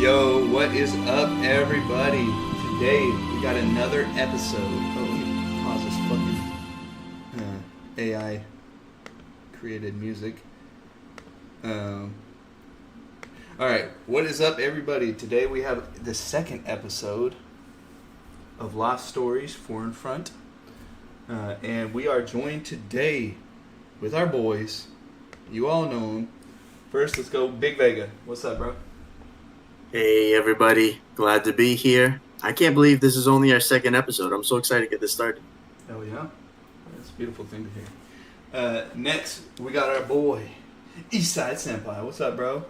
Yo, what is up, everybody? Today we got another episode. Oh, let me pause this fucking AI created music. All right, what is up, everybody? Today we have the second episode of Lost Stories 4 in Front, and we are joined today with our boys. You all know them. First, let's go Big Vega. What's up, bro? Hey everybody, glad to be here. I can't believe this is only our second episode. I'm so excited to get this started. Oh yeah, that's a beautiful thing to hear. Next, we got our boy, Eastside Senpai. What's up, bro?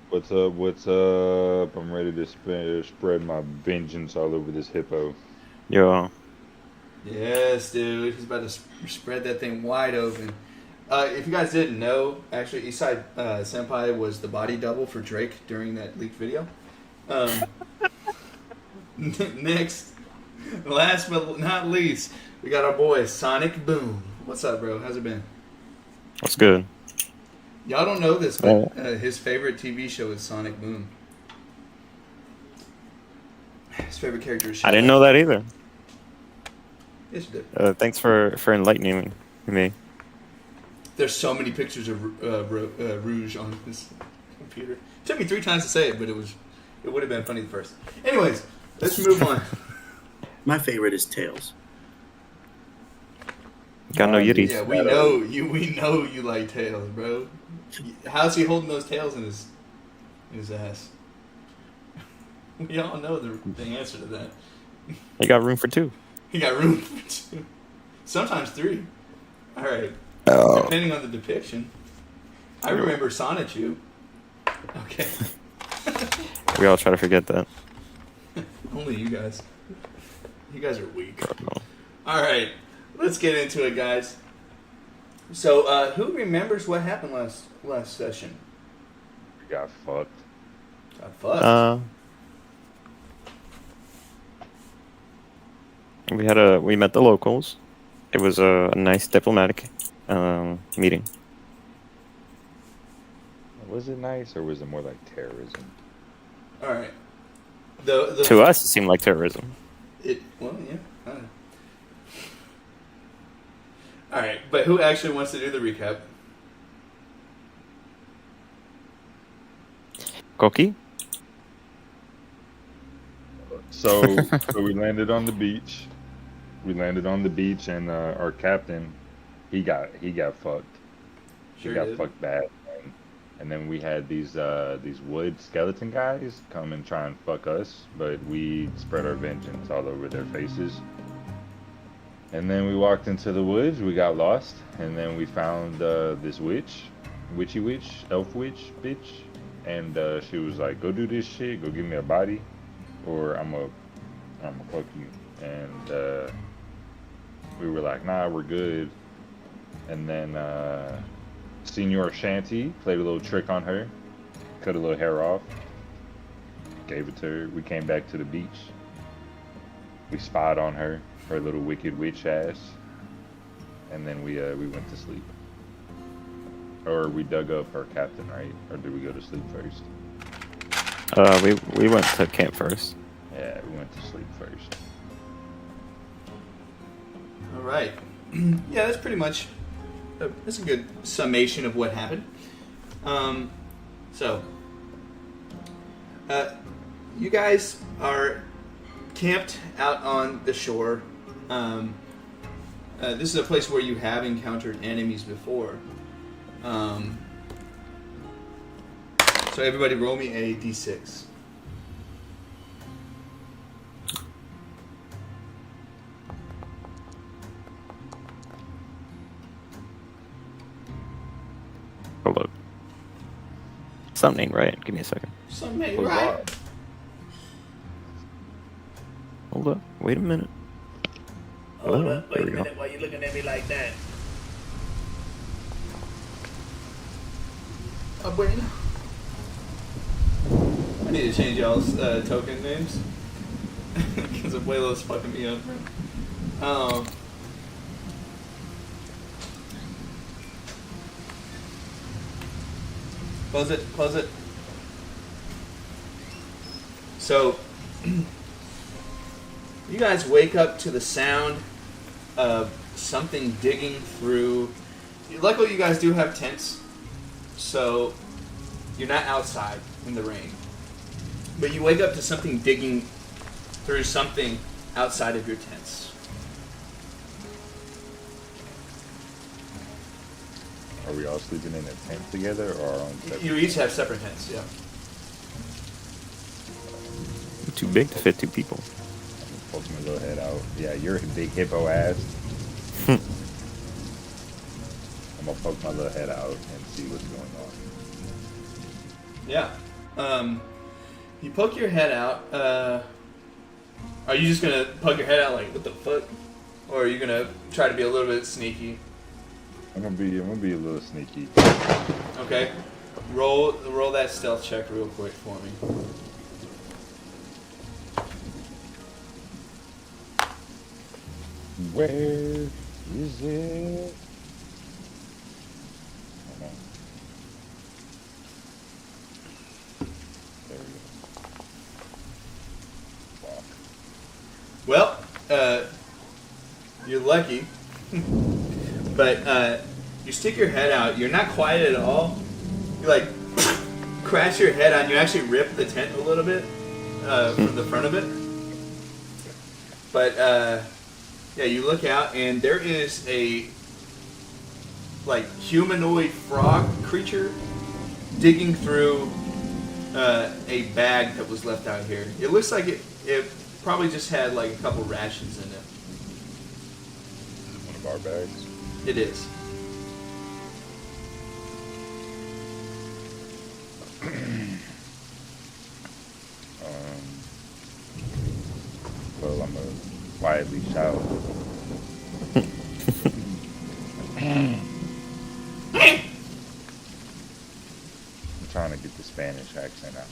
What's up? What's up? I'm ready to spread my vengeance all over this hippo. Yo. Yes, dude. He's about to spread that thing wide open. If you guys didn't know, actually, Eastside Senpai was the body double for Drake during that leaked video. Next, last but not least, we got our boy, Sonic Boom. What's up, bro? How's it been? What's good? Y'all don't know this, but his favorite TV show is Sonic Boom. His favorite character is... I didn't know that either. Yes, you did. Thanks for enlightening me. There's so many pictures of Rouge on this computer. It took me 3 times to say it, but it would have been funny the first. Anyways, let's move on. My favorite is Tails. Got no yitties. Yeah, we know you like Tails, bro. How's he holding those tails in his ass? We all know the answer to that. You got room for 2. He got room for 2. Sometimes 3. All right. Oh. Depending on the depiction. I remember Sonichu. Okay. We all try to forget that. Only you guys. You guys are weak. All right. Let's get into it, guys. So, who remembers what happened last session? We got fucked. Got fucked. We met the locals. It was a nice diplomatic meeting. Was it nice or was it more like terrorism? All right. To us, it seemed like terrorism. Well, yeah. All right, but who actually wants to do the recap? Koki? So we landed on the beach. And our captain, he got fucked. Sure he got did. fucked bad. And then we had these wood skeleton guys come and try and fuck us, but we spread our vengeance all over their faces. And then we walked into the woods, we got lost, and then we found this witchy witch, elf witch bitch, and she was like, go do this shit, go give me a body, or I'm a fuck you. And we were like, nah, we're good. And then Senor Shanty played a little trick on her, cut a little hair off, gave it to her. We came back to the beach. We spied on her little wicked witch ass, and then we went to sleep. Or we dug up our captain, right? Or did we go to sleep first? We went to camp first. Yeah, we went to sleep first. All right. Yeah, that's pretty much. That's a good summation of what happened. So, you guys are camped out on the shore. This is a place where you have encountered enemies before. So everybody roll me a d6. Hold up. Something ain't right. Give me a second. Something ain't right. Hold up. Wait a minute. Hold up. Wait a There we go. minute. Why you looking at me like that? Bueno. I need to change y'all's token names. Because Abuelo's fucking me up. Close it. So, you guys wake up to the sound of something digging through. Luckily, you guys do have tents, so you're not outside in the rain. But you wake up to something digging through something outside of your tents. Are we all sleeping in a tent together or our own separate? You each have separate tents, yeah. Too big to fit 2 people. I'm gonna poke my little head out. Yeah, you're a big hippo ass. I'm gonna poke my little head out and see what's going on. Yeah. You poke your head out. Are you just gonna poke your head out like, what the fuck? Or are you gonna try to be a little bit sneaky? I'm gonna be a little sneaky. Okay. Roll that stealth check real quick for me. Where is it? Hold on. There we go. Fuck. Well, you're lucky. But you stick your head out. You're not quiet at all. You like crash your head out. You actually rip the tent a little bit from the front of it. But yeah, you look out and there is a like humanoid frog creature digging through a bag that was left out here. It looks like it probably just had like a couple rations in it. Is it one of our bags? It is. Well, I'm gonna quietly shout. I'm trying to get the Spanish accent out.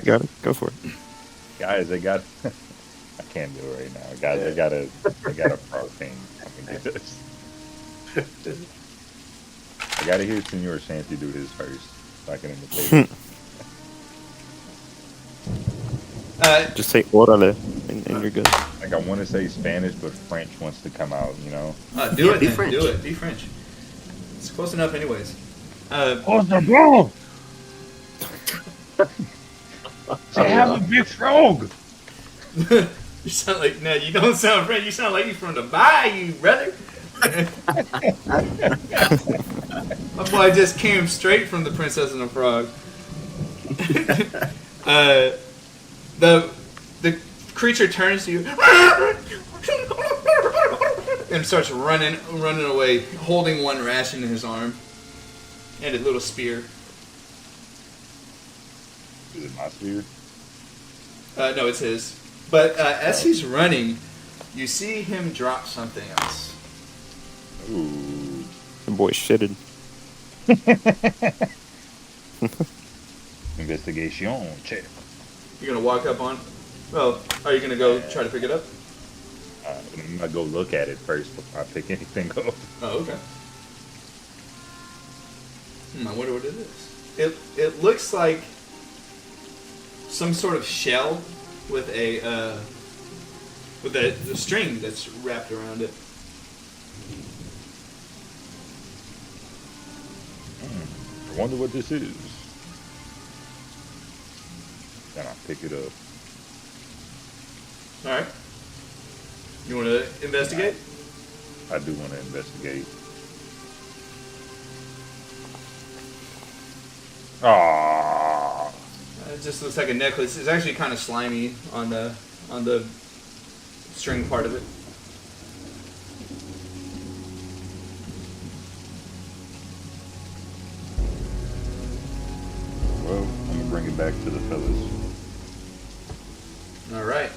Got it. Go for it. Guys, I got. I can't do it right now, guys. I got a frog thing. I can get this. I gotta hear Senor Shanty do this first, so I can imitate it. Just say orale, and you're good. Like I want to say Spanish, but French wants to come out. You know. Do Yeah, it be then. French. Do it. Be French. It's close enough, anyways. I have a big frog. You sound like you don't sound French. You sound like you from the bayou, brother. My boy just came straight from the Princess and the Frog. The creature turns to you and starts running away, holding one ration in his arm and a little spear. Is it my spear? No, it's his. But as he's running, you see him drop something else. Ooh. The boy shitted. Investigation check. You're gonna walk up on. Well, are you gonna go try to pick it up? I'm gonna go look at it first before I pick anything up. Oh, okay. I wonder what it is. It looks like some sort of shell with a string that's wrapped around it. I wonder what this is. Then I'll pick it up. All right. You want to investigate? I do want to investigate. Ah, It just looks like a necklace. It's actually kind of slimy on the string part of it. well, I'm gonna bring it back to the fellas. All right.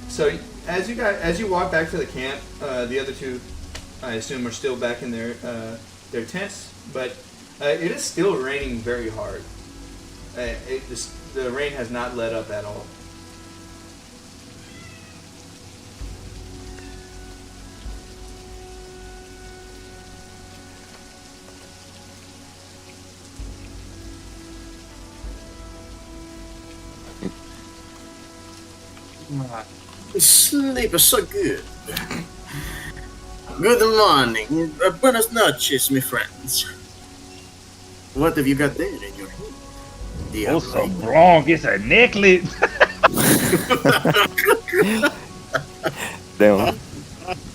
So as you walk back to the camp, the other two, I assume, are still back in their tents, but it is still raining very hard. The rain has not let up at all. Sleep is so good. Good morning. Buenas noches, my friends. What have you got there in your hand? Also, wrong. It's a necklace. Damn,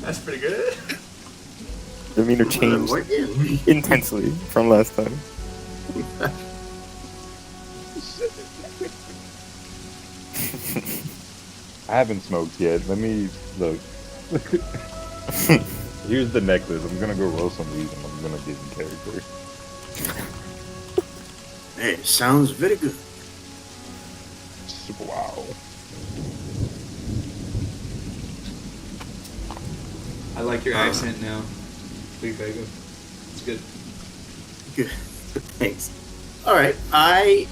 That's pretty good. demeanor changed Again. intensely from last time. I haven't smoked yet. Let me look. Here's the necklace. I'm gonna go roll some weed and I'm gonna get in character. Hey, sounds very good. Wow. I like your accent now. Big Vega. It's good. Good. Thanks. All right, I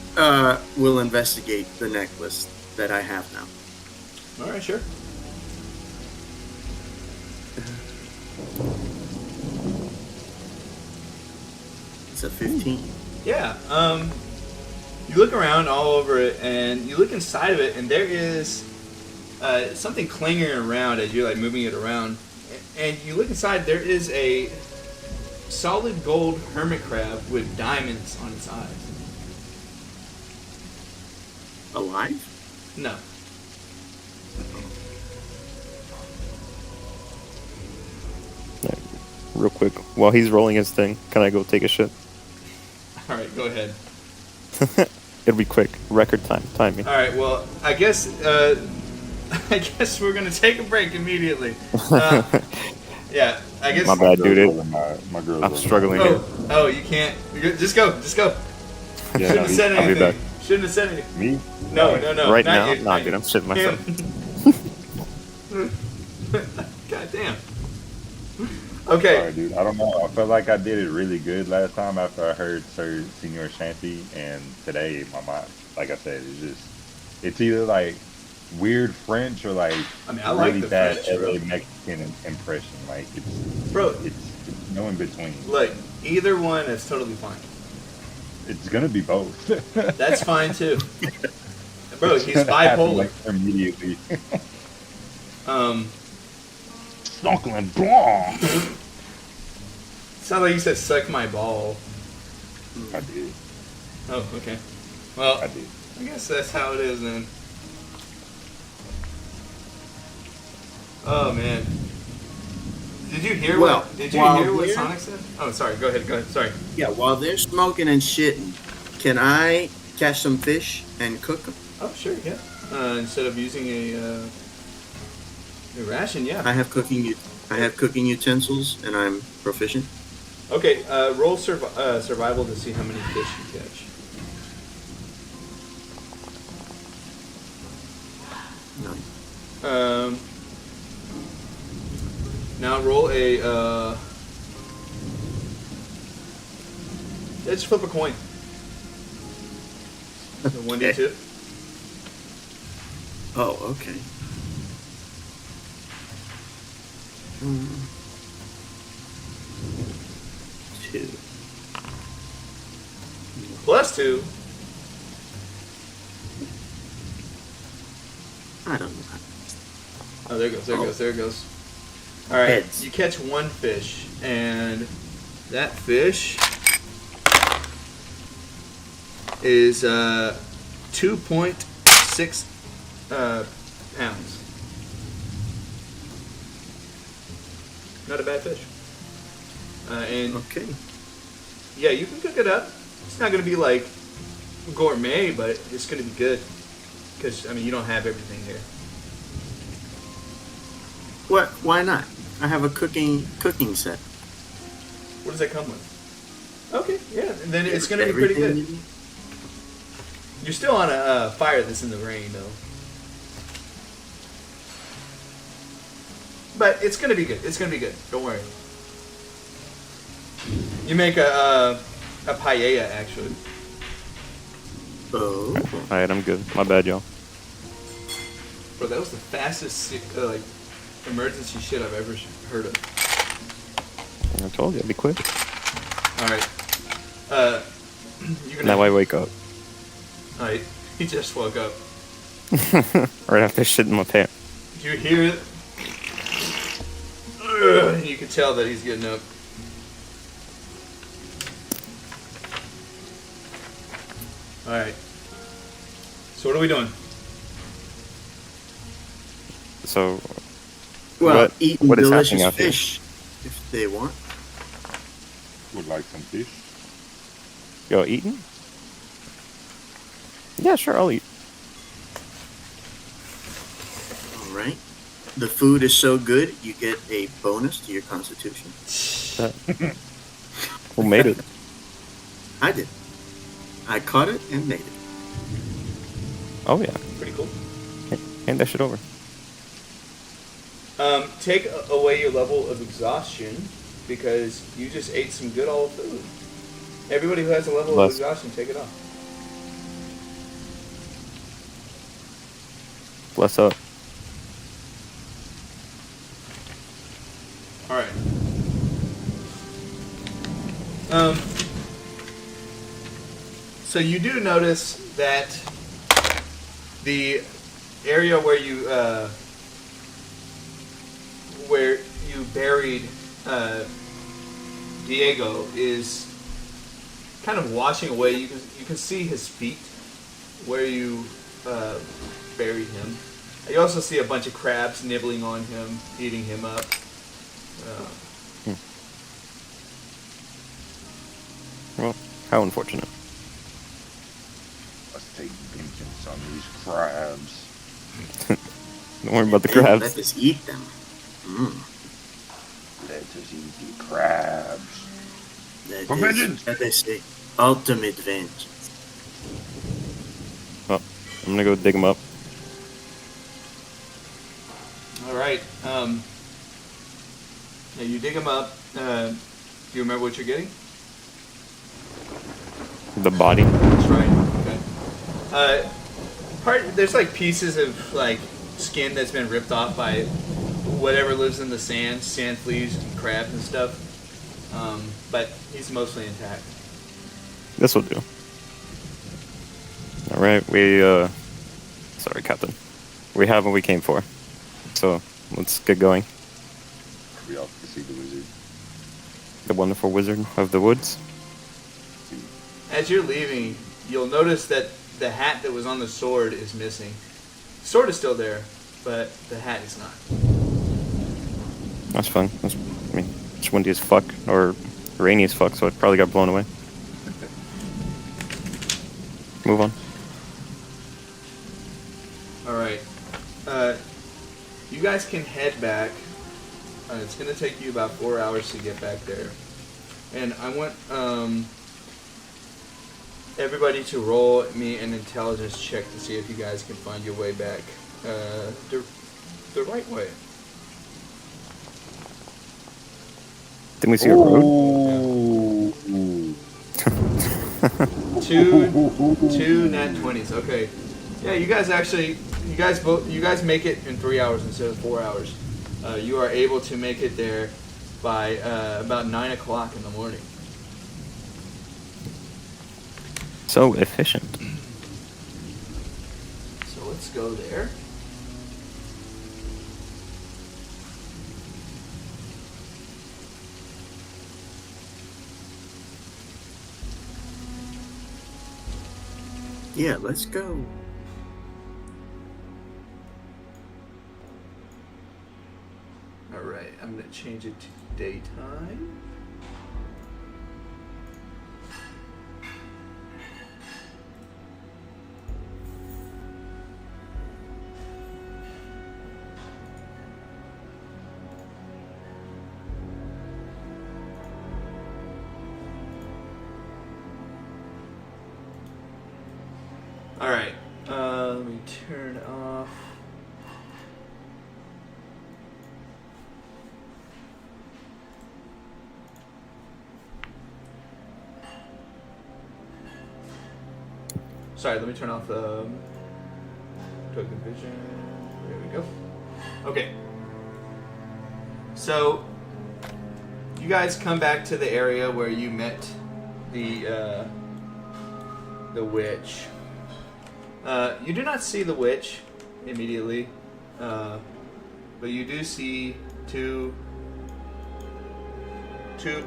will investigate the necklace that I have now. All right, sure. It's a 15. Yeah. You look around all over it, and you look inside of it, and there is something clanging around as you're like moving it around. And you look inside. There is a solid gold hermit crab with diamonds on its eyes. Alive? No. Real quick, while he's rolling his thing, can I go take a shit? All right, go ahead. It'll be quick. Record timing. All right. Well, I guess I guess we're gonna take a break immediately. Yeah, I guess. My bad, dude. My girl's I'm struggling here. Oh, you can't. Just go. Yeah, Shouldn't have said I'll be back. anything. Shouldn't have said anything. me? No. Right not now? you. Nah, dude, I'm shitting myself. Him. God damn. Okay. Sorry, dude. I don't know. I felt like I did it really good last time after I heard Sir Senor Shanty, and today my mind, like I said, it's either like weird French or like I mean, I like really the bad French, bro. LA Mexican impression. Like Bro, it's no in between. look, either one is totally fine. It's gonna be both. That's fine too. Bro, It's he's gonna happen, bipolar. like, immediately. Snorkeling blanc. Sounds like you said suck my ball. I did. Oh, okay. Well, I did. I guess that's how it is then. Oh man. Did you hear Well, what? Did you while hear what we're- Sonic said? Oh, sorry. Go ahead. Sorry. Yeah, while they're smoking and shitting, can I catch some fish and cook them? Oh, sure. Yeah. Instead of using a ration, yeah. I have cooking utensils, and I'm proficient. Okay. Roll survival to see how many fish you catch. No. Now roll a. Let's flip a coin. So 1d2. Oh, okay. Two. +2. I don't know. Oh, there it goes. All right, Heads. you catch one fish, and that fish is 2.6 pounds. Not a bad fish. And Okay. yeah, you can cook it up. It's not gonna be like gourmet, but it's gonna be good. Because I mean, you don't have everything here. What? Why not? I have a cooking set. What does that come with? Okay, yeah, and then it's gonna be pretty Everything good. you need. You're still on a fire that's in the rain, though. But it's gonna be good. It's gonna be good. Don't worry. You make a paella, actually. Oh. Alright, I'm good. My bad, y'all. Bro, that was the fastest like emergency shit I've ever heard of. I told you, I'd be quick. All right. You're gonna. Now I wake up. All right. He just woke up. Right after shit in my pants. You hear it? Ugh, you can tell that he's getting up. Alright. So what are we doing? So, Well, what eating is delicious happening out here? fish if they want. Would like some fish. Yo, eating? Yeah, sure, I'll eat. All right. The food is so good, you get a bonus to your constitution. Who made it? I did. I caught it and made it. Oh, yeah. Pretty cool. Hand that shit over. Take away your level of exhaustion because you just ate some good old food. Everybody who has a level of exhaustion, take it off. Bless up. All right. So you do notice that the area where you buried Diego is kind of washing away. You can see his feet where you buried him. You also see a bunch of crabs nibbling on him, eating him up. Well, how unfortunate. Let's take vengeance on these crabs. Don't worry about the Hey, crabs. let us eat them. Let us eat the crabs. That For is, vengeance. as they say, ultimate vengeance. Well, I'm gonna go dig them up. All right. Yeah, you dig him up. Do you remember what you're getting? The body. That's right. Okay. There's like pieces of like skin that's been ripped off by whatever lives in the sand fleas, and crabs and stuff. But he's mostly intact. This will do. Alright, sorry, Captain. We have what we came for. So, let's get going. We off to see the wizard. The wonderful wizard of the woods. As you're leaving, you'll notice that the hat that was on the sword is missing. The sword is still there, but the hat is not. That's fun. It's windy as fuck, or rainy as fuck, so it probably got blown away. Move on. Alright. You guys can head back. It's going to take you about 4 hours to get back there. And I want everybody to roll me an intelligence check to see if you guys can find your way back the right way. Didn't we see a road? Ooh. Two nat 20s. Okay. Yeah, you guys make it in 3 hours instead of 4 hours. You are able to make it there by about 9 o'clock in the morning. So efficient. So let's go there. Yeah, let's go. Alright, I'm going to change it to daytime. Alright, let me turn off. Sorry, let me turn off the token vision. There we go. Okay. So, you guys come back to the area where you met the witch. You do not see the witch immediately, but you do see two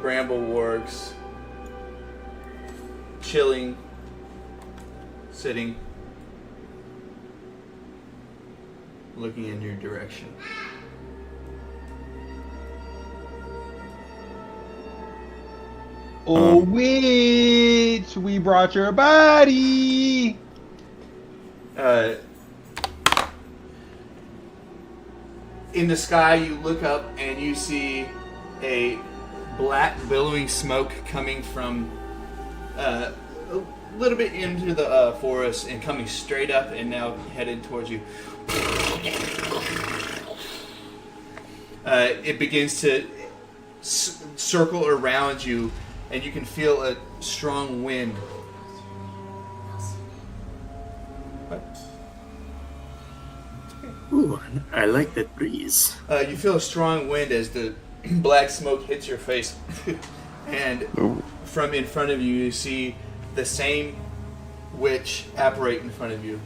bramble wargs chilling, sitting, looking in your direction. Oh, witch! We brought your body! In the sky, you look up and you see a black billowing smoke coming from a little bit into the forest and coming straight up and now headed towards you. It begins to circle around you, and you can feel a strong wind. What? Ooh, I like that breeze. You feel a strong wind as the black smoke hits your face, and from in front of you, you see the same witch apparate in front of you.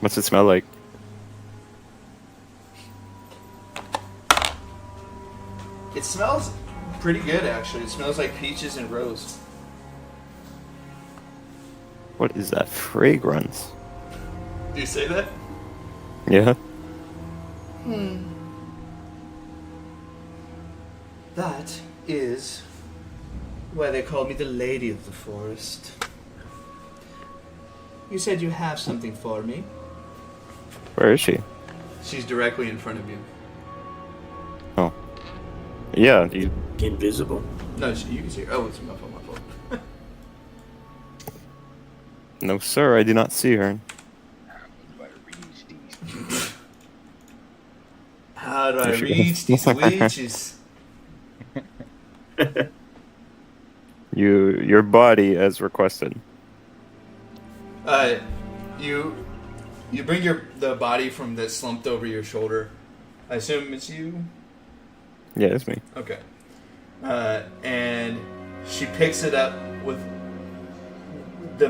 What's it smell like? It smells pretty good, actually. It smells like peaches and rose. What is that fragrance? Do you say that? Yeah. That is why they call me the Lady of the Forest. You said you have something for me. Where is she? She's directly in front of you. Oh. Yeah, you... Invisible. No, you can see her. Oh, it's my fault, my fault. No, sir, I do not see her. How do I There she reach goes. these witches? Your body as requested. You bring the body from that slumped over your shoulder. I assume it's you? Yeah, it's me. Okay. And she picks it up with the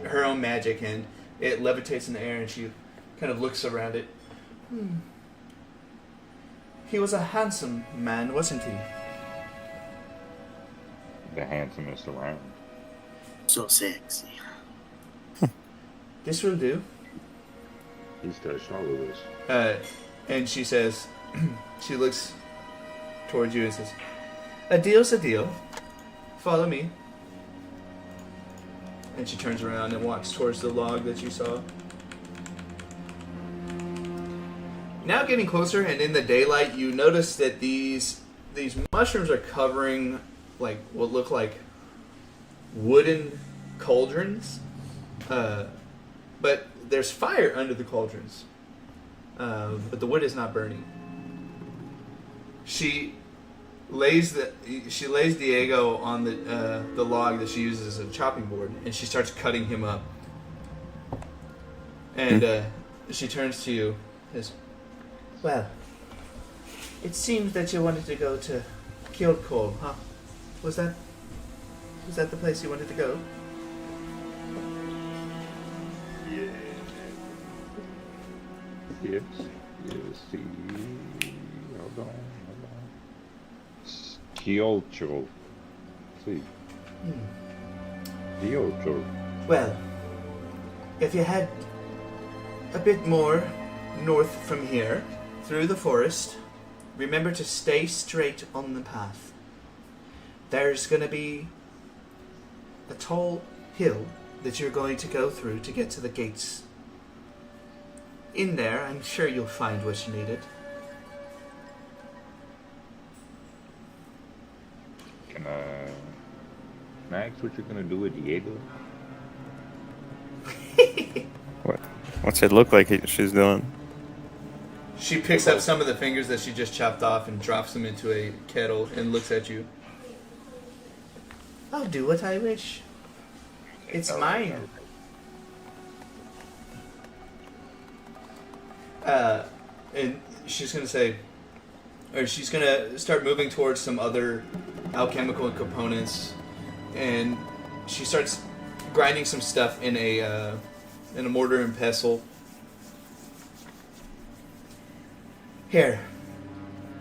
her own magic, and it levitates in the air, and she kind of looks around it. He was a handsome man, wasn't he? The handsomest around. So sexy. This will do. He's touched all of us. And she says, she looks towards you and says, "A deal's a deal. Follow me." And she turns around and walks towards the log that you saw. Now getting closer, and in the daylight, you notice that these mushrooms are covering like what look like wooden cauldrons, but there's fire under the cauldrons, but the wood is not burning. She lays Diego on the log that she uses as a chopping board, and she starts cutting him up. And she turns to you, says, "Well, it seems that you wanted to go to Kildcole, huh? Was that the place you wanted to go?" Yes. See. Hold on. Kyoto. See. Kyoto. Well, if you head a bit more north from here, through the forest, remember to stay straight on the path. There's going to be a tall hill that you're going to go through to get to the gates. In there, I'm sure you'll find what you needed. Can I ask what you're gonna do with Diego? What's it look like she's doing? She picks up some of the fingers that she just chopped off and drops them into a kettle and looks at you. I'll do what I wish. It's mine. And she's gonna say, or she's gonna start moving towards some other alchemical components, and she starts grinding some stuff in a and a mortar and pestle. Here,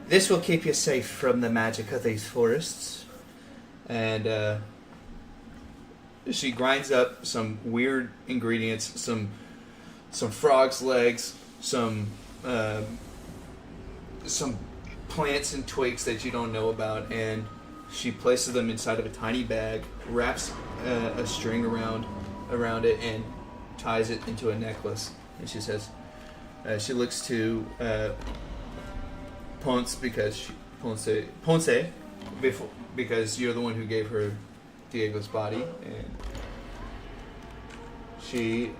this will keep you safe from the magic of these forests. And she grinds up some weird ingredients, some frog's legs, some plants and twigs that you don't know about, and she places them inside of a tiny bag, wraps a string around it, and ties it into a necklace. And she says, she looks to Ponce because you're the one who gave her Diego's body, and she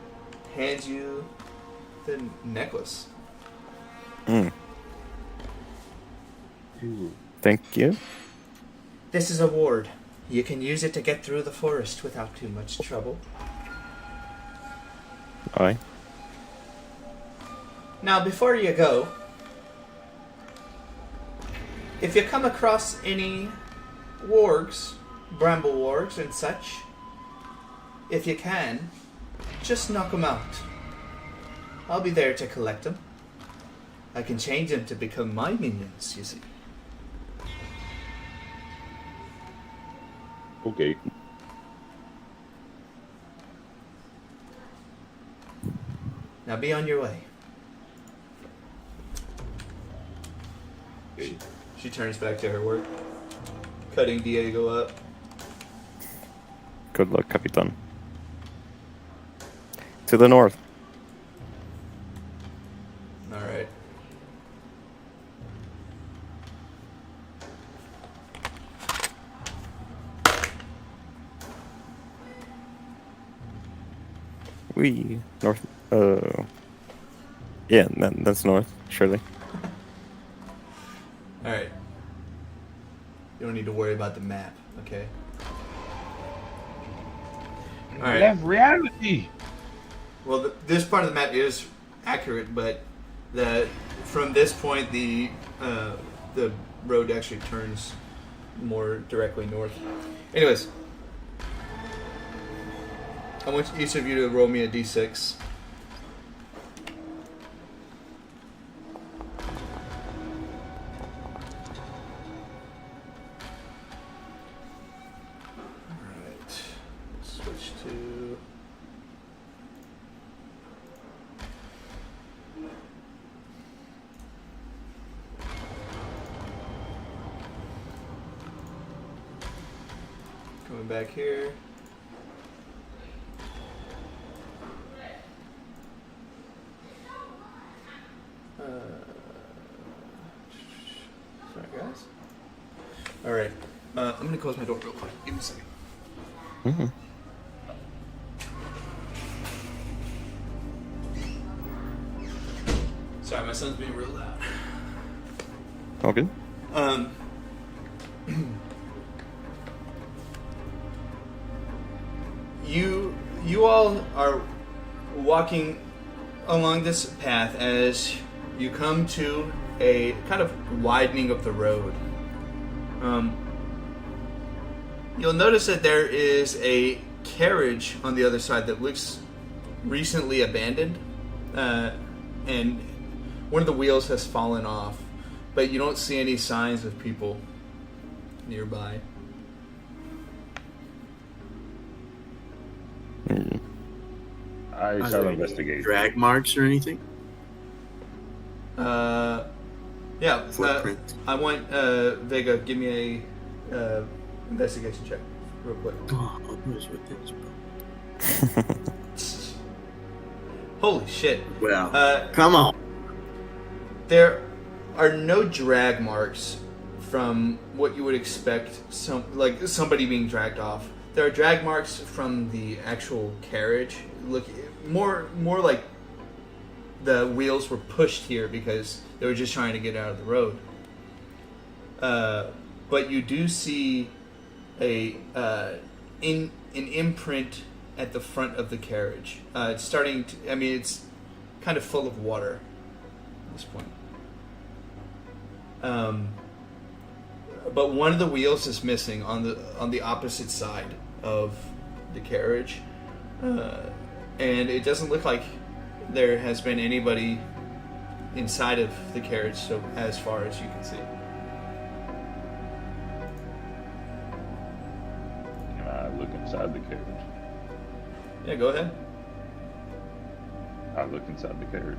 hands you the necklace. Thank you. This is a ward. You can use it to get through the forest without too much trouble. Aye. Now, before you go, if you come across any wargs, bramble wargs and such, if you can, just knock them out. I'll be there to collect them. I can change them to become my minions, you see. Okay. Now be on your way. She turns back to her work, cutting Diego up. Good luck, Capitan. To the north. All right. We north. Yeah, that's north. Surely. All right. You don't need to worry about the map, okay? All right. That's reality. Well, this part of the map is accurate, but from this point the road actually turns more directly north. Anyways, I want each of you to roll me a d6. Alright. Switch to... Coming back here. Sorry, guys. All right. I'm gonna close my door real quick. Give me a second. Mm-hmm. Sorry, my son's being real loud. All good. You all are walking along this path as you come to a kind of widening of the road. You'll notice that there is a carriage on the other side that looks recently abandoned, and one of the wheels has fallen off, but you don't see any signs of people nearby. I Are shall there any investigate. drag marks or anything? Yeah. Footprints. I want Vega. Give me a investigation check, real quick. Oh, what is with this, bro? Holy shit! Well, come on. There are no drag marks from what you would expect. Like somebody being dragged off. There are drag marks from the actual carriage. Look, more like the wheels were pushed here because they were just trying to get out of the road. But you do see an imprint at the front of the carriage. It's starting to. I mean, it's kind of full of water at this point. But one of the wheels is missing on the opposite side of the carriage, and it doesn't look like there has been anybody inside of the carriage, so as far as you can see. Can I look inside the carriage? Yeah, go ahead. I look inside the carriage.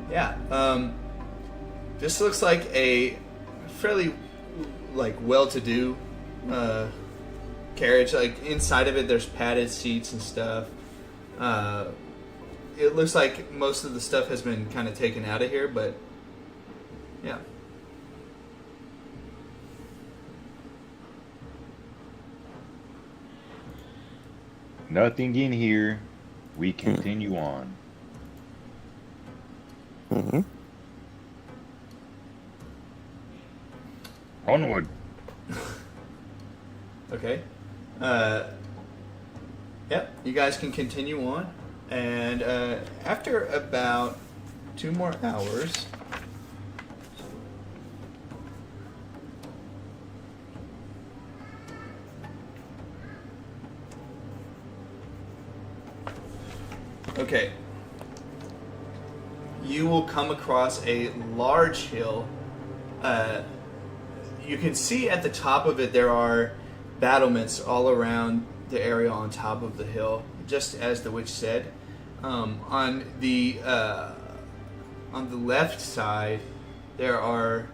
Yeah, this looks like a fairly well-to-do carriage. Like inside of it, there's padded seats and stuff. It looks like most of the stuff has been kind of taken out of here, but yeah. Nothing in here. We continue on. Mm-hmm. Onward. Okay. Yep, you guys can continue on. And after about 2 more hours, okay, you will come across a large hill. You can see at the top of it there are battlements all around the area on top of the hill, just as the witch said. On the left side, there are,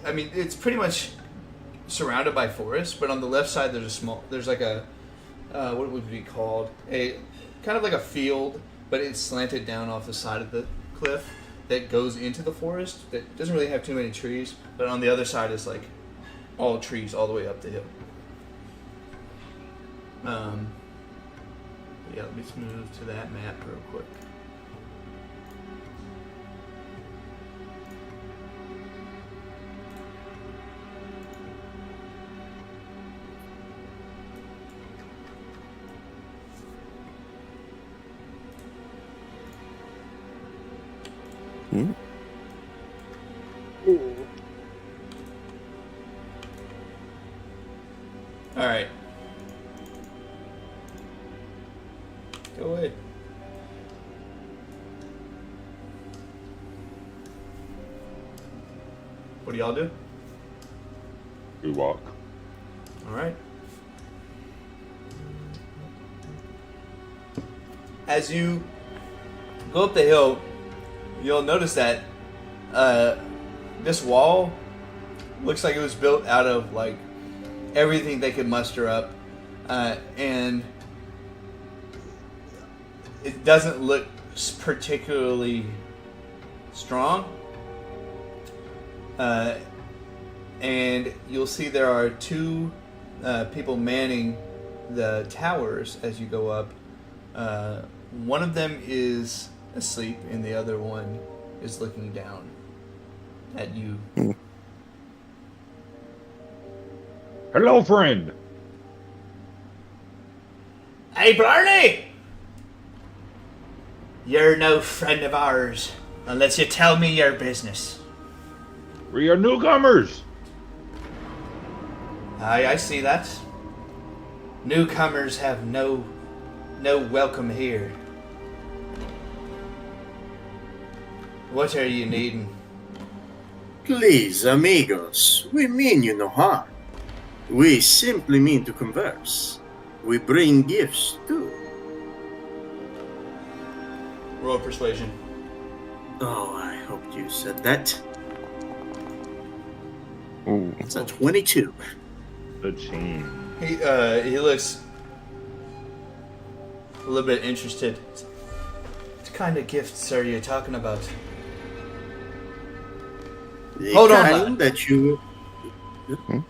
I mean, it's pretty much surrounded by forest, but on the left side there's like a, what would it be called? A kind of like a field, but it's slanted down off the side of the cliff that goes into the forest. That doesn't really have too many trees, but on the other side is like all trees all the way up the hill. Yeah, let's move to that map real quick. Mm. All right. Go away. What do y'all do? We walk. All right. As you go up the hill, you'll notice that this wall looks like it was built out of like everything they could muster up, and it doesn't look particularly strong. And you'll see there are 2 people manning the towers as you go up. One of them is asleep, and the other one is looking down at you. Hello, friend. Hey, Blarney! You're no friend of ours unless you tell me your business. We are newcomers. Aye, I see that. Newcomers have no welcome here. What are you needing? Please, amigos, we mean you no harm. We simply mean to converse. We bring gifts too. Roll persuasion. Oh, I hoped you said that. Ooh. It's a 22. The chain. He looks a little bit interested. What kind of gifts are you talking about? The Hold on, kind lad. that you...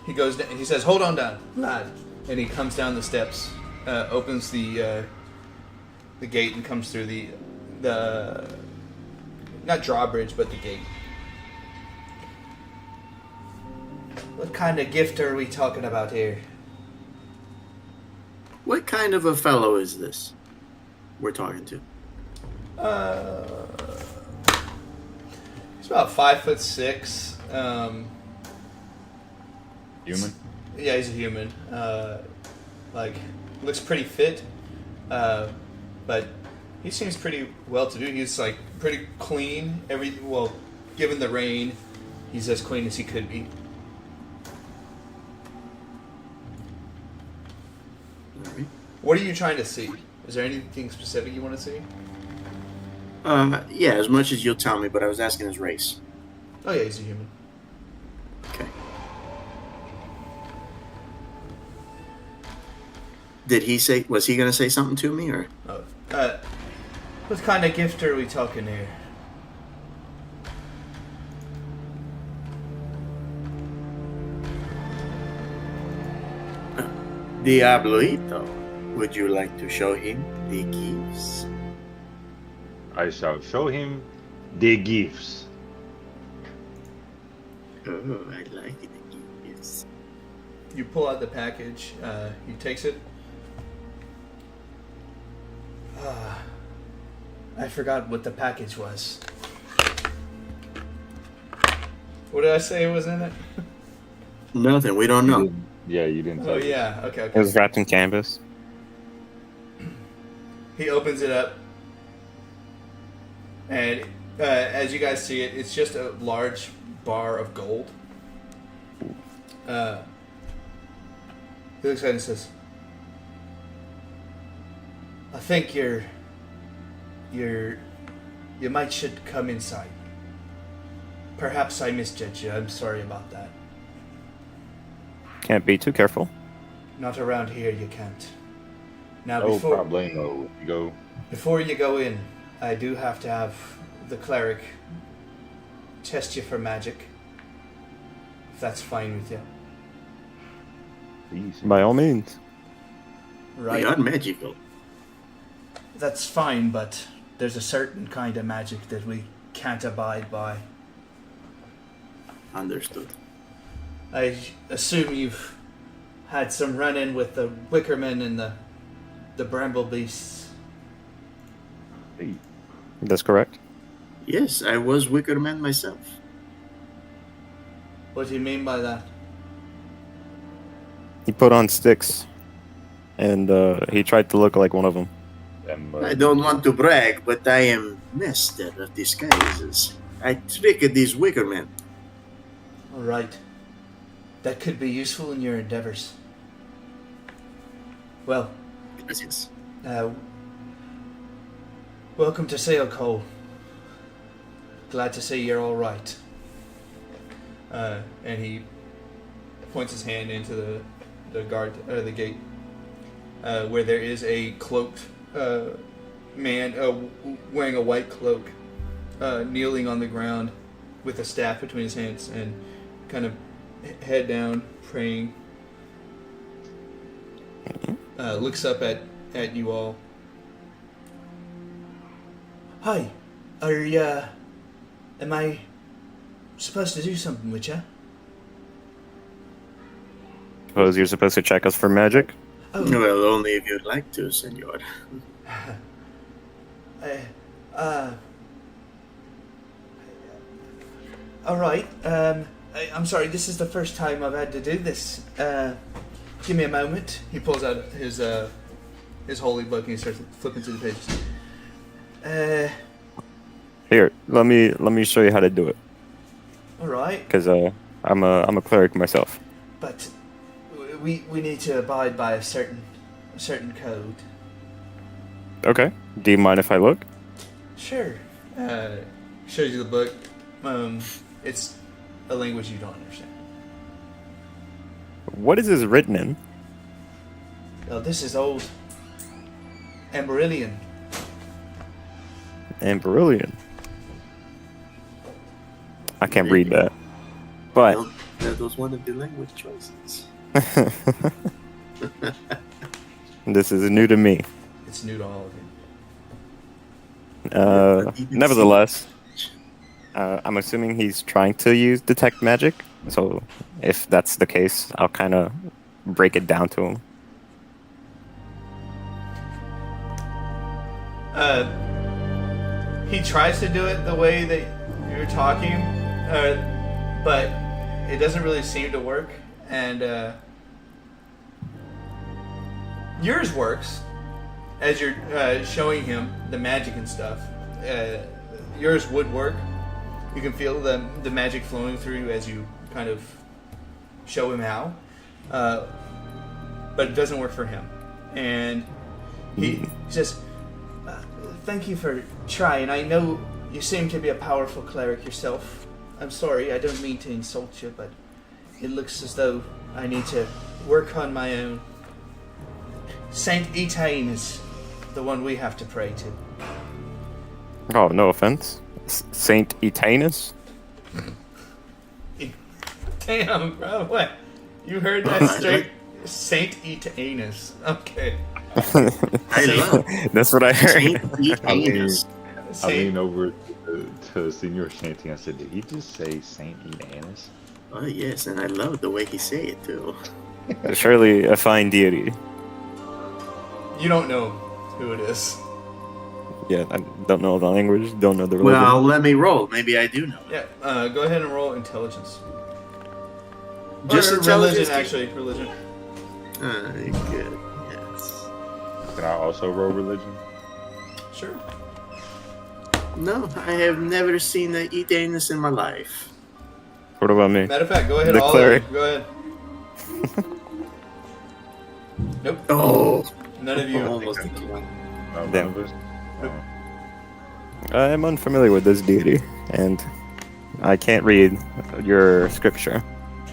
He goes. He says, "Hold on down, lad," and he comes down the steps, opens the gate, and comes through the not drawbridge, but the gate. What kind of gift are we talking about here? What kind of a fellow is this we're talking to? He's about 5'6". Human. Yeah, he's a human. Like, looks pretty fit. But he seems pretty well-to-do. He's like pretty clean. Given the rain, he's as clean as he could be. Alright. What are you trying to see? Is there anything specific you want to see? Yeah, as much as you'll tell me, but I was asking his race. Oh yeah, he's a human. Okay. Did he say, was he going to say something to me, or? Oh, what kind of gift are we talking here? Diabloito, would you like to show him the gifts? I shall show him the gifts. Oh, I like the gifts. You pull out the package. He takes it. I forgot what the package was. What did I say was in it? Nothing, we don't know. Yeah, you didn't Oh tell yeah, okay. It was wrapped in canvas. He opens it up, and as you guys see it, it's just a large bar of gold. He looks at it and says, "I think you might should come inside. Perhaps I misjudged you. I'm sorry about that. Can't be too careful. Not around here, you can't. Now, No problemo. You go. before you go in, I do have to have the cleric test you for magic. If that's fine with you. Please. By all means. Right? We are magical. That's fine, but there's a certain kind of magic that we can't abide by. Understood. I assume you've had some run-in with the Wickerman and the Bramble Beasts. Hey, That's correct. Yes, I was Wicker Man myself. What do you mean by that? He put on sticks, and he tried to look like one of them. I don't want to brag, but I am master of disguises. I tricked these Wicker Men. All right. That could be useful in your endeavors. Well, Gracias. welcome to Sail Cole. Glad to see you're all right. And he points his hand into the gate, where there is a cloaked man wearing a white cloak, kneeling on the ground with a staff between his hands and kind of head down, praying. Looks up at you all. Hi, am I supposed to do something with you? Suppose you're supposed to check us for magic? Oh, Well, only if you'd like to, senor. all right. I'm sorry. This is the first time I've had to do this. Give me a moment. He pulls out his holy book and he starts flipping through the pages. Here, let me show you how to do it. All right, Because I'm a cleric myself. but we need to abide by a certain code. Okay. Do you mind if I look? Sure. Shows you the book. It's a language you don't understand. What is this written in? Now, this is old Amberillion. Amberillion. I can't read that. But Well, that was one of the language choices. this is new to me. It's new to all of you. Nevertheless, I'm assuming he's trying to use detect magic. So if that's the case, I'll kind of break it down to him. He tries to do it the way that you're talking, but it doesn't really seem to work. And yours works, as you're showing him the magic and stuff, yours would work. You can feel the magic flowing through you as you kind of show him how, but it doesn't work for him. And he says, "Thank you for trying. I know you seem to be a powerful cleric yourself. I'm sorry, I don't mean to insult you, but it looks as though I need to work on my own. Saint Etain is the one we have to pray to." Oh, no offense. Saint Etanus? Damn, bro, what? You heard that straight? Saint Etanus. Okay. I love That's what I heard. Saint Etanus. I leaned over to Senior Shanty and I said, did he just say Saint Etanus? Oh yes, and I love the way he say it too. Surely a fine deity. You don't know who it is. Yeah, I don't know the language, don't know the religion. Well, let me roll. Maybe I do know. Yeah, go ahead and roll intelligence. Just or intelligence. religion, actually. Religion. Good. Yes. Can I also roll religion? Sure. No, I have never seen an Etanus in my life. What about me? Matter of fact, go ahead. The all cleric. of you. Go ahead. Nope. Oh, None of you. almost. No, Damn. none of us? Oh. I'm unfamiliar with this deity, and I can't read your scripture.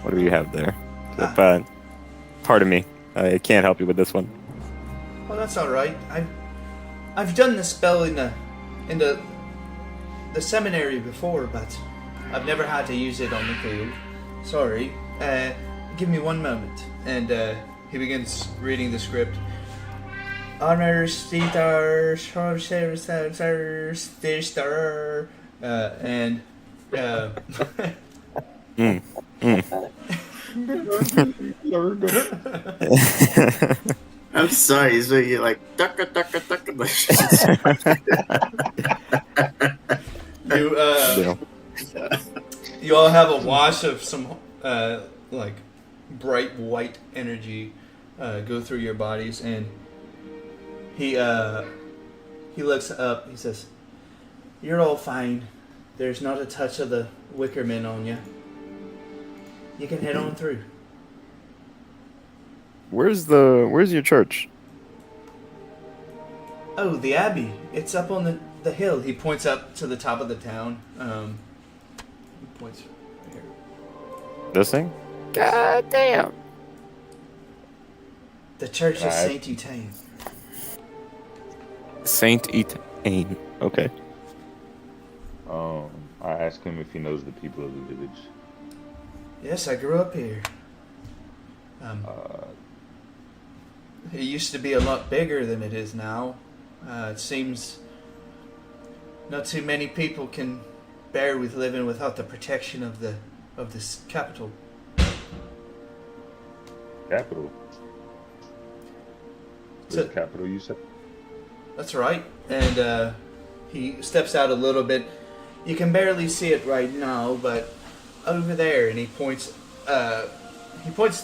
What do you have there? But pardon me, I can't help you with this one. Well, that's all right. I've done the spell in the seminary before, but I've never had to use it on the field. Sorry. Give me one moment. And he begins reading the script. Honor Star and I'm sorry. So you're like tucka tucka tucka. You all have a wash of some like bright white energy go through your bodies, and he looks up. He says, "You're all fine. There's not a touch of the Wickerman on you. You can head on through." Where's your church? Oh, the Abbey. It's up on the hill. He points up to the top of the town. He points right here. This thing? God damn. The Church of Right. Saint Etain. Saint Etain. Okay. I asked him if he knows the people of the village. Yes, I grew up here. It used to be a lot bigger than it is now. It seems not too many people can bear with living without the protection of this capital. Capital. So- The capital, you said? That's right. And he steps out a little bit. You can barely see it right now, but over there, and he points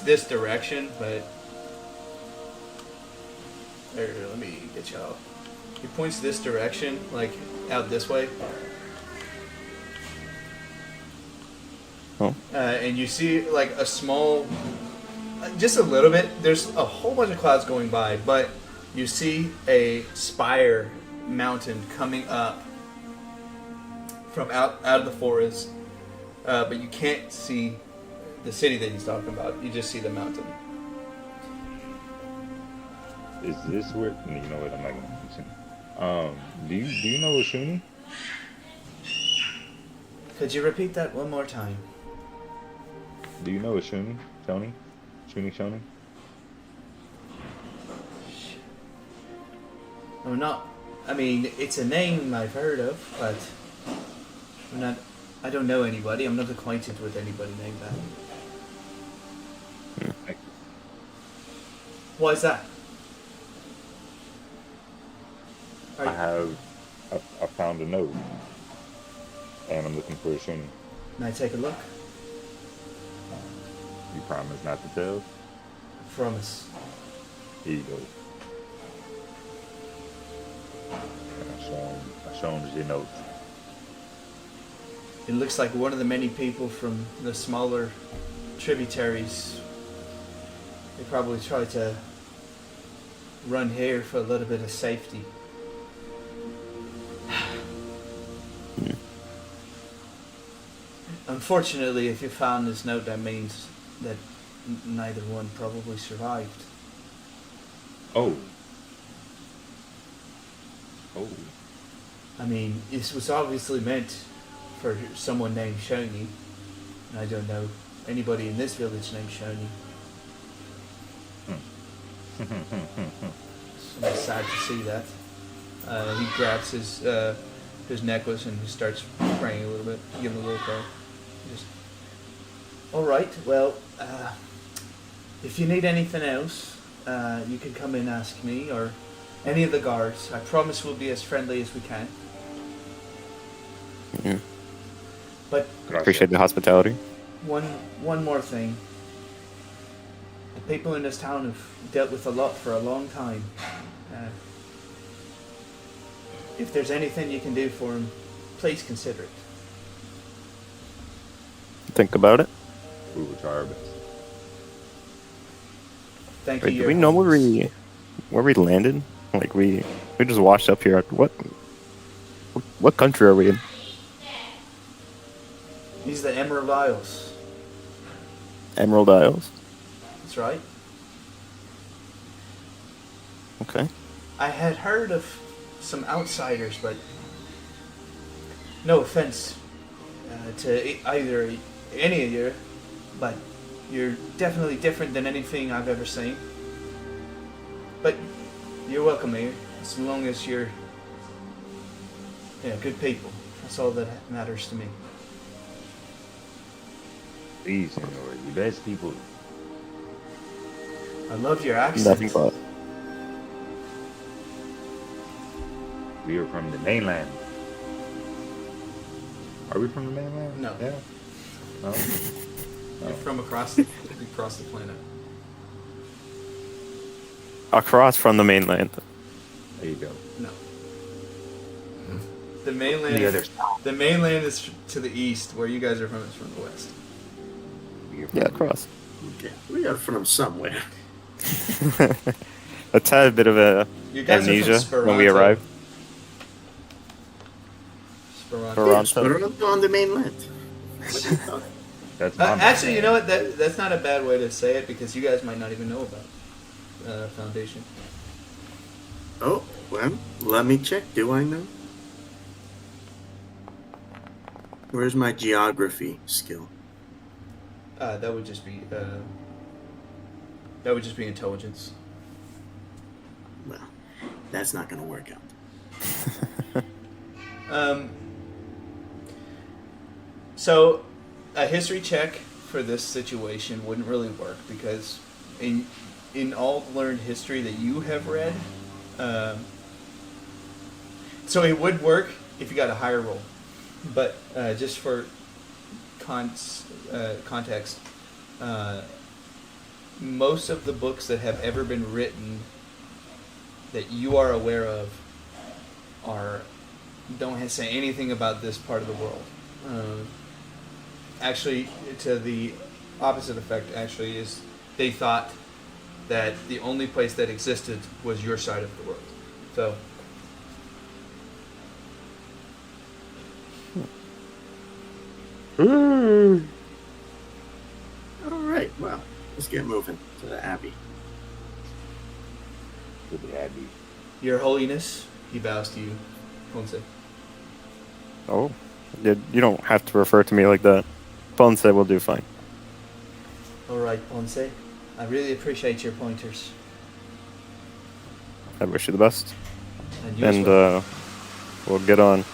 this direction, but there, let me get y'all. He points this direction, like out this way. Oh. And you see like a small, just a little bit. There's a whole bunch of clouds going by, but you see a spire mountain coming up from out of the forest, but you can't see the city that he's talking about. You just see the mountain. Is this where? You know what? I'm not gonna mention. Do you know Oshuni? Could you repeat that one more time? Do you know Oshuni? Shoni? Shoni? I'm not. I mean, it's a name I've heard of, but I'm not. I don't know anybody. I'm not acquainted with anybody named that. Why is that? I found a note, and I'm looking for Oshuni. Can I take a look? You promise not to tell? Promise. Here you go. I show him the note. It looks like one of the many people from the smaller tributaries. They probably tried to run here for a little bit of safety. Unfortunately, if you found this note, that means that neither one probably survived. Oh. Oh. I mean, this was obviously meant for someone named Shoni. And I don't know anybody in this village named Shoni. So I'm sad to see that. He grabs his necklace and he starts praying a little bit. Give him a little prayer. Just, all right. Well, if you need anything else, you can come and ask me or any of the guards. I promise we'll be as friendly as we can. Yeah. But Appreciate the hospitality. one more thing. The people in this town have dealt with a lot for a long time. If there's anything you can do for them, please consider it. Think about it. We will try our best. Thank Wait, you. do we know where we landed? Like we just washed up here. What country are we in? These are the Emerald Isles. Emerald Isles. That's right. Okay. I had heard of some outsiders, but no offense to either any of you, but you're definitely different than anything I've ever seen. But you're welcome here, as long as you're good people. That's all that matters to me. Please, Senor, you best people. I love your accent. Nothing but. We are from the mainland. Are we from the mainland? No. Yeah. No. You're from across the planet. Across from the mainland. There you go. No. The mainland. The other The mainland is to the east. Where you guys are from is from the west. Yeah, across. Okay, we are from somewhere. A tad bit of a You guys amnesia are from when we Speranto. arrived. Speranto. Toronto. Toronto on the mainland. That's my Actually, you know what? That's not a bad way to say it because you guys might not even know about Foundation. Oh, well, let me check. Do I know? Where's my geography skill? That would just be intelligence. Well, that's not going to work out. So a history check for this situation wouldn't really work because in all learned history that you have read, so it would work if you got a higher roll, but just for context, most of the books that have ever been written that you are aware of don't say anything about this part of the world. Actually, to the opposite effect, actually, is they thought that the only place that existed was your side of the world. So, All right, well, let's get moving to the Abbey. To the Abbey. Your Holiness, he bows to you, Ponce. Oh, you don't have to refer to me like that. Ponce will do fine. All right, Ponce. I really appreciate your pointers. I wish you the best. And you as And well. we'll get on.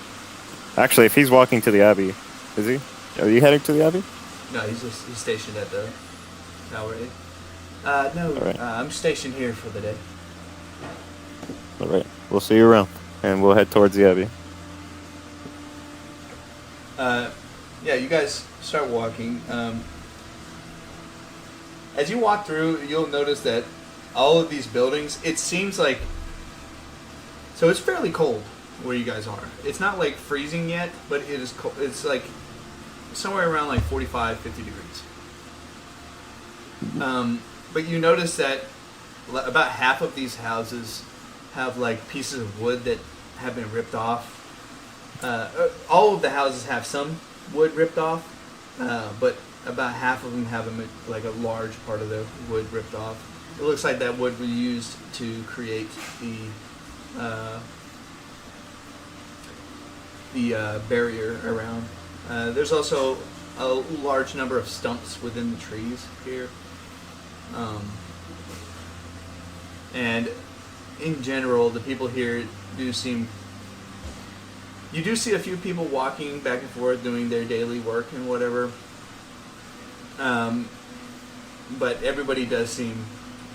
Actually, if he's walking to the Abbey, is he? Are you heading to the Abbey? No, he's stationed at the tower. No, All right. I'm stationed here for the day. All right. We'll see you around, and we'll head towards the Abbey. Yeah, you guys start walking. As you walk through, you'll notice that all of these buildings, it seems like So it's fairly cold where you guys are. It's not like freezing yet, but it is cold. It's like somewhere around like 45, 50 degrees. But you notice that about half of these houses have like pieces of wood that have been ripped off. All of the houses have some wood ripped off, but about half of them have like a large part of the wood ripped off. It looks like that wood was used to create the barrier around. There's also a large number of stumps within the trees here. And in general, the people here do seem... You do see a few people walking back and forth doing their daily work and whatever. But everybody does seem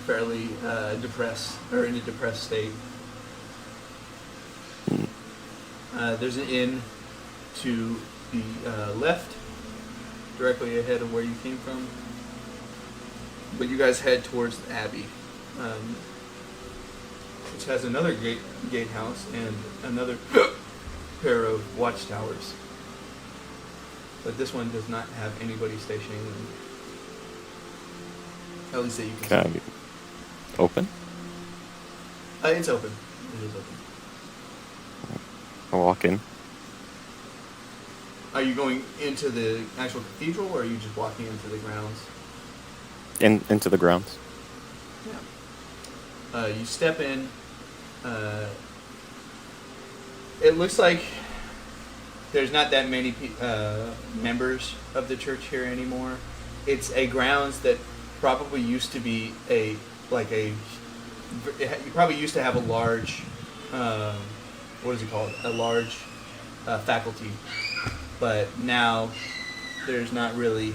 fairly depressed, or in a depressed state. There's an inn to the left, directly ahead of where you came from. But you guys head towards the Abbey, which has another gatehouse and another pair of watchtowers. But this one does not have anybody stationing them. At least that you can see. Can I open? It's open. It is open. I'll walk in. Are you going into the actual cathedral, or are you just walking into the grounds? Into the grounds. Yeah. You step in. It looks like there's not that many members of the church here anymore. It's a grounds that probably used to be you probably used to have a large, what is it called? A large faculty. But now there's not really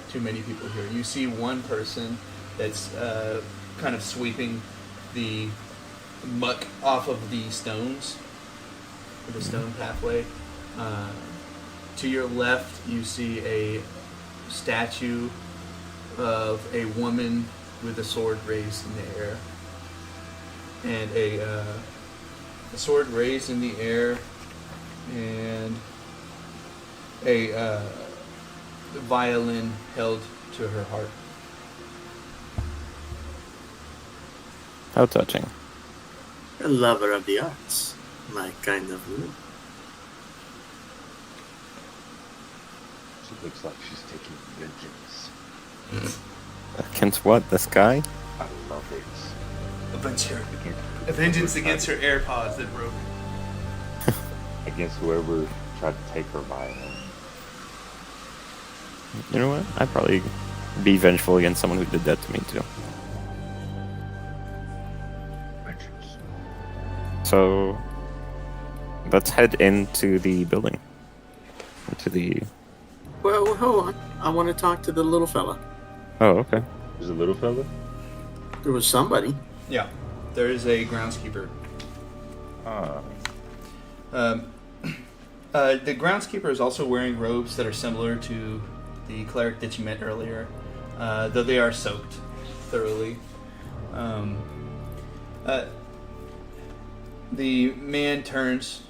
too many people here. You see one person that's kind of sweeping the muck off of the stones, or the stone pathway. To your left, you see a statue of a woman with a sword raised in the air, and a sword raised in the air, and a violin held to her heart. How touching. A lover of the arts. My kind of woman. She looks like she's taking vengeance. Against what? The sky? I love it. A vengeance against her AirPods that broke. Against whoever tried to take her violin. You know what? I'd probably be vengeful against someone who did that to me too. Vengeance. So let's head into the building. Into the... Well, hold on. I want to talk to the little fella. Oh, okay. There's a little fella? There was somebody. Yeah, there is a groundskeeper. Ah. The groundskeeper is also wearing robes that are similar to the cleric that you met earlier, though they are soaked thoroughly. The man turns.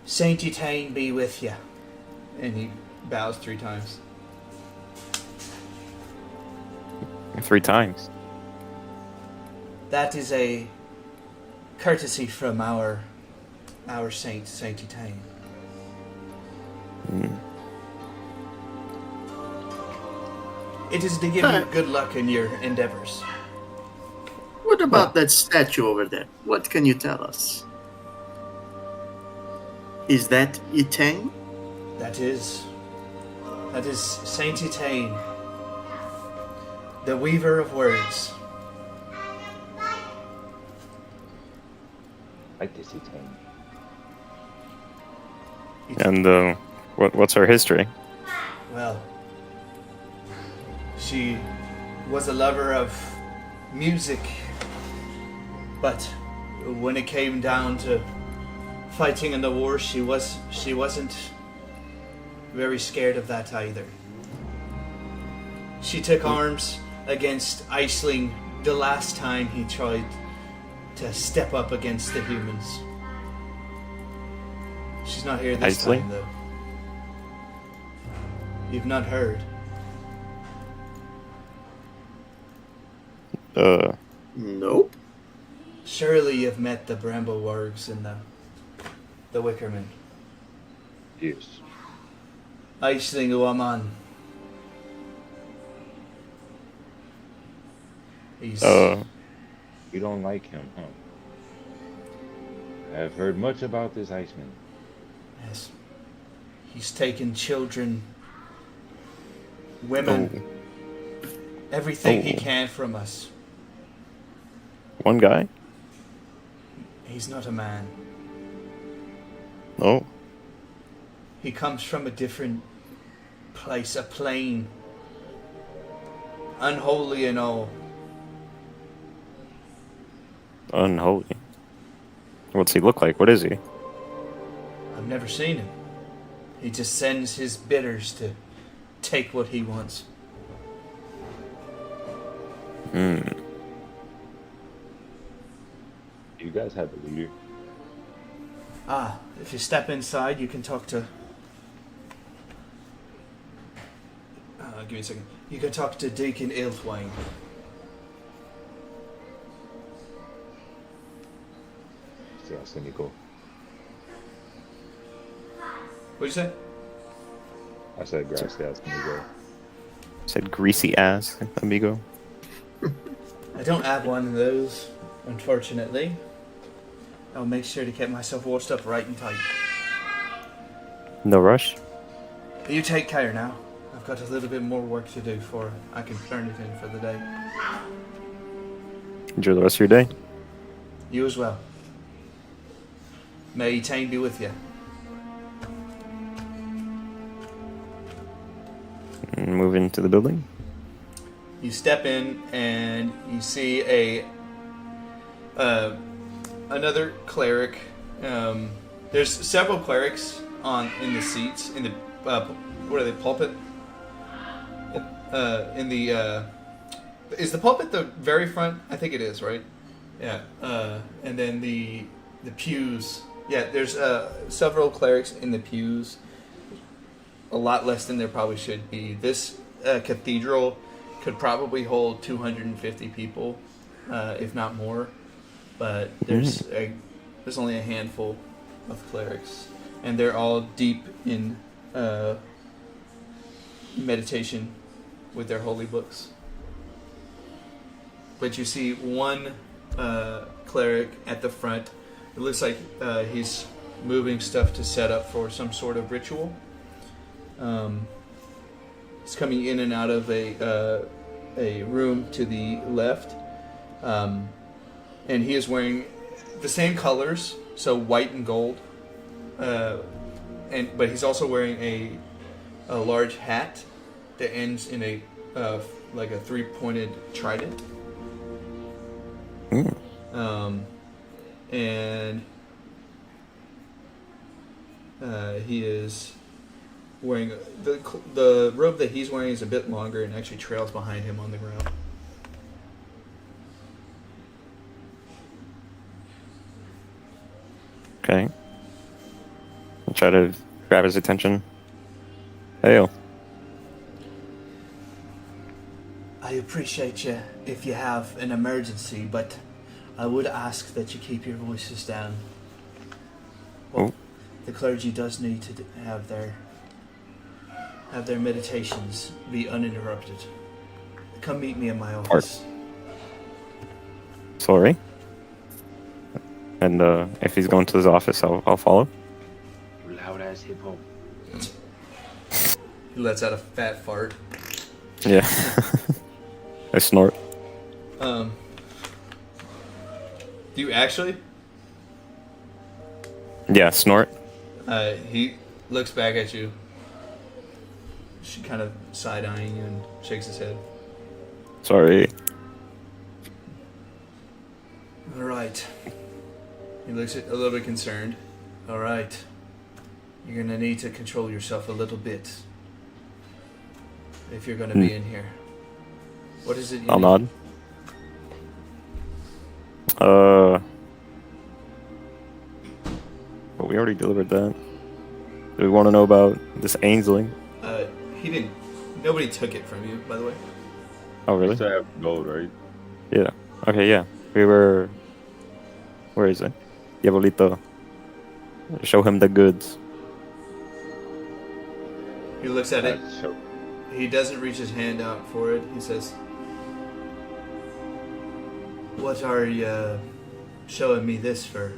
Saint Etain be with you. And he bows 3 times. 3 times. That is a courtesy from our saint, Saint Etain. It is to give you good luck in your endeavors. What about that statue over there? What can you tell us? Is that Etain? That is Saint Etain, the weaver of words. Like this, Etain. And what's her history? Well, she was a lover of music, but when it came down to fighting in the war, she wasn't very scared of that either. She took arms against Aisling the last time he tried to step up against the humans. She's not here this Iceling? time, though. You've not heard. Nope. Surely you've met the Bramble Wargs and the Wickerman. Yes. Aisling Uaman. He's You don't like him, huh? I've heard much about this Iceman. yes. He's taken children, women, everything he can from us. One guy? He's not a man. Oh. He comes from a different place, a plane. Unholy and all. Unholy. What's he look like? What is he? I've never seen him. He just sends his bidders to take what he wants. Hmm. You guys have a leader. If you step inside, you can talk to... give me a second. You can talk to Deacon Ilthwain. Yes, let me go. What'd you say? I said gracias, let me go. Said greasy ass, amigo. I don't have one of those, unfortunately. I'll make sure to get myself washed up right and tight. No rush. You take care now. I've got a little bit more work to do before I can turn it in for the day. Enjoy the rest of your day. You as well. May Tane be with you. And move into the building. You step in and you see another cleric. There's several clerics in the seats in the what are they, pulpit? Is the pulpit the very front? I think it is, right? Yeah. And then the pews. Yeah, there's several clerics in the pews. A lot less than there probably should be. This cathedral could probably hold 250 people, if not more. But there's only a handful of clerics, and they're all deep in meditation with their holy books. But you see one cleric at the front. It looks like he's moving stuff to set up for some sort of ritual. He's coming in and out of a room to the left, and he is wearing the same colors, so white and gold. But he's also wearing a large hat that ends in a like a three-pointed trident. And he is wearing the robe that he's wearing is a bit longer and actually trails behind him on the ground. Okay. I'll try to grab his attention. Hey, I appreciate you if you have an emergency, but I would ask that you keep your voices down. Well, the clergy does need to have their meditations be uninterrupted. Come meet me in my office. Sorry. And if he's going to his office, I'll follow. Loud ass hip hop. He lets out a fat fart. Yeah. I snort. Do you actually? Yeah, snort. He looks back at you. She kind of side-eyeing you and shakes his head. Sorry. All right. He looks a little bit concerned. All right. You're going to need to control yourself a little bit if you're going to be in here. What is it you I'll need? nod. we already delivered that. Do we want to know about this Ainsley? He didn't. Nobody took it from you, by the way. Oh, We really? still have gold, right? Yeah. Okay, yeah. We were... Where is it? Diabolito. Show him the goods. He looks at it. Show. He doesn't reach his hand out for it. He says, "What are you showing me this for?"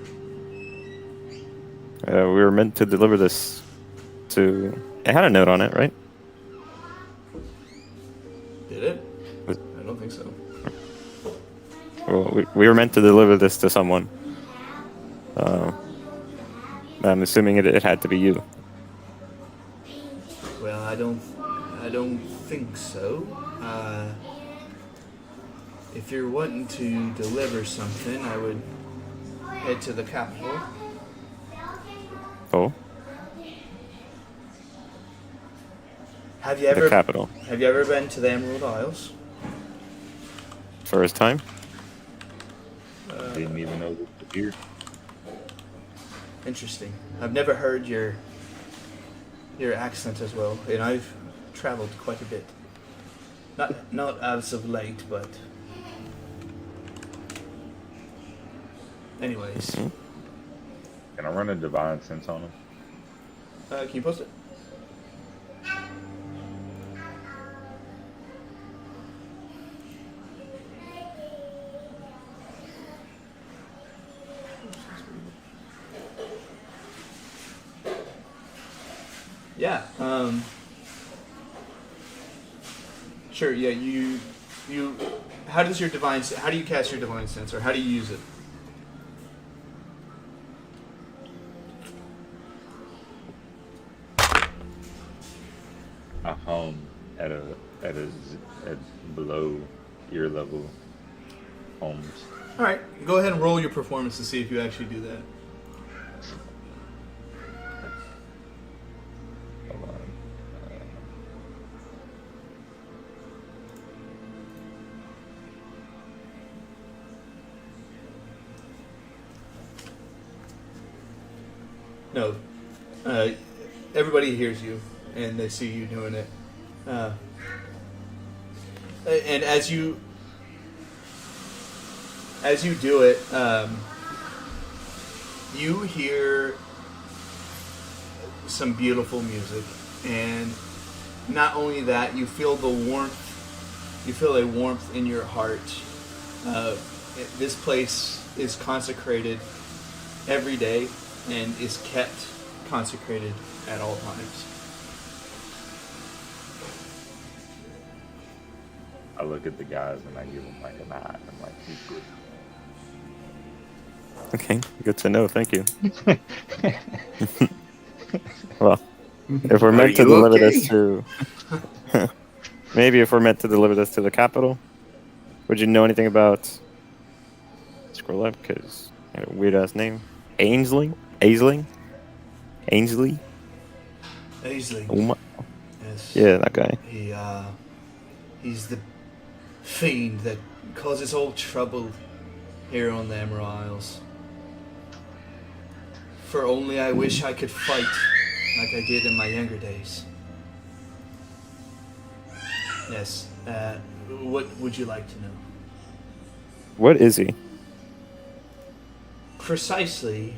We were meant to deliver this to... It had a note on it, right? Did it? Was- I don't think so. Well, we were meant to deliver this to someone. I'm assuming it had to be you. Well, I don't think so. If you're wanting to deliver something, I would head to the capital. Oh, Have you the ever capital. Have you ever been to the Emerald Isles? First time? Didn't even know this was here. Interesting. I've never heard your accent as well, and I've traveled quite a bit. Not as of late, but anyways. Can I run a divine sense on him? Can you post it? Yeah. Sure. Yeah. You. How does your divine? How do you cast your divine sense, or how do you use it? I hum at below ear level homes. All right. Go ahead and roll your performance to see if you actually do that. Hold on. No. Everybody hears you, and they see you doing it. And as you do it, you hear some beautiful music, and not only that, you feel the warmth. You feel a warmth in your heart. This place is consecrated every day and is kept consecrated at all times. I look at the guys and I give them like a nod. I'm like, he's good. Okay, good to know. Thank you. Well, if we're meant to you deliver okay? this to... Maybe if we're meant to deliver this to the capital, would you know anything about... Scroll up, because a weird-ass name. Ainsley? Ainsley? Ainsley? Aisley. Oh my... Yes. Yeah, that guy. He's the fiend that causes all trouble here on the Emerald Isles. For only I wish I could fight like I did in my younger days. Yes. What would you like to know? What is he? Precisely,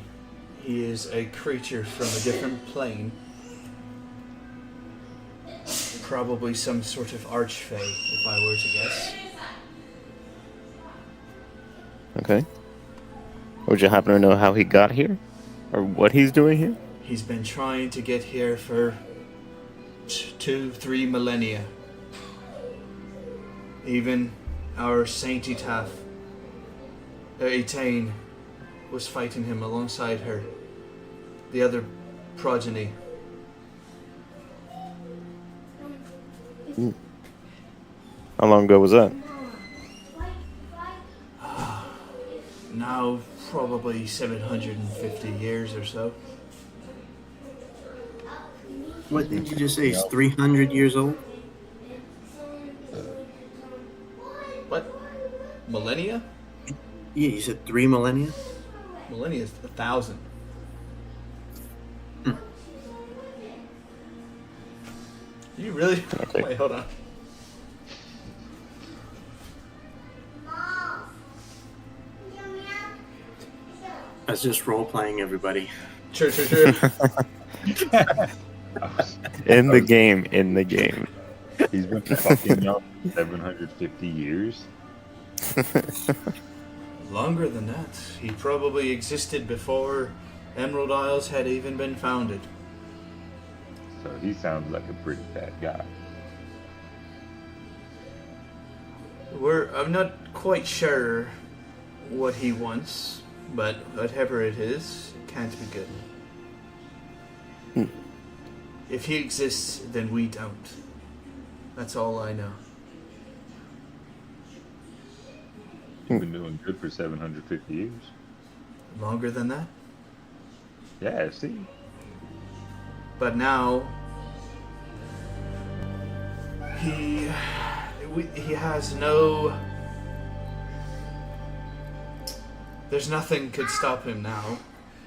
he is a creature from a different plane. Probably some sort of archfey, if I were to guess. Okay. Would you happen to know how he got here? Or what he's doing here? He's been trying to get here for 2-3 millennia. Even our Saint Etain was fighting him alongside her, the other progeny. How long ago was that? Now, probably 750 years or so. What did you just say? He's 300 years old? What? Millennia? Yeah, you said 3 millennia? Millennia is 1,000. You really? Okay. Wait, hold on. I was just role playing, everybody. Sure. In the game. He's been fucking young 750 years. Longer than that. He probably existed before Emerald Isles had even been founded. So he sounds like a pretty bad guy. I'm not quite sure what he wants, but whatever it is, it can't be good. If he exists, then we don't. That's all I know. You've been doing good for 750 years. Longer than that? Yeah, see? But now he has no. There's nothing could stop him now,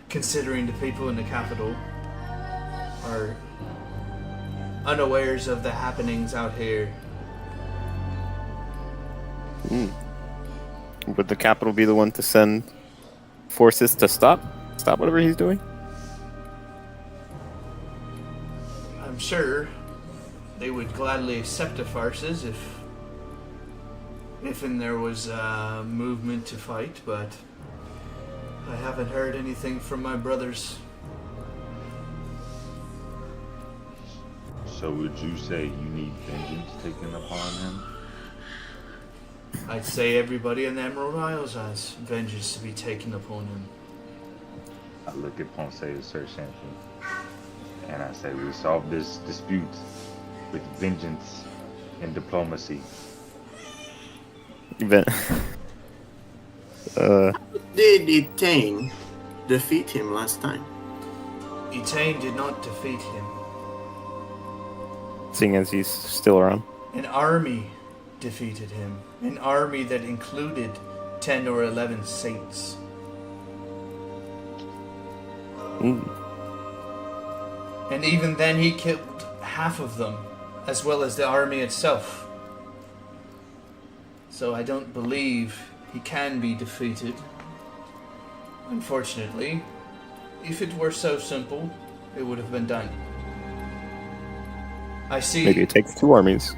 considering the people in the capital are unawares of the happenings out here. Would the capital be the one to send forces to stop whatever he's doing? I'm sure they would gladly accept the farces if and there was a movement to fight, but I haven't heard anything from my brothers. So would you say you need vengeance taken upon him? I'd say everybody in the Emerald Isles has vengeance to be taken upon him. I look at Ponce and Sir Shanty, and I say we solve this dispute with vengeance and diplomacy. Did Did Etain defeat him last time? Etain did not defeat him. seeing as he's still around. An army defeated him. An army that included 10 or 11 saints. And even then he killed half of them, as well as the army itself. So I don't believe he can be defeated. Unfortunately, if it were so simple, it would have been done. I see Maybe it takes 2 armies.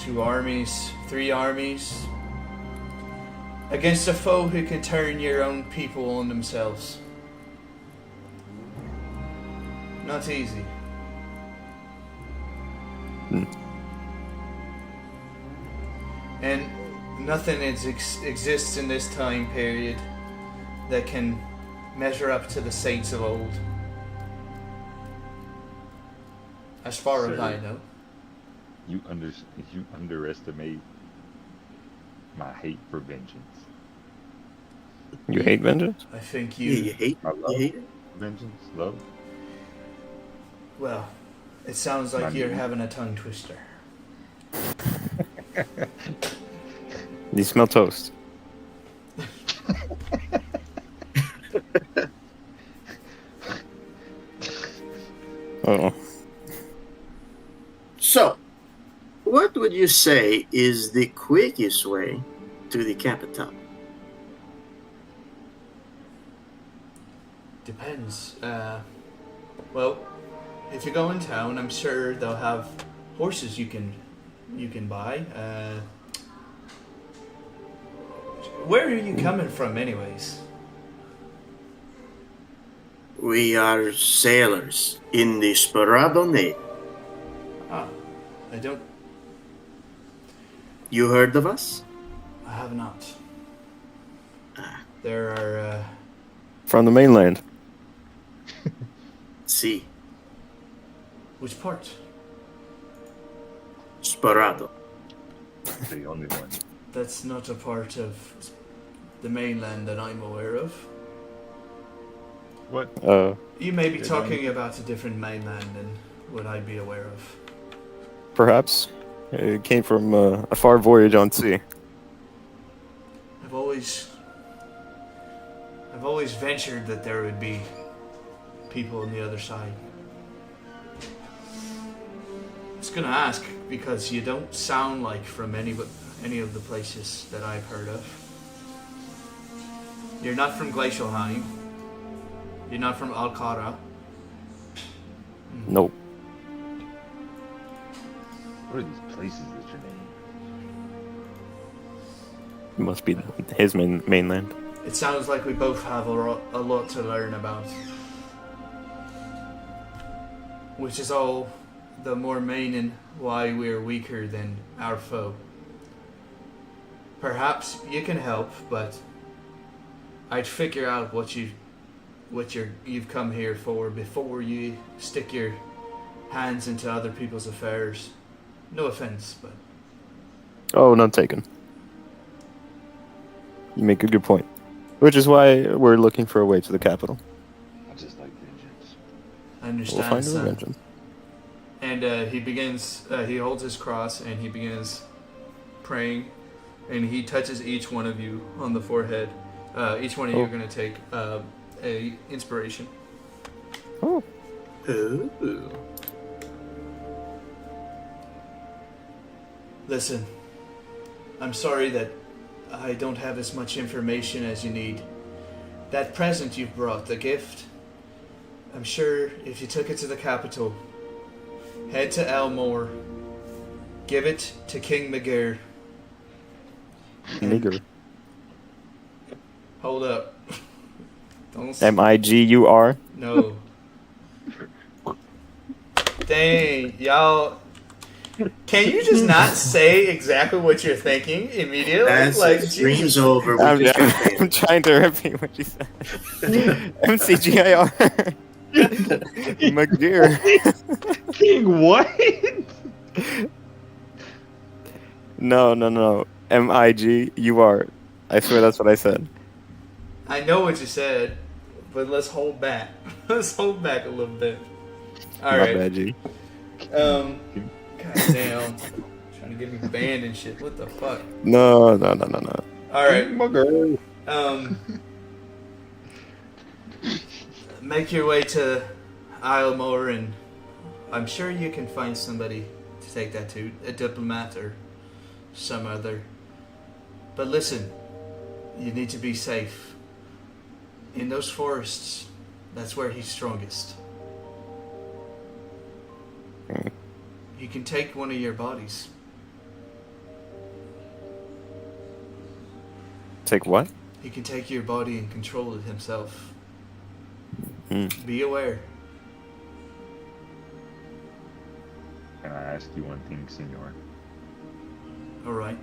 2 armies, 3 armies, against a foe who can turn your own people on themselves. Not easy. And nothing exists in this time period that can measure up to the saints of old. As far as I know. You underestimate my hate for vengeance. You hate vengeance? I think You you... hate, I love you hate it? vengeance, love. Well, it sounds like you're having a tongue twister. You smell toast. Oh. So, what would you say is the quickest way to the capital? Depends. Well, if you go in town, I'm sure they'll have horses you can buy. Where are you coming from, anyways? We are sailors in the Sperado Navy. Ah, I don't. You heard of us? I have not. Ah. There are. From the mainland. See, Which part? Sperado. The only one. That's not a part of the mainland that I'm aware of. What? You may be Good talking about a different mainland than what I'd be aware of. Perhaps. It came from a far voyage on sea. I've always ventured that there would be people on the other side. was gonna ask because you don't sound like from any of the places that I've heard of. You're not from Glacialheim. You're not from Alcara. Nope. What are these places that you're naming? It must be his mainland. It sounds like we both have a lot to learn about. Which is all the more meaning why we're weaker than our foe. Perhaps you can help, but I'd figure out what you've come here for before you stick your hands into other people's affairs. No offense, but Oh, none taken. You make a good point. Which is why we're looking for a way to the capital. I just like vengeance. I We'll understand, find a son. vengeance. And he holds his cross and he begins praying, and he touches each one of you on the forehead. Each one of you are going to take a inspiration. Oh. Ooh. Listen, I'm sorry that I don't have as much information as you need. That present you've brought, the gift, I'm sure if you took it to the capital, head to Elmore, give it to King Magir. Nigger. Hold up. Don't Migur. No. Dang, y'all. Can you just not say exactly what you're thinking immediately? That's like, dreams Jesus. over. We I'm, just got I'm trying to repeat what you said. MCGIR. Magir. King what? No. Migur. I swear that's what I said. I know what you said, but let's hold back. Let's hold back a little bit. All My right. bad, G. God damn. Trying to get me banned and shit. What the fuck? No. All right. My girl. Make your way to Islemore, and I'm sure you can find somebody to take that to, a diplomat or some other. But listen, you need to be safe. In those forests, that's where he's strongest. He can take one of your bodies. Take what? He can take your body and control it himself. Be aware. Can I ask you one thing, senor? Alright.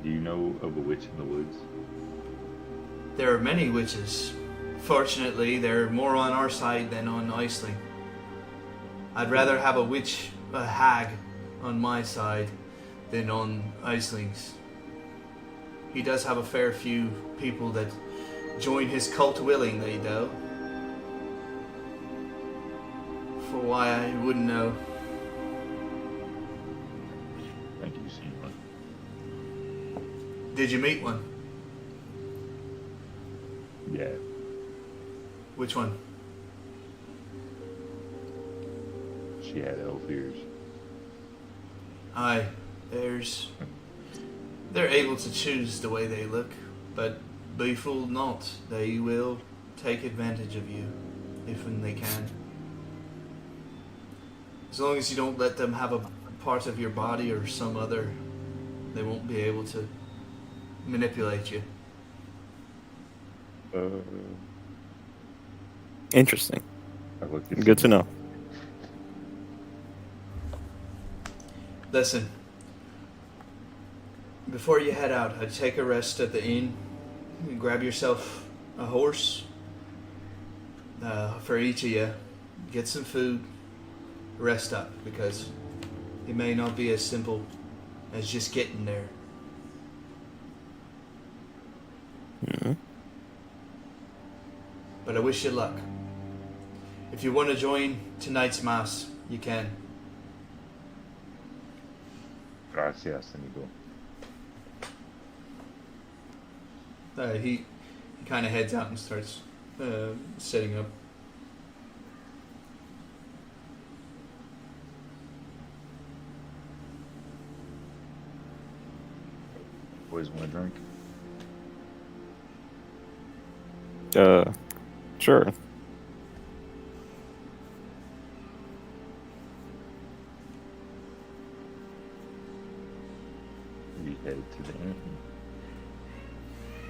Do you know of a witch in the woods? There are many witches. Fortunately, they're more on our side than on Iceland. I'd rather have a hag on my side than on Iceling's. He does have a fair few people that join his cult willingly, though. For why, I wouldn't know. Thank you, senor. Did you meet one? Yeah. Which one? She had elf ears. Aye, they're able to choose the way they look, but be fooled not, they will take advantage of you, if and they can. As long as you don't let them have a part of your body or some other, they won't be able to manipulate you. Interesting. I looked at Good to know. Listen, before you head out, I'd take a rest at the inn. Grab yourself a horse for each of you. Get some food. Rest up, because it may not be as simple as just getting there. But I wish you luck. If you want to join tonight's mass, you can. Gracias, amigo. He kind of heads out and starts setting up. boys want a drink? Sure. We head to the inn.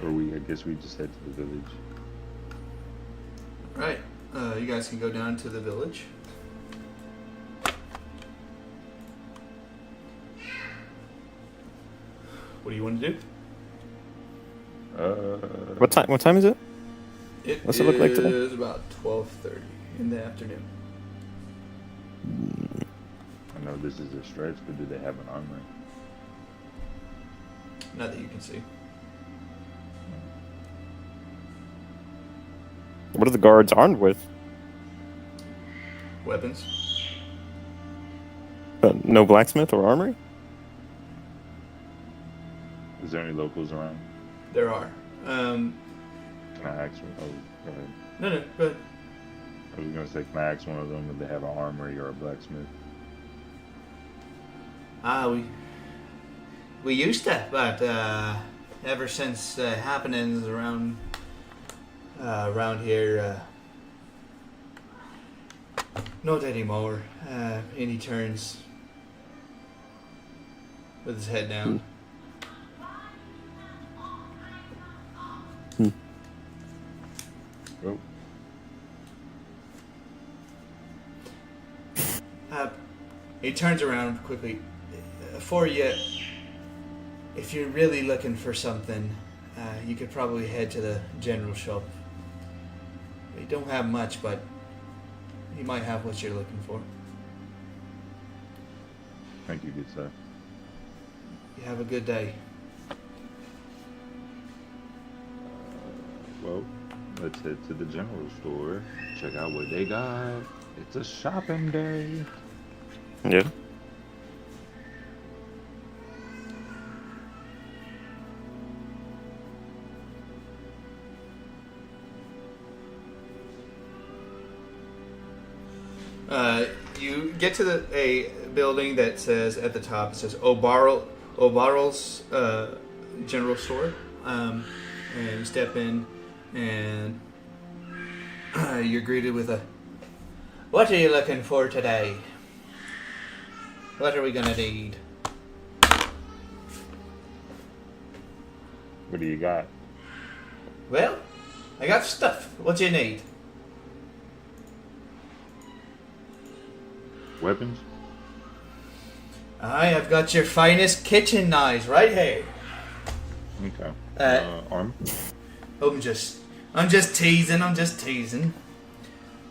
Or I guess we just head to the village. Right. You guys can go down to the village. What do you want to do? What time is it? What's it look like today? It is about 12:30 in the afternoon. I know this is a stretch, but do they have an armory? Not that you can see. What are the guards armed with? Weapons. No blacksmith or armory? Is there any locals around? There are. Can I ask one? Oh, go ahead. No, go ahead. I was gonna say, can I ask one of them if they have an armory or a blacksmith? We used to, but ever since happenings around here, not anymore. And he turns with his head down. Oh, He turns around quickly. For you, if you're really looking for something, you could probably head to the general shop. We don't have much, but you might have what you're looking for. thank you, good sir. You have a good day. Well, let's head to the general store. Check out what they got. It's a shopping day. Yeah. You get to a building that says at the top, it says O'Barrel's General Store. And you step in and you're greeted with a, "What are you looking for today? What are we gonna need?" What do you got? "Well, I got stuff. What do you need?" Weapons? I've got your finest kitchen knives right here. Okay. Arm? I'm just teasing.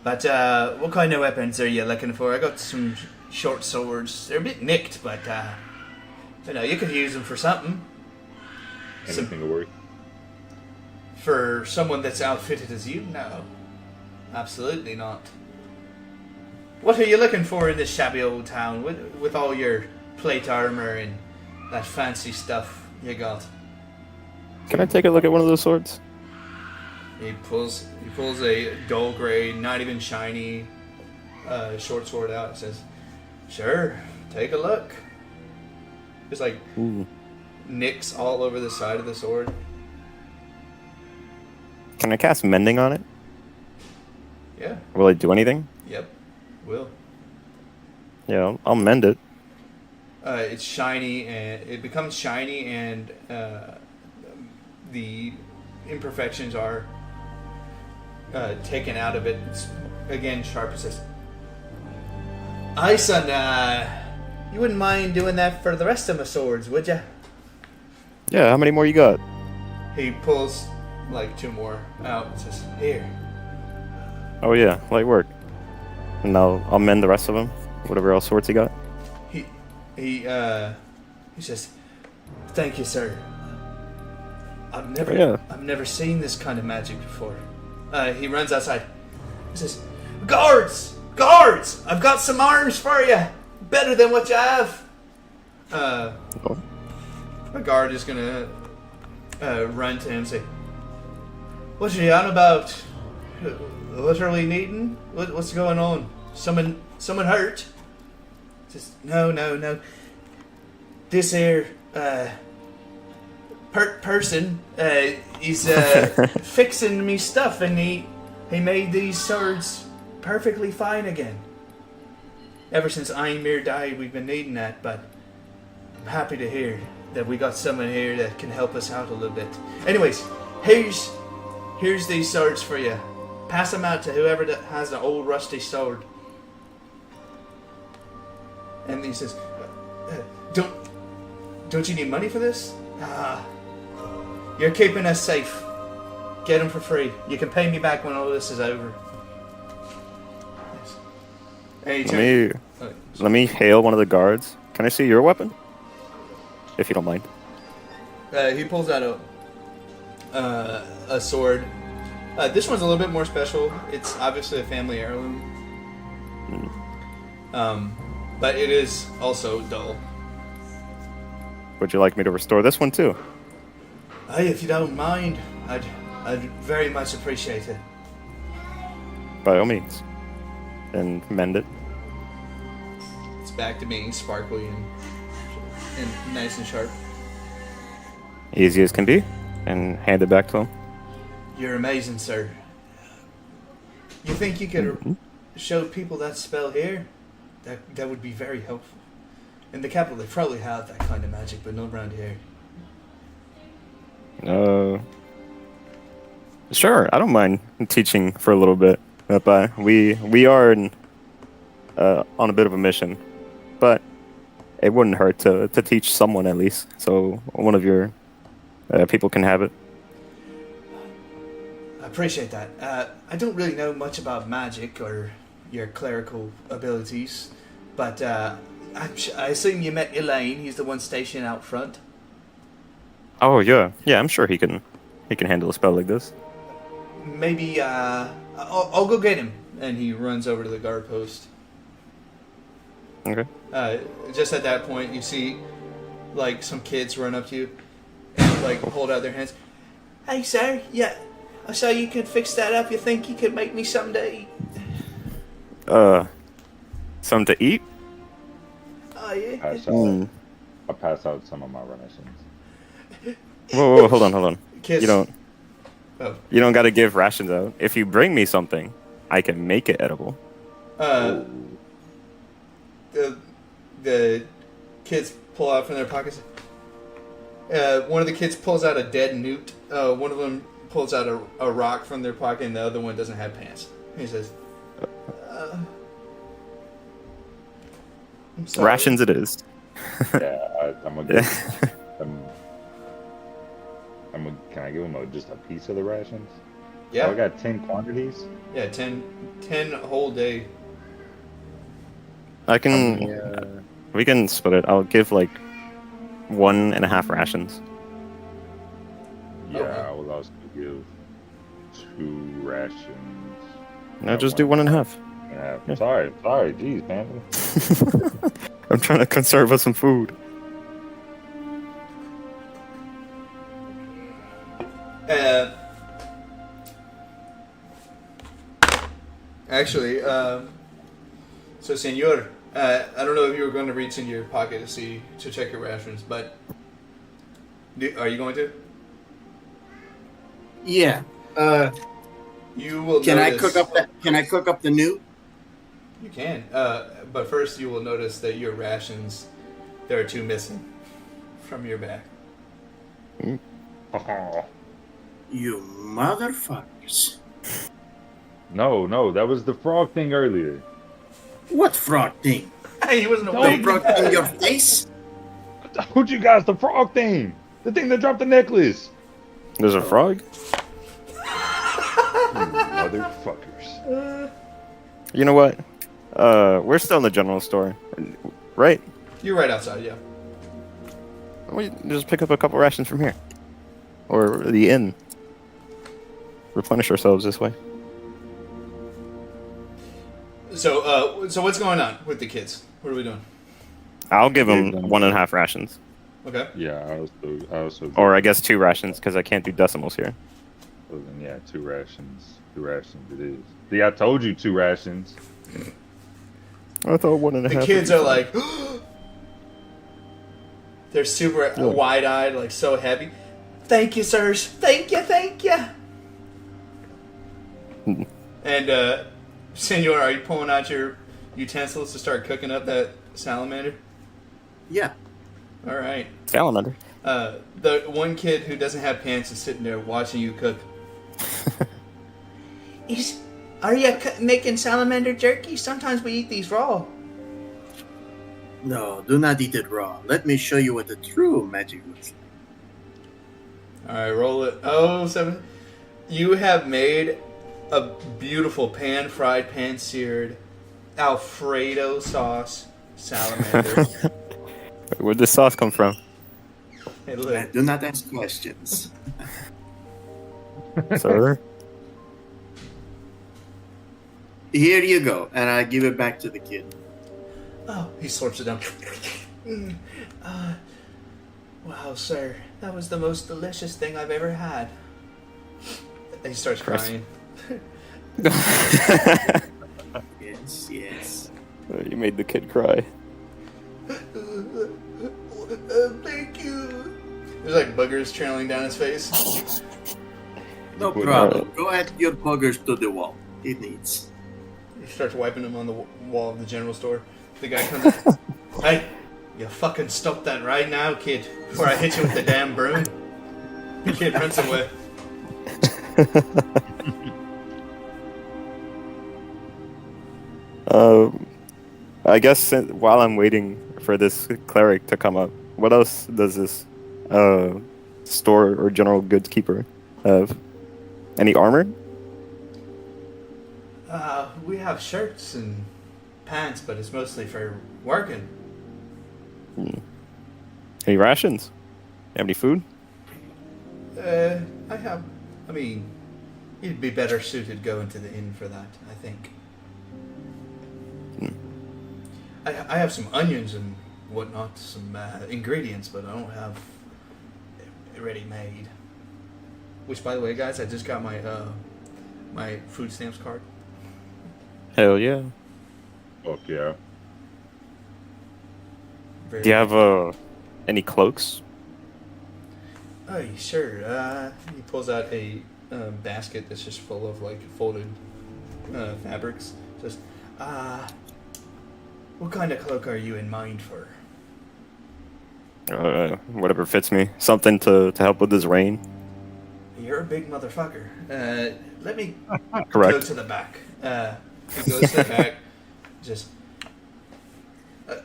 But what kind of weapons are you looking for? I got some short swords. They're a bit nicked, but you could use them for something. Anything to work? For someone that's outfitted as you, no, absolutely not. What are you looking for in this shabby old town with all your plate armor and that fancy stuff you got? Can I take a look at one of those swords? He pulls a dull gray, not even shiny, short sword out. It says, "Sure, take a look." There's like nicks all over the side of the sword. Can I cast mending on it? Yeah. Will it do anything? Yep. Will. Yeah, I'll mend it. It's shiny and it becomes shiny, and the imperfections are taken out of it. It's again sharp. It says, "Aye, son. You wouldn't mind doing that for the rest of my swords, would you?" Yeah, how many more you got? He pulls like two more out and says, "Here." Oh yeah, light work. And I'll mend the rest of them. Whatever else swords he got. He says, "Thank you, sir. I've never seen this kind of magic before." He runs outside. He says, "Guards! Guards! I've got some arms for you. Better than what you have." A guard is gonna run to him and say, "What are you on about? What are we needing? What's going on? Someone hurt?" Just no. This here, person. He's fixing me stuff, and he made these swords perfectly fine again. Ever since Einmir died, we've been needing that, but I'm happy to hear that we got someone here that can help us out a little bit. Anyways, here's these swords for you. Pass them out to whoever that has an old rusty sword. And he says, don't you need money for this? You're keeping us safe. Get them for free. You can pay me back when all this is over. Hey, let me hail one of the guards. Can I see your weapon? If you don't mind. He pulls out a sword. This one's a little bit more special. It's obviously a family heirloom. But it is also dull. Would you like me to restore this one too? Hey, if you don't mind, I'd very much appreciate it. By all means. And mend it. It's back to being sparkly and nice and sharp. Easy as can be. And hand it back to him. You're amazing, sir. You think you could show people that spell here? That would be very helpful. In the capital, they probably have that kind of magic, but not around here. Sure, I don't mind teaching for a little bit. But we are on a bit of a mission, but it wouldn't hurt to teach someone at least, so one of your people can have it. I appreciate that. I don't really know much about magic or your clerical abilities, but I assume you met Elaine. He's the one stationed out front. Oh yeah, I'm sure he can handle a spell like this. Maybe I'll go get him. And he runs over to the guard post. Okay. Just at that point, you see, like, some kids run up to you and, like, hold out their hands. Hey, sir, yeah, I saw you could fix that up. You think you could make me something to eat? Something to eat? Oh, yeah. I'll pass out some of my rations. Whoa, hold on. Kiss. You don't got to give rations out. If you bring me something, I can make it edible. The kids pull out from their pockets. One of the kids pulls out a dead newt. One of them pulls out a rock from their pocket, and the other one doesn't have pants. He says, I'm sorry. Rations it is. Yeah, I'm gonna give. Can I give him just a piece of the rations? Yeah. Oh, I got 10 quantities. Yeah, 10 whole day. I can. We can split it. I'll give like 1.5 rations. Yeah, Okay. I will also give 2 rations. No, just do 1.5. Yeah. Sorry, jeez, man. I'm trying to conserve us some food. Actually, so senor, I don't know if you were going to reach into your pocket to check your rations, but are you going to? Yeah. You will. Can notice, I cook up the newt? You can, but first you will notice that your rations, there are 2 missing from your bag. Oh. You motherfuckers. No, that was the frog thing earlier. What frog thing? Hey, he wasn't The awake. frog in your face? I told you guys the frog thing. The thing that dropped the necklace. There's a frog? You motherfuckers. You know what? We're still in the general store, right? You're right outside, yeah. We just pick up a couple rations from here. Or the inn. Replenish ourselves this way. So what's going on with the kids? What are we doing? I'll give them 1.5 rations. Okay. Yeah, I also. Or I guess 2 rations, because I can't do decimals here. Well, then, yeah, 2 rations. 2 rations it is. See, I told you 2 rations. I thought 1.5. The kids are like, they're super wide-eyed, like so happy. Thank you, sirs. Thank you, thank you. And, Senor, are you pulling out your utensils to start cooking up that salamander? Yeah. All right. Salamander. The one kid who doesn't have pants is sitting there watching you cook. Are you making salamander jerky? Sometimes we eat these raw. No, do not eat it raw. Let me show you what the true magic looks like. All right, roll it. Oh, 7. You have made a beautiful pan-fried, pan-seared Alfredo sauce salamander. Where'd the sauce come from? Hey, look. Do not ask questions. Sir? Here you go, and I give it back to the kid. Oh, he slurps it down. Wow, sir, that was the most delicious thing I've ever had. And he starts crying. Yes, yes. You made the kid cry. Thank you. There's like boogers trailing down his face. No Good problem. night. Go add your buggers to the wall. It needs. He starts wiping them on the wall of the general store. The guy comes in. Hey, you fucking stop that right now, kid, before I hit you with the damn broom. The kid runs away. I guess while I'm waiting for this cleric to come up, what else does this store or general goods keeper have? Any armor? We have shirts and pants, but it's mostly for working. Any rations? Have any food? I mean, you'd be better suited going to the inn for that, I think. I have some onions and whatnot, some ingredients, but I don't have it ready-made. Which, by the way, guys, I just got my my food stamps card. Hell yeah. Fuck yeah. Very Do you have any cloaks? Oh, sure. He pulls out a basket that's just full of like folded fabrics. Just, what kind of cloak are you in mind for? Whatever fits me. Something to help with this rain. You're a big motherfucker. Let me go Correct. to the back. He goes to the back. Just,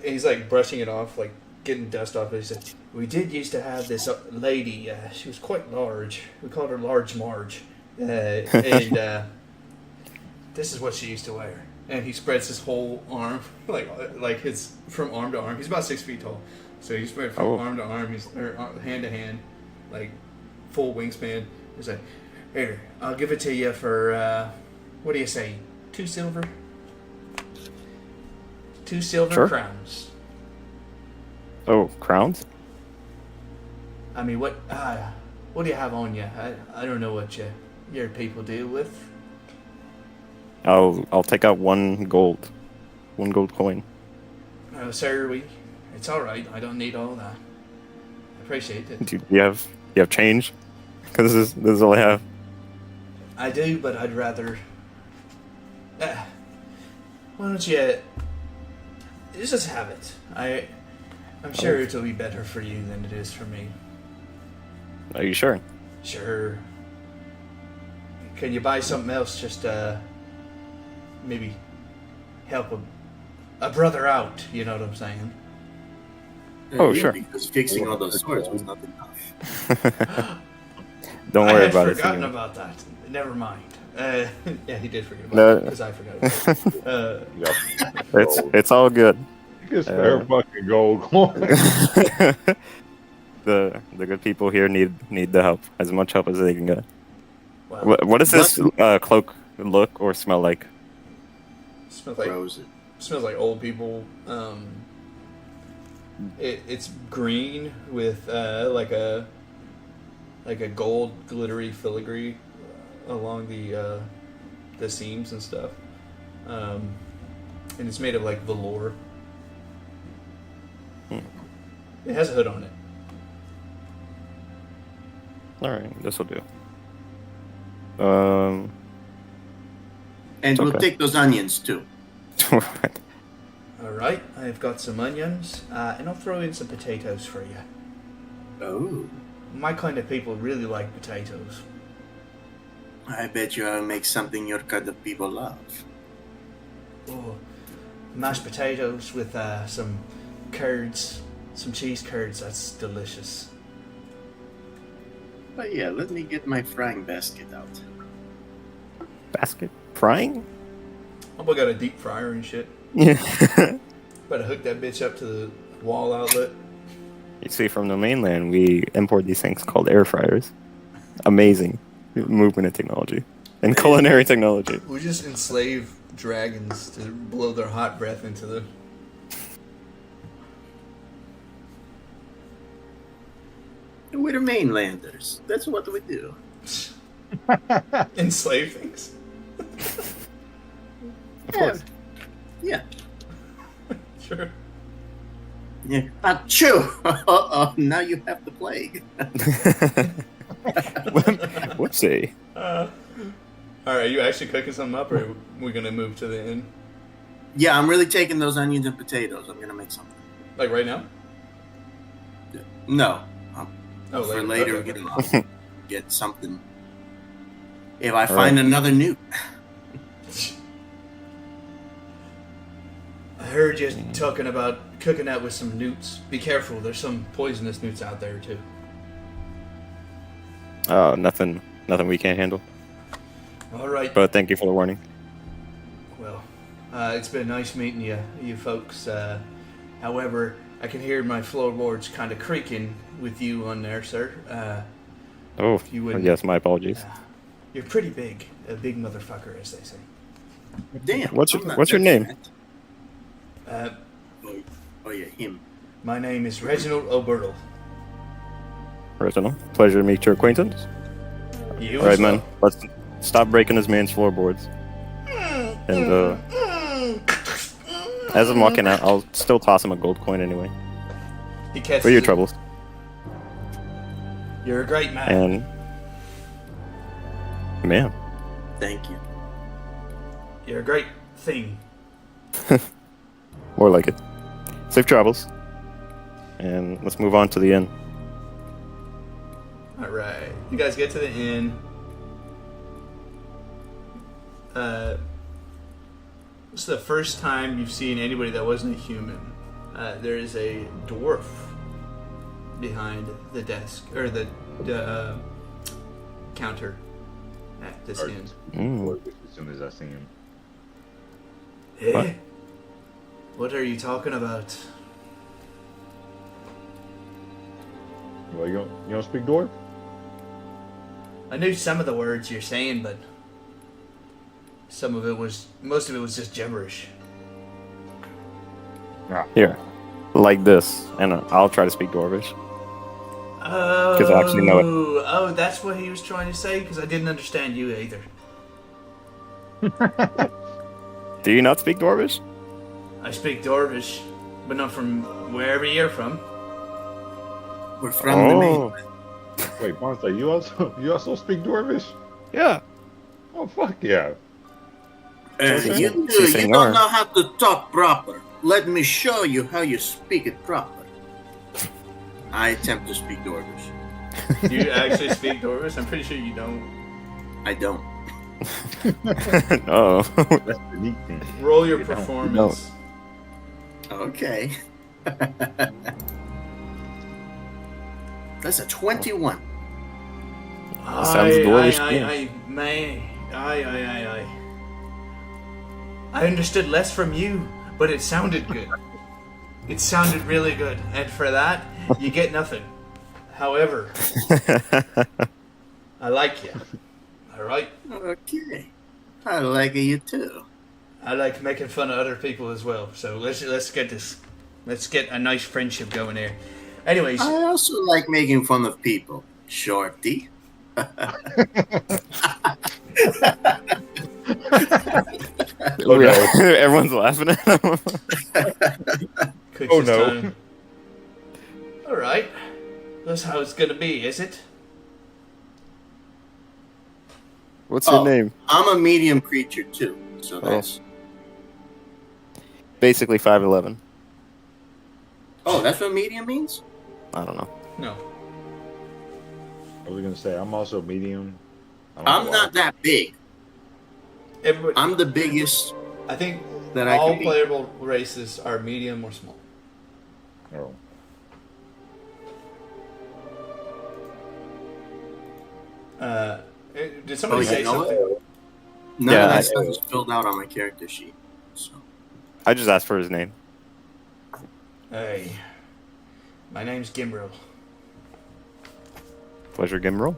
he's like brushing it off, like getting dust off it. He said, "We did used to have this lady. She was quite large. We called her Large Marge. And this is what she used to wear." And he spreads his whole arm, like his from arm to arm. He's about 6 feet tall, so he spread from arm to arm. Or hand to hand, like full wingspan. He's like, "Here, I'll give it to you for what do you say? 2 silver? 2 silver Sure. crowns." Oh, crowns? I mean, what do you have on you? I don't know what your people deal with. I'll take out one gold coin. Oh, sir, it's all right. I don't need all that. I appreciate it. Do you have change? Because this is all I have. I do, but I'd rather. Why don't you just have it? I'm sure it'll be better for you than it is for me. Are you sure? Sure. Can you buy something else? Just maybe help a brother out. You know what I'm saying? Oh, Yeah, sure. Because fixing all those swords was not enough. Don't I worry had about it. forgotten Senor. about that. Never mind. Yeah, he did forget about No. it because I forgot about it. Yep. It's all good. You can spare fucking gold coin. The good people here need the help, as much help as they can get. Well, What does this cloak look or smell like? smells like old people. It's green with like a gold glittery filigree along the seams and stuff, and it's made of like velour. It has a hood on it. All right, this will do. And we'll Okay. take those onions too. Alright, I've got some onions, and I'll throw in some potatoes for you. Oh, My kind of people really like potatoes. I bet you I'll make something your kind of people love. Oh, mashed potatoes with some curds, some cheese curds, that's delicious. But yeah, let me get my frying basket out. Basket frying? Oh, we got a deep fryer and shit. Yeah. Better hook that bitch up to the wall outlet. You see, from the mainland, we import these things called air fryers. Amazing movement of technology and culinary technology. We just enslave dragons to blow their hot breath into the... We're mainlanders. That's what we do. enslave things. Of course. Yeah. Sure. Yeah. Achoo! Uh-oh, now you have the plague. Whoopsie. Alright, are you actually cooking something up, or are we gonna move to the inn? Yeah, I'm really taking those onions and potatoes. I'm gonna make something. Like right now? No. Oh, For later. later, Okay. get something. If I find another newt. I heard you talking about cooking that with some newts. Be careful, there's some poisonous newts out there too. Oh, nothing we can't handle. Alright, But thank you for the warning. well, it's been nice meeting you folks. However, I can hear my floorboards kind of creaking with you on there, sir. Oh, you wouldn't- yes, my apologies. You're pretty big. A big motherfucker, as they say. Damn. What's I'm not your that name? fat. Uh, Oh yeah, him. my name is Reginald O'Bertle. Reginald, pleasure to meet your acquaintance. You All right, as well. man, let's stop breaking this man's floorboards. And as I'm walking out, I'll still toss him a gold coin anyway. He catches For your it. troubles. You're a great man. And man, Thank you. You're a great thing. more like it. Safe travels. And let's move on to the inn. Alright. You guys get to the inn. This is the first time you've seen anybody that wasn't a human. There is a dwarf behind the desk, or the counter at this inn. As soon as I see him. Eh? What? What are you talking about? Well, you don't speak dwarf? I knew some of the words you're saying, but most of it was just gibberish. Here, like this, and I'll try to speak Dwarvish. Oh, 'Cause I actually know it. Oh, that's what he was trying to say, because I didn't understand you either. Do you not speak Dwarvish? I speak Dwarvish, but not from wherever you're from. We're from the mainland. Wait, Bonsa, you also speak dwarvish? Yeah. Oh fuck yeah! You don't know how to talk proper. Let me show you how you speak it proper. I attempt to speak Dwarvish. You actually speak Dwarvish? I'm pretty sure you don't. I don't. Oh. That's the neat thing. Roll your You don't. performance. Okay. That's a 21. Sounds Dwarvish. I understood less from you, but it sounded good. It sounded really good, and for that, you get nothing. However, I like you. All right. Okay. I like you too. I like making fun of other people as well. So let's get a nice friendship going here. Anyways, I also like making fun of people. Shorty. Oh, no. Everyone's laughing at him. Cooks Oh, his no. tongue. All right, that's how it's gonna be, is it? What's your Oh. name? I'm a medium creature too, so Oh. that's. Basically 5'11". Oh, that's what medium means? I don't know. No. I was gonna say I'm also medium. I don't I'm know not that big. Everybody, I'm the biggest I think that I all can be. playable races are medium or small. why. Oh. Did somebody you say know something? what? None Yeah, of that I- stuff is filled out on my character sheet. So. I just asked for his name. Hey, my name's Gimbrel. Pleasure, Gimrel.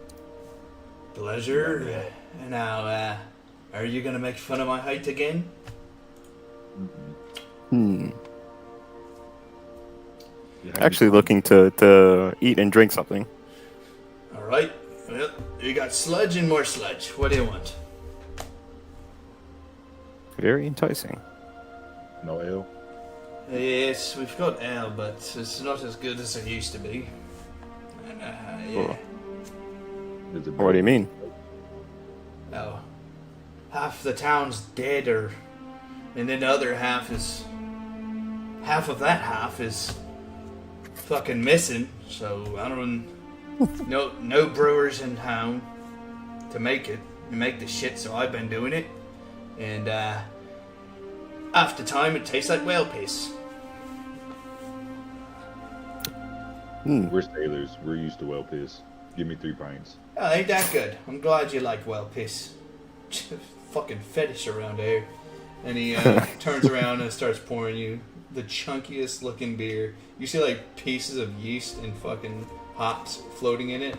Pleasure. Now, are you gonna make fun of my height again? Mm-mm. Yeah, Actually looking to eat and drink something. All right. Well, you got sludge and more sludge. What do you want? Very enticing. No ale. Yes, we've got ale, but it's not as good as it used to be. And, yeah. Is it What do you mean? Oh, half the town's dead, and then the other half of that half is fucking missing. So I don't, no brewers in town to make the shit. So I've been doing it, and after time it tastes like whale piss. We're sailors. We're used to whale piss. Give me 3 pints. Oh, ain't that good? I'm glad you like whale piss. Fucking fetish around here. And he turns around and starts pouring you the chunkiest looking beer. You see like pieces of yeast and fucking hops floating in it.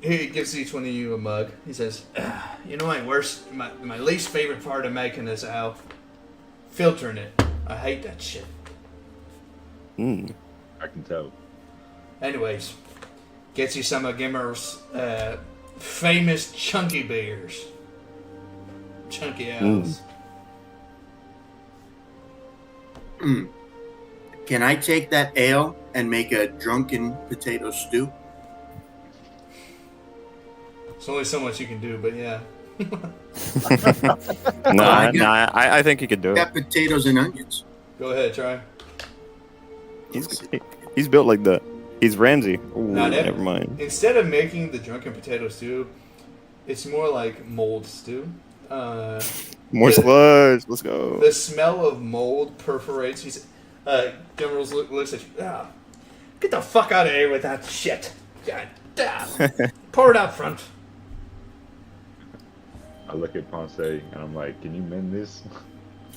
He gives each one of you a mug. He says, you know my least favorite part of making this ale? Filtering it. I hate that shit. I can tell. Anyways, gets you some of Gimmer's famous chunky beers. Chunky ales. Can I take that ale and make a drunken potato stew? There's only so much you can do, but yeah. I think he could do it. Got potatoes and onions. Go ahead, try. He's built like that. He's Ramsey. Ooh, Not ever. never mind. Instead of making the drunken potato stew, it's more like mold stew. More sludge. Let's go. The smell of mold perforates. Gimmer's looks at you. Ah, get the fuck out of here with that shit. God damn. Pour it out front. I look at Ponce and I'm like, can you mend this?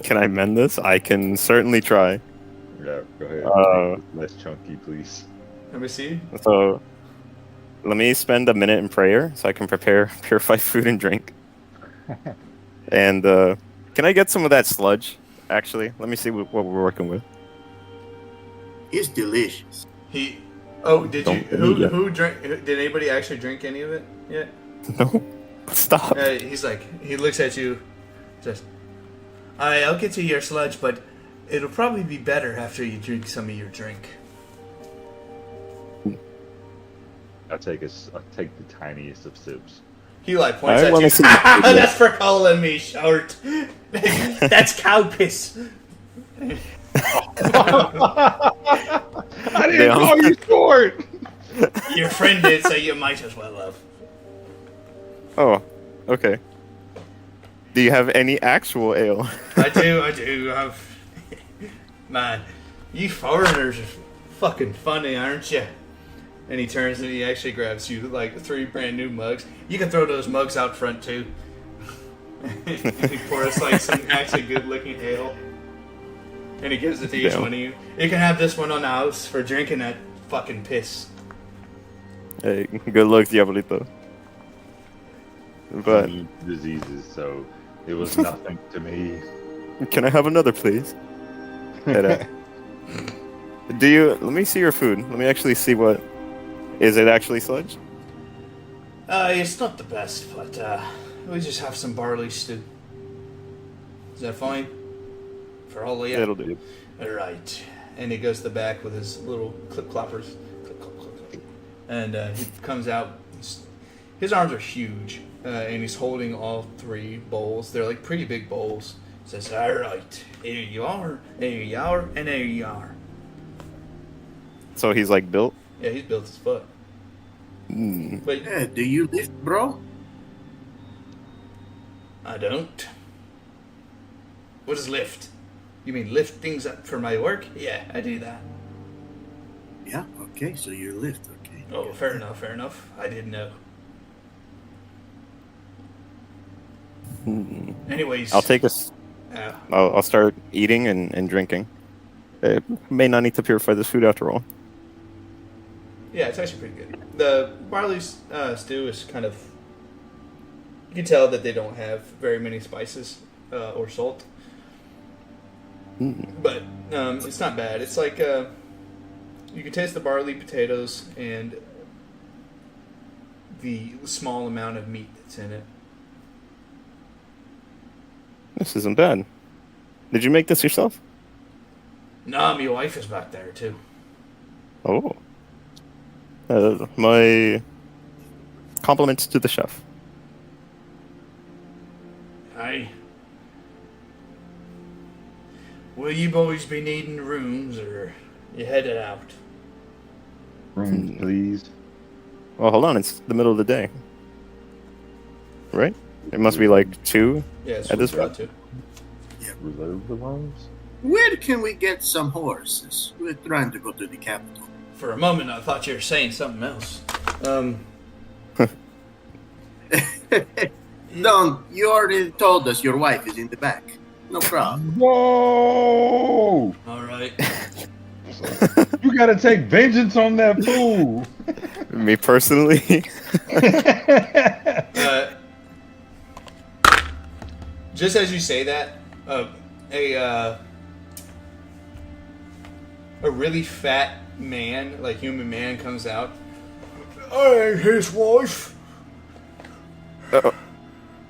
Can I mend this? I can certainly try. Yeah, go ahead. Less chunky, please. Let me see. So, let me spend a minute in prayer so I can prepare purified food and drink. And can I get some of that sludge? Actually, let me see what we're working with. It's delicious. Who drank? Did anybody actually drink any of it yet? No, stop. He looks at you, says, I'll get you your sludge, but it'll probably be better after you drink some of your drink. I'll take the tiniest of sips. He points I at wanna you. see the- That's for calling me short. That's cow piss. I didn't call you short! Your friend did, so you might as well have. Oh, okay. Do you have any actual ale? I do. Man, you foreigners are fucking funny, aren't you? And he turns and he actually grabs you like 3 brand new mugs. You can throw those mugs out front too. He pours like some actually good looking ale. And he gives it to each one of you. You can have this one on the house for drinking that fucking piss. Hey, good luck, Diabolito. But Diseases, so it was nothing to me. can I have another, please? Let me see your food. Let me actually see what. Is it actually sludge? It's not the best, but we just have some barley stew. Is that fine? For all of you? It'll do. Alright. And he goes to the back with his little clip cloppers. Clip, clip, clip, clip. And he comes out. his arms are huge, and he's holding all 3 bowls. They're like pretty big bowls. He says, "All right, here you are, there you are, and there you are." So he's like built. Yeah, he's built as fuck. But Yeah, do you lift, bro? I don't. What is lift? You mean lift things up for my work? Yeah, I do that. Yeah, okay, so you lift, okay. Oh, fair enough, fair enough. I didn't know. Anyways, I'll take us. I'll start eating and drinking. It may not need to purify this food after all. Yeah, it's actually pretty good. The barley stew is kind of... You can tell that they don't have very many spices or salt. But it's not bad. It's like... you can taste the barley, potatoes, and the small amount of meat that's in it. This isn't bad. Did you make this yourself? Nah, my wife is back there too. Oh. My compliments to the chef. Aye. Will you boys be needing rooms, or you headed out? Rooms, please. Well, hold on. It's the middle of the day. Right? It must be like 2 Yeah, it's at this about point. to. Reserve the rooms. Where can we get some horses? We're trying to go to the capital. For a moment, I thought you were saying something else. Don't, you already told us your wife is in the back. No problem. Whoa! All right. You gotta take vengeance on that fool. Me personally. Just as you say that, a really fat man, like human man, comes out. I ain't his wife. What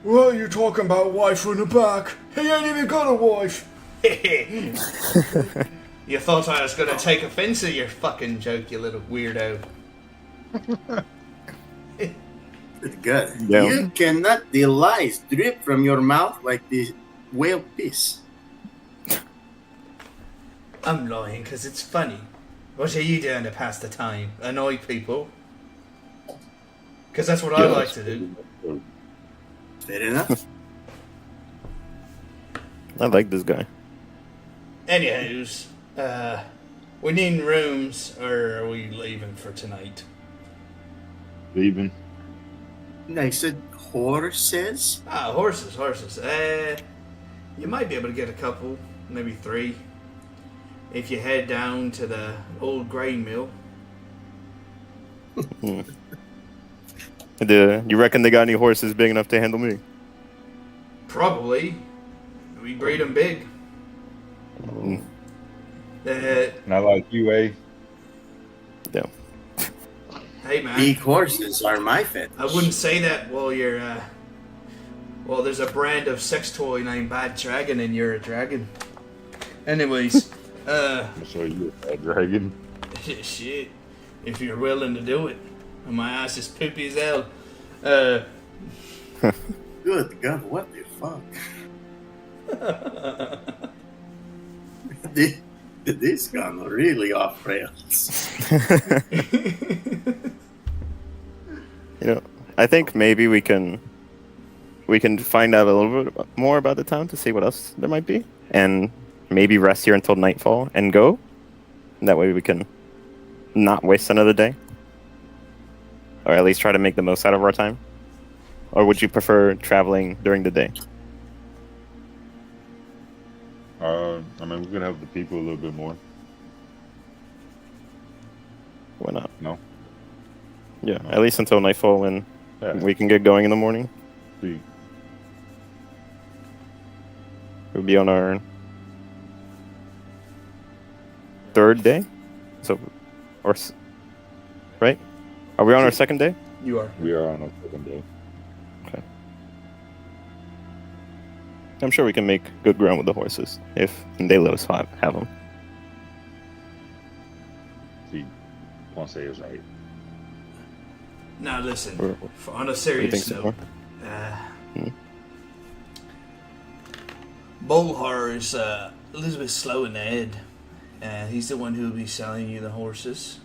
are you talking about, wife in the back? He ain't even got a wife. You thought I was gonna take offense to your fucking joke, you little weirdo. Good. Yeah. You cannot the lies drip from your mouth like the whale piss. I'm lying because it's funny. What are you doing to pass the time? Annoy people? Because that's what I like to do. Fair enough. I like this guy. Anywho's, we need rooms, or are we leaving for tonight? Leaving. I said horses? Ah, horses. You might be able to get a couple, maybe 3, if you head down to the old grain mill. You reckon they got any horses big enough to handle me? Probably. We breed them big. Not like you, eh? Yeah. Hey, man. Big horses are my fetish. I wouldn't say that while you're, well, there's a brand of sex toy named Bad Dragon, and you're a dragon. Anyways, I'll show you a dragon. shit, if you're willing to do it. My ass is poopy as hell. Good God, what the fuck? This gone really off rails. I think maybe we can find out a little bit more about the town to see what else there might be, and maybe rest here until nightfall and go. And that way we can not waste another day, or at least try to make the most out of our time. Or would you prefer traveling during the day? I mean, we could help the people a little bit more. Why not? No. Yeah, at least until nightfall, and Yeah. we can get going in the morning. See. We'll be on our 3rd day, right? Are we on our 2nd day? You are. We are on a 2nd day. Okay. I'm sure we can make good ground with the horses if they let us have them. See, Ponce is right. Now listen, Or- on a What do you serious think, note, Bolhar is a little bit slow in the head. He's the one who will be selling you the horses.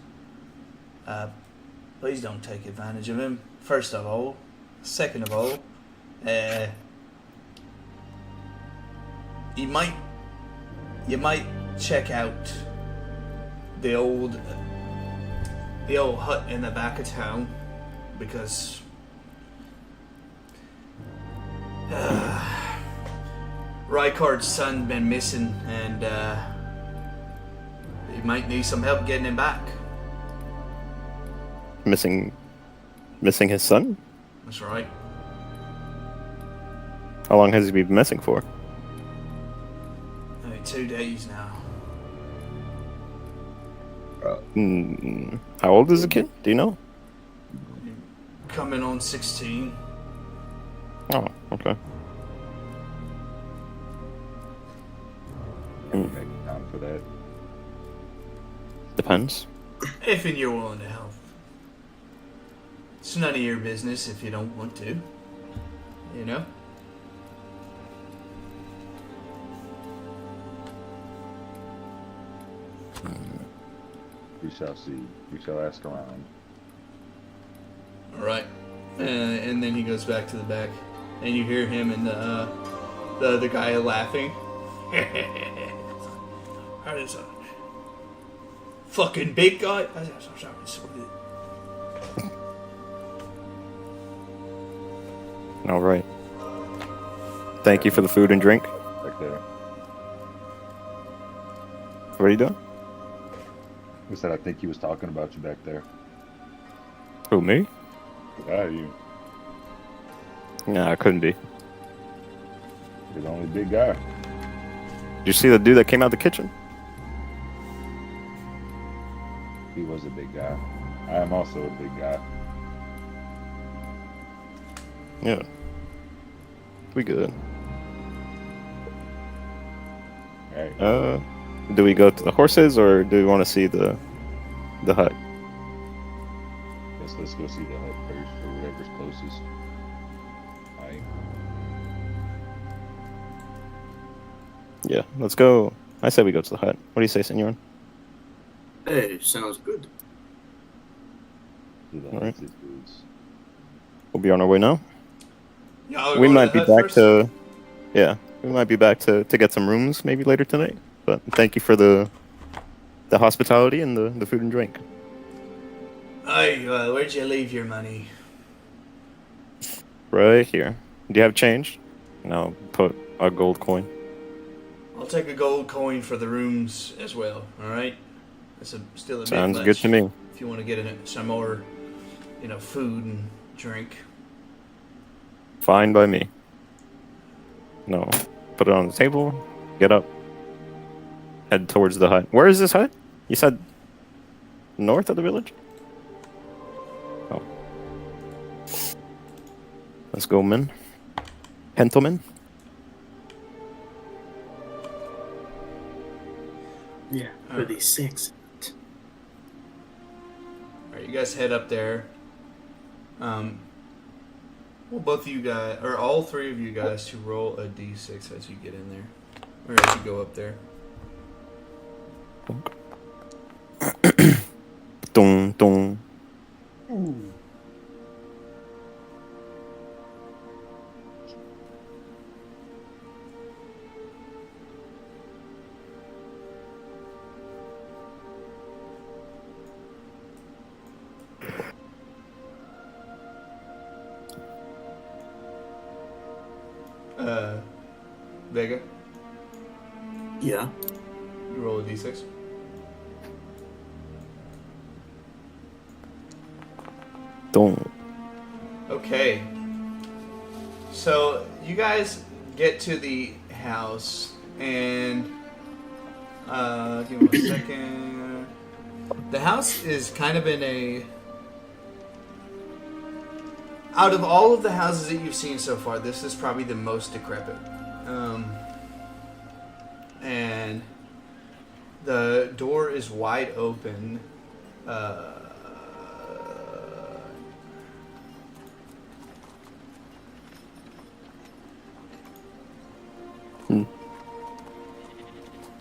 Please don't take advantage of him, first of all. Second of all, you might check out the old hut in the back of town, because Rykard's son been missing, and you might need some help getting him back. Missing his son? That's right. How long has he been missing for? Only 2 days now. How old is the kid? Do you know? Coming on 16. Oh, okay. Make time for that. Depends. If you're willing to help. It's none of your business if you don't want to. You know? We shall see. We shall ask around. Alright. And then he goes back to the back. And you hear him and the other guy laughing. How does that? Fucking big guy? All right. Thank you for the food and drink. Back there. What are you doing? I said I think he was talking about you back there. Who, me? Yeah, you. Nah, I couldn't be. You're the only big guy. Did you see the dude that came out the kitchen? He was a big guy. I am also a big guy. Yeah. We good. Alright. Do we go to the horses or do we want to see the hut? Let's go see the hut first, or whatever's closest. Alright. Yeah, let's go. I say we go to the hut. What do you say, senor? Hey, sounds good. See the Alright. huts, it is. We'll be on our way now. Y'all We going might to be the hut back first? to... Yeah, we might be back to get some rooms maybe later tonight. But thank you for the hospitality and the food and drink. Hey, where'd you leave your money? Right here. Do you have change? No, put a gold coin. I'll take a gold coin for the rooms as well, alright? That's still a bit Sounds much good to me. if you want to get some more, food and drink. Fine by me. No, put it on the table. Get up. Head towards the hut. Where is this hut? You said north of the village? Oh. Let's go, men. Gentlemen. Yeah, pretty sexy. Alright, you guys head up there. Well, both of you guys, or all three of you guys, to roll a d6 as you get in there. Or as you go up there. Dong, dong. Vega, Yeah. you roll a d6. Dong. Okay. So, you guys get to the house, and give me 1 second. The house is kind of in a... Out of all of the houses that you've seen so far, this is probably the most decrepit. And the door is wide open.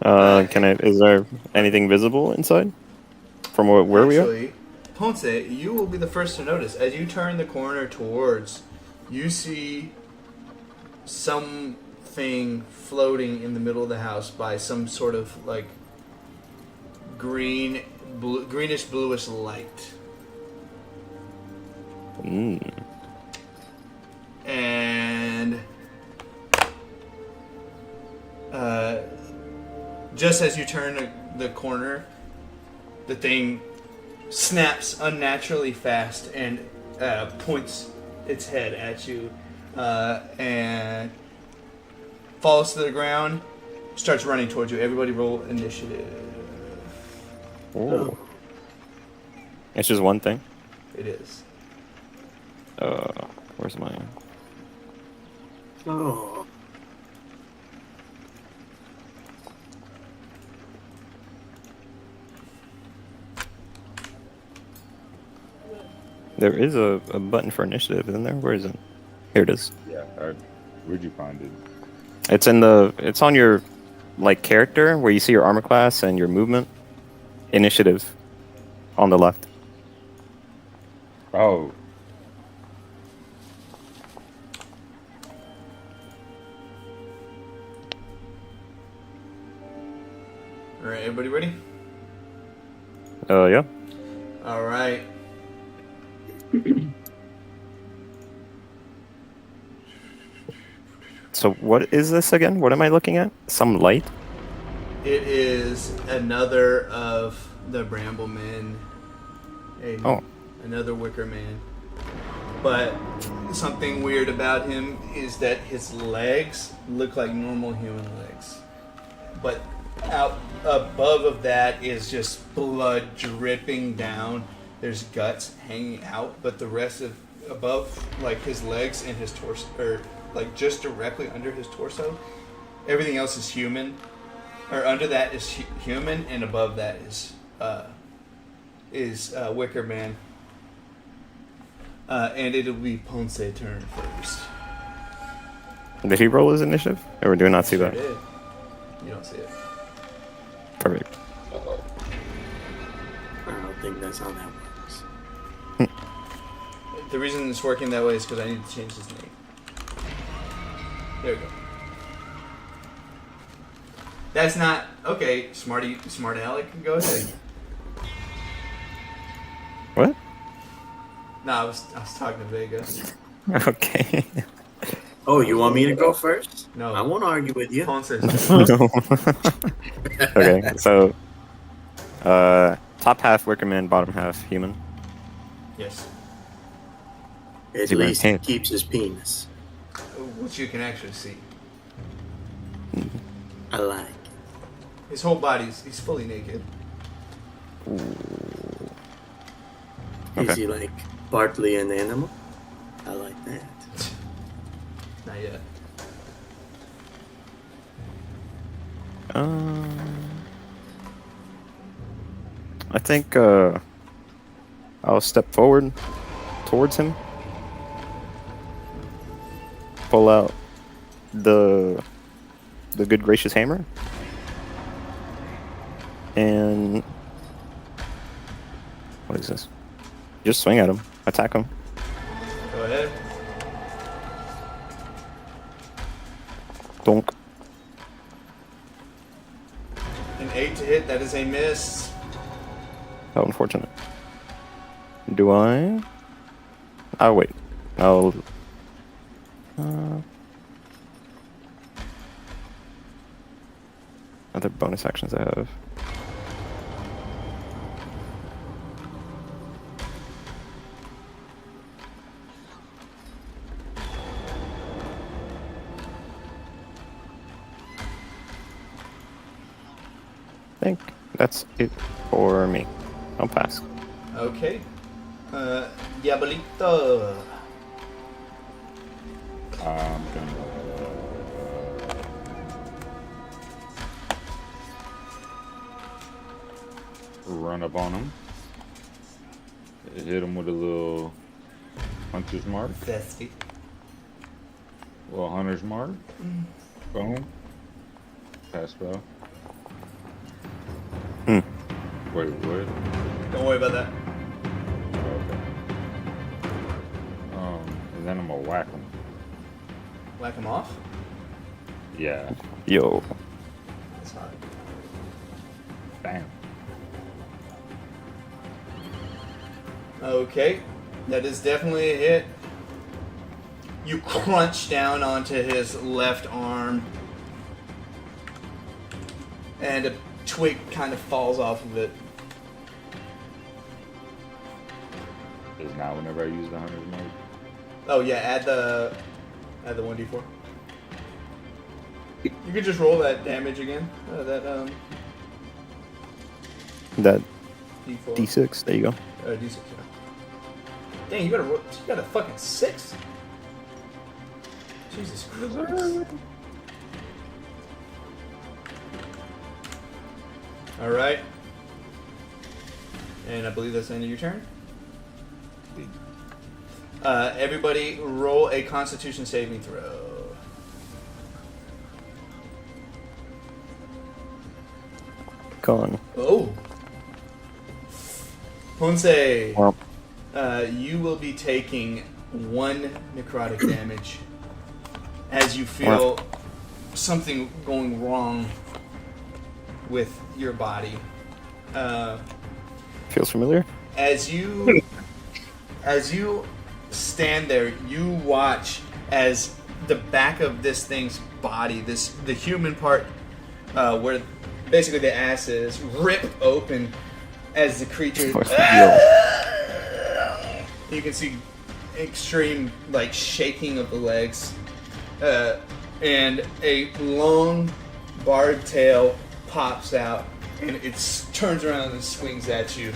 Can I? Is there anything visible inside from where we are? Actually, Ponce, you will be the first to notice. As you turn the corner towards, you see something floating in the middle of the house by some sort of like greenish bluish light. And just as you turn the corner, the thing snaps unnaturally fast and points its head at you and falls to the ground, starts running towards you. Everybody roll initiative. Oh. It's just one thing? It is. Where's mine? Oh. There is a button for initiative, isn't there? Where is it? Here it is. Yeah. Where'd you find it? It's on your like character where you see your armor class and your movement. Initiative on the left. Oh. All right, everybody ready? Yeah. All right. So what is this again? What am I looking at? Some light? It is another of the Bramblemen. Another Wicker Man. But something weird about him is that his legs look like normal human legs. But out above of that is just blood dripping down. There's guts hanging out, but the rest of above, like his legs and his torso, or like just directly under his torso, everything else is human. Or under that is human, and above that is Wicker Man. And it'll be Ponce turn first. Did he roll his initiative? Or do we not see that? Sure did. You don't see it. Perfect. I don't think that's how that works. The reason it's working that way is because I need to change his name. There we go. That's not okay. Smart Alec, go ahead. What? No, I was talking to Vega. Okay. Oh, you want me to go first? No. I won't argue with you. Ponce says Okay, so top half Wickerman, bottom half human. yes, At He least he can't. keeps his penis. which you can actually see. I like. His whole he's fully naked. Is Okay. he like partly an animal? I like that. Not yet. I think I'll step forward towards him. Pull out the good gracious hammer. And what is this? Just swing at him. Attack him. Go ahead. Donk. An 8 to hit. That is a miss. How unfortunate. Do I? Oh wait. I'll. Other bonus actions I have. I think that's it for me. I'll pass. Okay. Diabolito. I'm gonna run up on him. Hit him with a little hunter's mark. Zesty. Little hunter's mark. Boom. Pass spell. Wait, what? Don't worry about that. And then I'm gonna whack him. Whack him off? Yeah. Yo. That's hot. Bam. Okay. That is definitely a hit. You crunch down onto his left arm. And a twig kind of falls off of it. Is now whenever I use the hunter's mark. Oh yeah, add the 1d4. You could just roll that damage again. That That d4. D6. There you go. D6. Yeah. Dang, you got a fucking 6. Jesus Christ. All right. And I believe that's the end of your turn. Everybody roll a Constitution saving throw. Con. Oh. Ponce, Well, you will be taking 1 necrotic damage as you feel something going wrong with your body. feels familiar. As you stand there, you watch as the back of this thing's body, the human part, where basically the ass is, rip open as the creature. You can see extreme shaking of the legs, and a long barbed tail pops out, and it turns around and swings at you.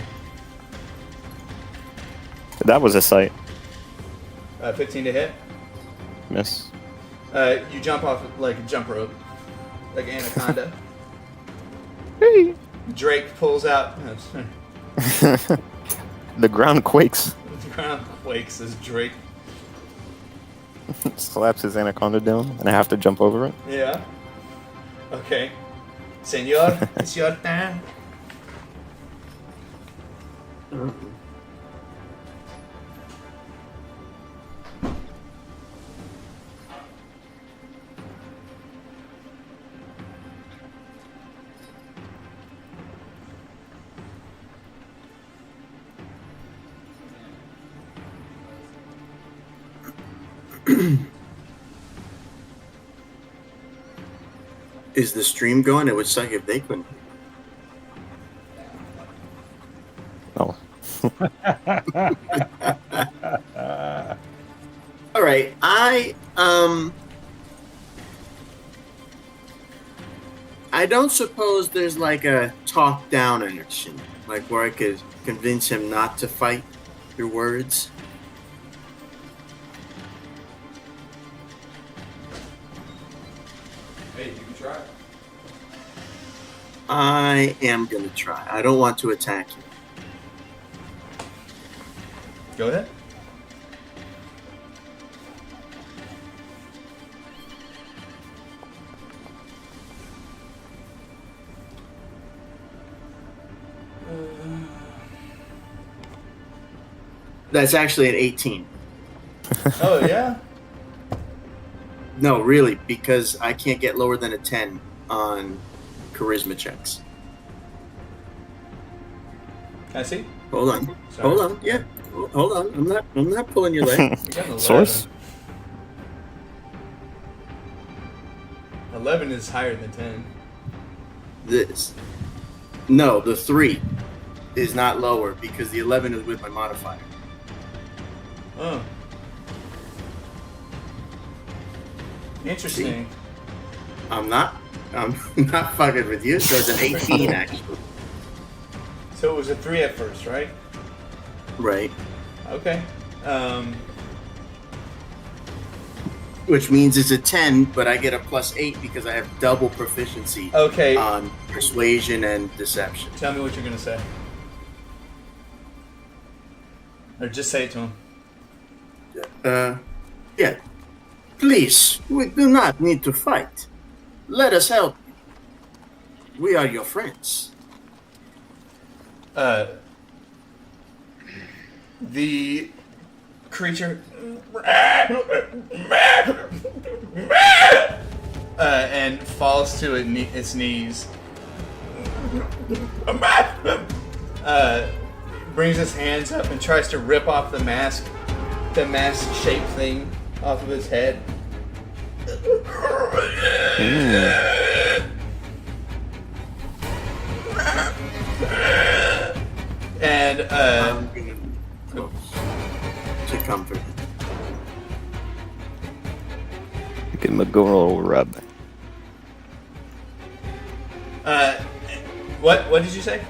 That was a sight. 15 to hit. Miss. You jump off like a jump rope, like Anaconda. Hey. Drake pulls out. The ground quakes. The ground quakes as Drake. Slaps his anaconda down, and I have to jump over it. Yeah. Okay. Senor, it's your turn. Is the stream going? It would suck if they couldn't. Oh. All right, I don't suppose there's like a talk down action, like where I could convince him not to fight through words. Hey, you can try. I am gonna try. I don't want to attack you. Go ahead. That's actually an 18. Oh yeah. No, really, because I can't get lower than a 10 on charisma checks. Can I see? Hold on. Sorry. Hold on. Yeah. Hold on. I'm not pulling your leg. You got an 11. Source? 11 is higher than 10. This. No, the 3 is not lower because the 11 is with my modifier. Oh. Interesting. I'm not fucking with you, so it's an 18 actually. So it was a 3 at first, right? Right. Okay. Which means it's a 10, but I get a +8 because I have double proficiency Okay. on persuasion and deception. Tell me what you're gonna say. Or just say it to him. Yeah. Please, we do not need to fight. Let us help you. We are your friends. The creature and falls to its knees. Brings his hands up and tries to rip off the mask-shaped thing off of his head. And I'm getting close to comfort him. Give him a good old rub. What did you say?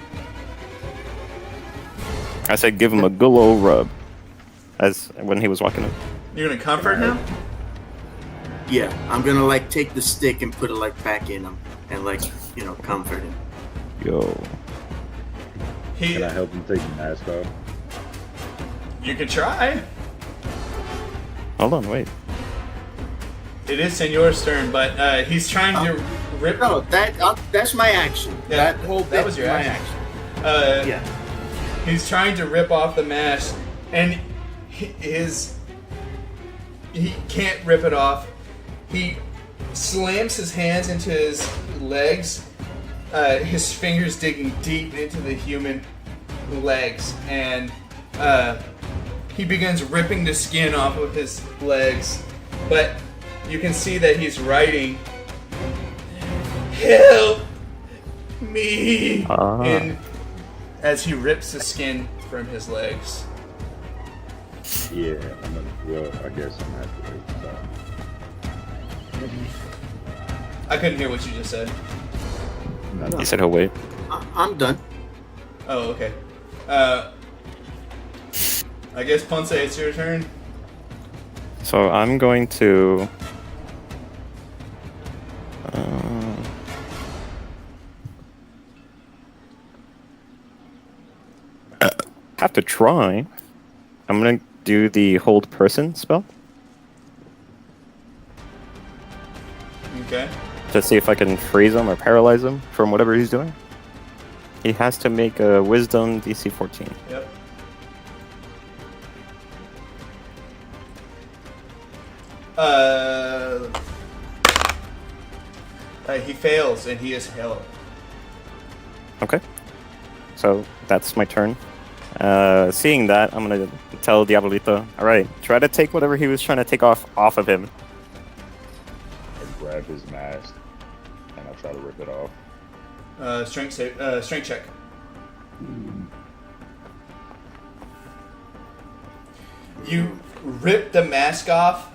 I said give him a good old rub. As when he was walking up. You're gonna comfort him? Yeah, I'm gonna like take the stick and put it like back in him and like, you know, comfort him. Yo. Can I help him take the mask off? You can try. Hold on, wait. It is Senor's turn, but he's trying to rip. No, that's my action. Yeah, that whole that bit was your my action. action. Yeah. He's trying to rip off the mask, and he can't rip it off. He slams his hands into his legs, his fingers digging deep into the human legs, and he begins ripping the skin off of his legs. But you can see that he's writing, "Help me," as he rips the skin from his legs. Yeah, well, I guess I'm happy with it. I couldn't hear what you just said. So. He said he'll wait. I'm done. Oh, okay. I guess Ponce, it's your turn. So I'm going to have to try. I'm gonna do the hold person spell Okay. to see if I can freeze him or paralyze him from whatever he's doing. He has to make a Wisdom DC 14. Yep. He fails, and he is held. Okay. So that's my turn. Seeing that, I'm gonna tell Diabolito, alright, try to take whatever he was trying to take off of him. I grab his mask and I try to rip it off. Strength check. You rip the mask off.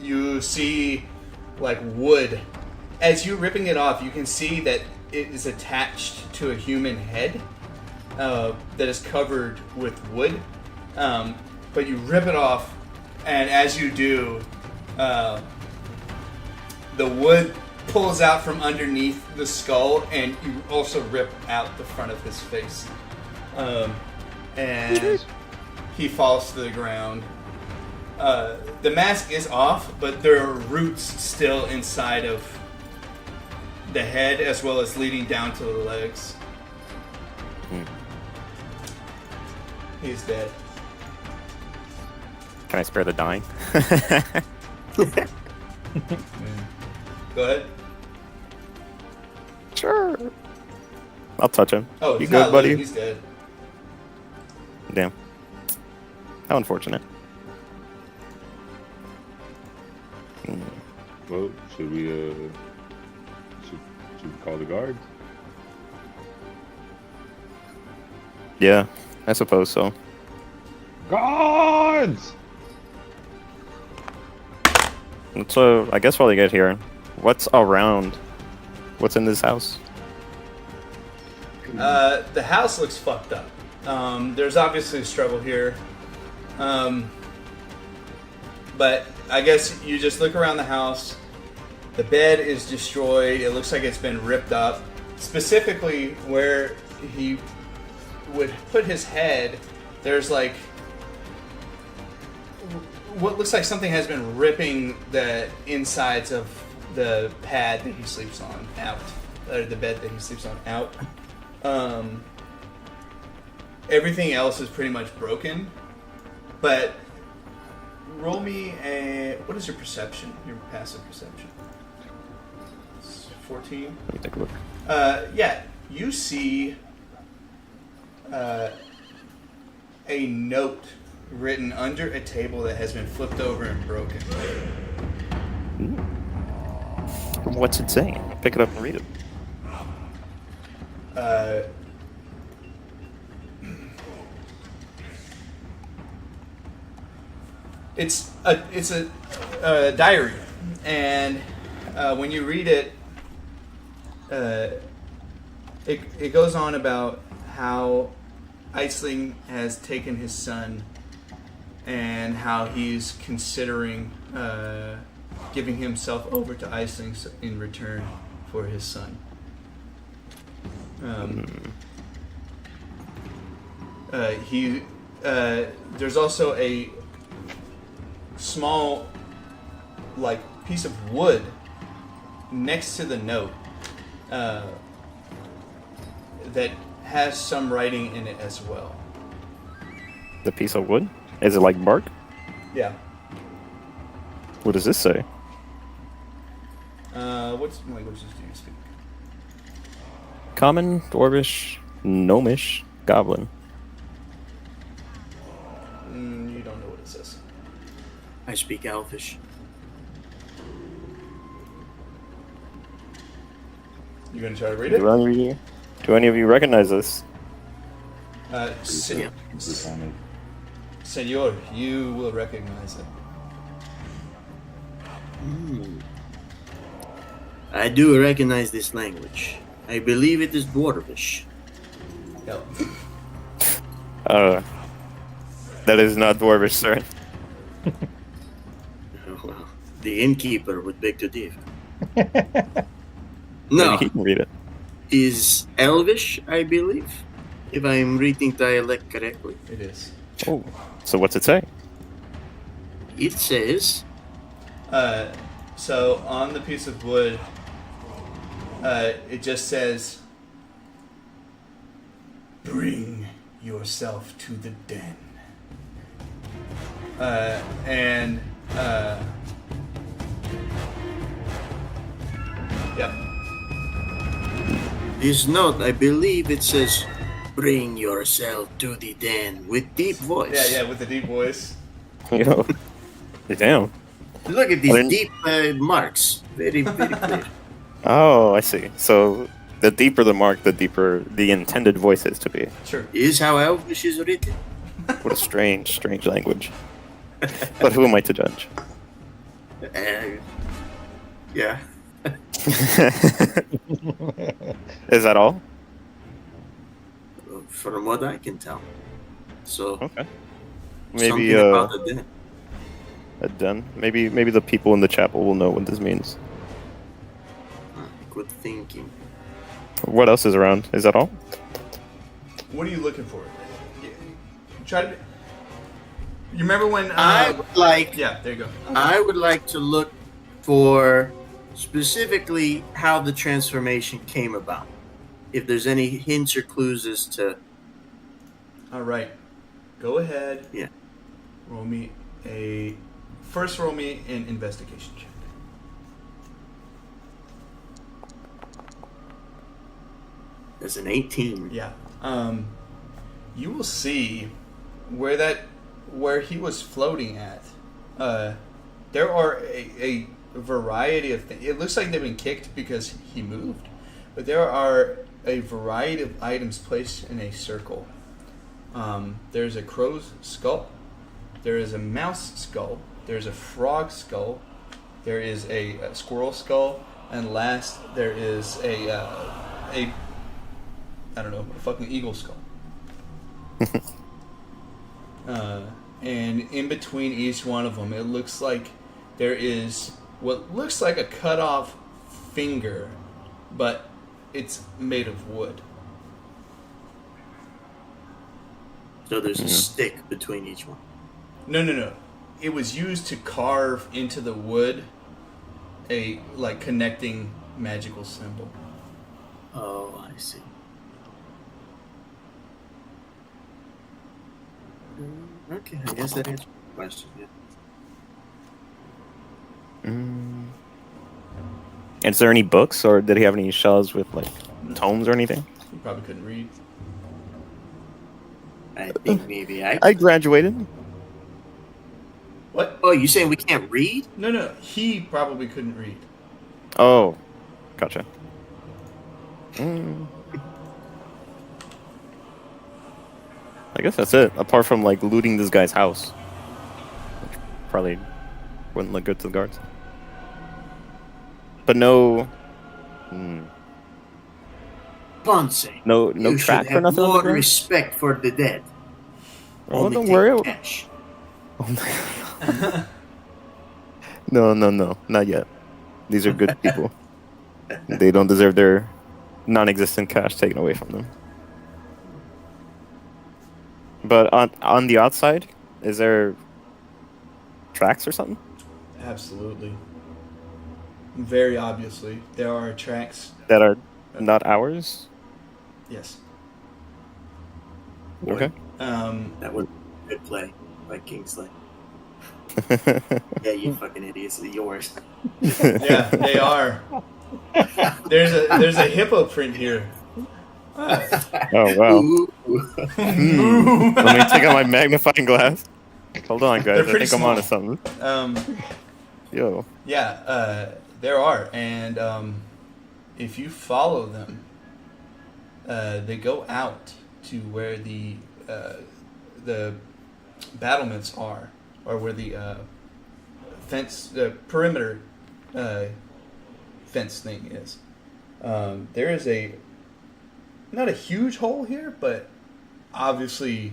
You see like wood. As you're ripping it off, you can see that it is attached to a human head that is covered with wood. But you rip it off, and as you do, the wood pulls out from underneath the skull, and you also rip out the front of his face. And he falls to the ground. The mask is off, but there are roots still inside of the head, as well as leading down to the legs. He's dead. Can I spare the dying? Go ahead. Sure. I'll touch him. Oh, you he's good, not buddy? living, he's dead. Damn. How unfortunate. Well, should we call the guards? Yeah, I suppose so. Guards! So, I guess while they get here, what's around? What's in this house? The house looks fucked up. There's obviously a struggle here. But I guess you just look around the house. The bed is destroyed. It looks like it's been ripped up. Specifically where he would put his head, there's like what looks like something has been ripping the insides of the pad that he sleeps on out. Or the bed that he sleeps on out. Everything else is pretty much broken, but roll me a... What is your perception? Your passive perception? It's 14? Let me take a look. Yeah, you see a note written under a table that has been flipped over and broken. What's it saying? Pick it up and read it. It's a diary, and when you read it, it goes on about how Aisling has taken his son, and how he's considering giving himself over to Aisling in return for his son. There's also a small, like, piece of wood next to the note that has some writing in it as well. The piece of wood? Is it like bark? Yeah. What does this say? What languages do you speak? Common, Dwarvish, Gnomish, Goblin. You don't know what it says. I speak Elfish. You gonna try to read it? Do any of you recognize this? Senor, you will recognize it. I do recognize this language. I believe it is Dwarvish. Yep. That is not Dwarvish, sir. Well, the innkeeper would beg to differ. Maybe No, he can read it. is Elvish, I believe, if I'm reading dialect correctly. It is. Oh, so what's it say? It says, So on the piece of wood, it just says, "Bring yourself to the den." Yep. this note, I believe it says, "Bring yourself to the den," with deep voice. Yeah, with the deep voice. Yo, damn. Look at I these didn't- deep marks. Very, very clear. Oh, I see. So the deeper the mark, the deeper the intended voice is to be. Sure. Is how Elvish is written. What a strange language. But who am I to judge? Yeah. Is that all? From what I can tell. So, Okay. Maybe something about the den. a den. Maybe the people in the chapel will know what this means. Good thinking. What else is around? Is that all? What are you looking for? Try to. You remember when? I would like. Yeah, there you go. I would like to look for specifically how the transformation came about. If there's any hints or clues as to. All right, go ahead. Yeah. Roll me an investigation check. There's an 18. Yeah. You will see where he was floating at. There are a variety of things. It looks like they've been kicked because he moved, but there are a variety of items placed in a circle. There's a crow's skull. There is a mouse skull. There's a frog skull. There is a squirrel skull, and last there is a fucking eagle skull. And in between each one of them, it looks like there is what looks like a cut off finger, but it's made of wood. So there's a stick between each one. No. It was used to carve into the wood a connecting magical symbol. Oh, I see. Okay, I guess that answers the question. Yeah. Is there any books, or did he have any shelves with like tomes or anything? You probably couldn't read. I think maybe I graduated. What? Oh, you saying we can't read? No. He probably couldn't read. Oh, gotcha. I guess that's it. Apart from like looting this guy's house, which probably wouldn't look good to the guards. But no, Ponce, no you should tracks or have nothing on the more ground. respect for the dead. Oh, Only don't take worry. cash. No, not yet. These are good people. They don't deserve their non-existent cash taken away from them. But on the outside, is there tracks or something? Absolutely. Very obviously, there are tracks. That are not ours? Yes. Okay. That was a good play by Kingsley. Yeah, you fucking idiots. It's yours. Yeah, they are. There's a hippo print here. Oh, wow. Ooh. Let me take out my magnifying glass. Hold on, They're guys. I pretty think I'm onto small. something. Yo. Yeah, there are, and if you follow them, they go out to where the battlements are, or where the the perimeter fence thing is. There is not a huge hole here, but obviously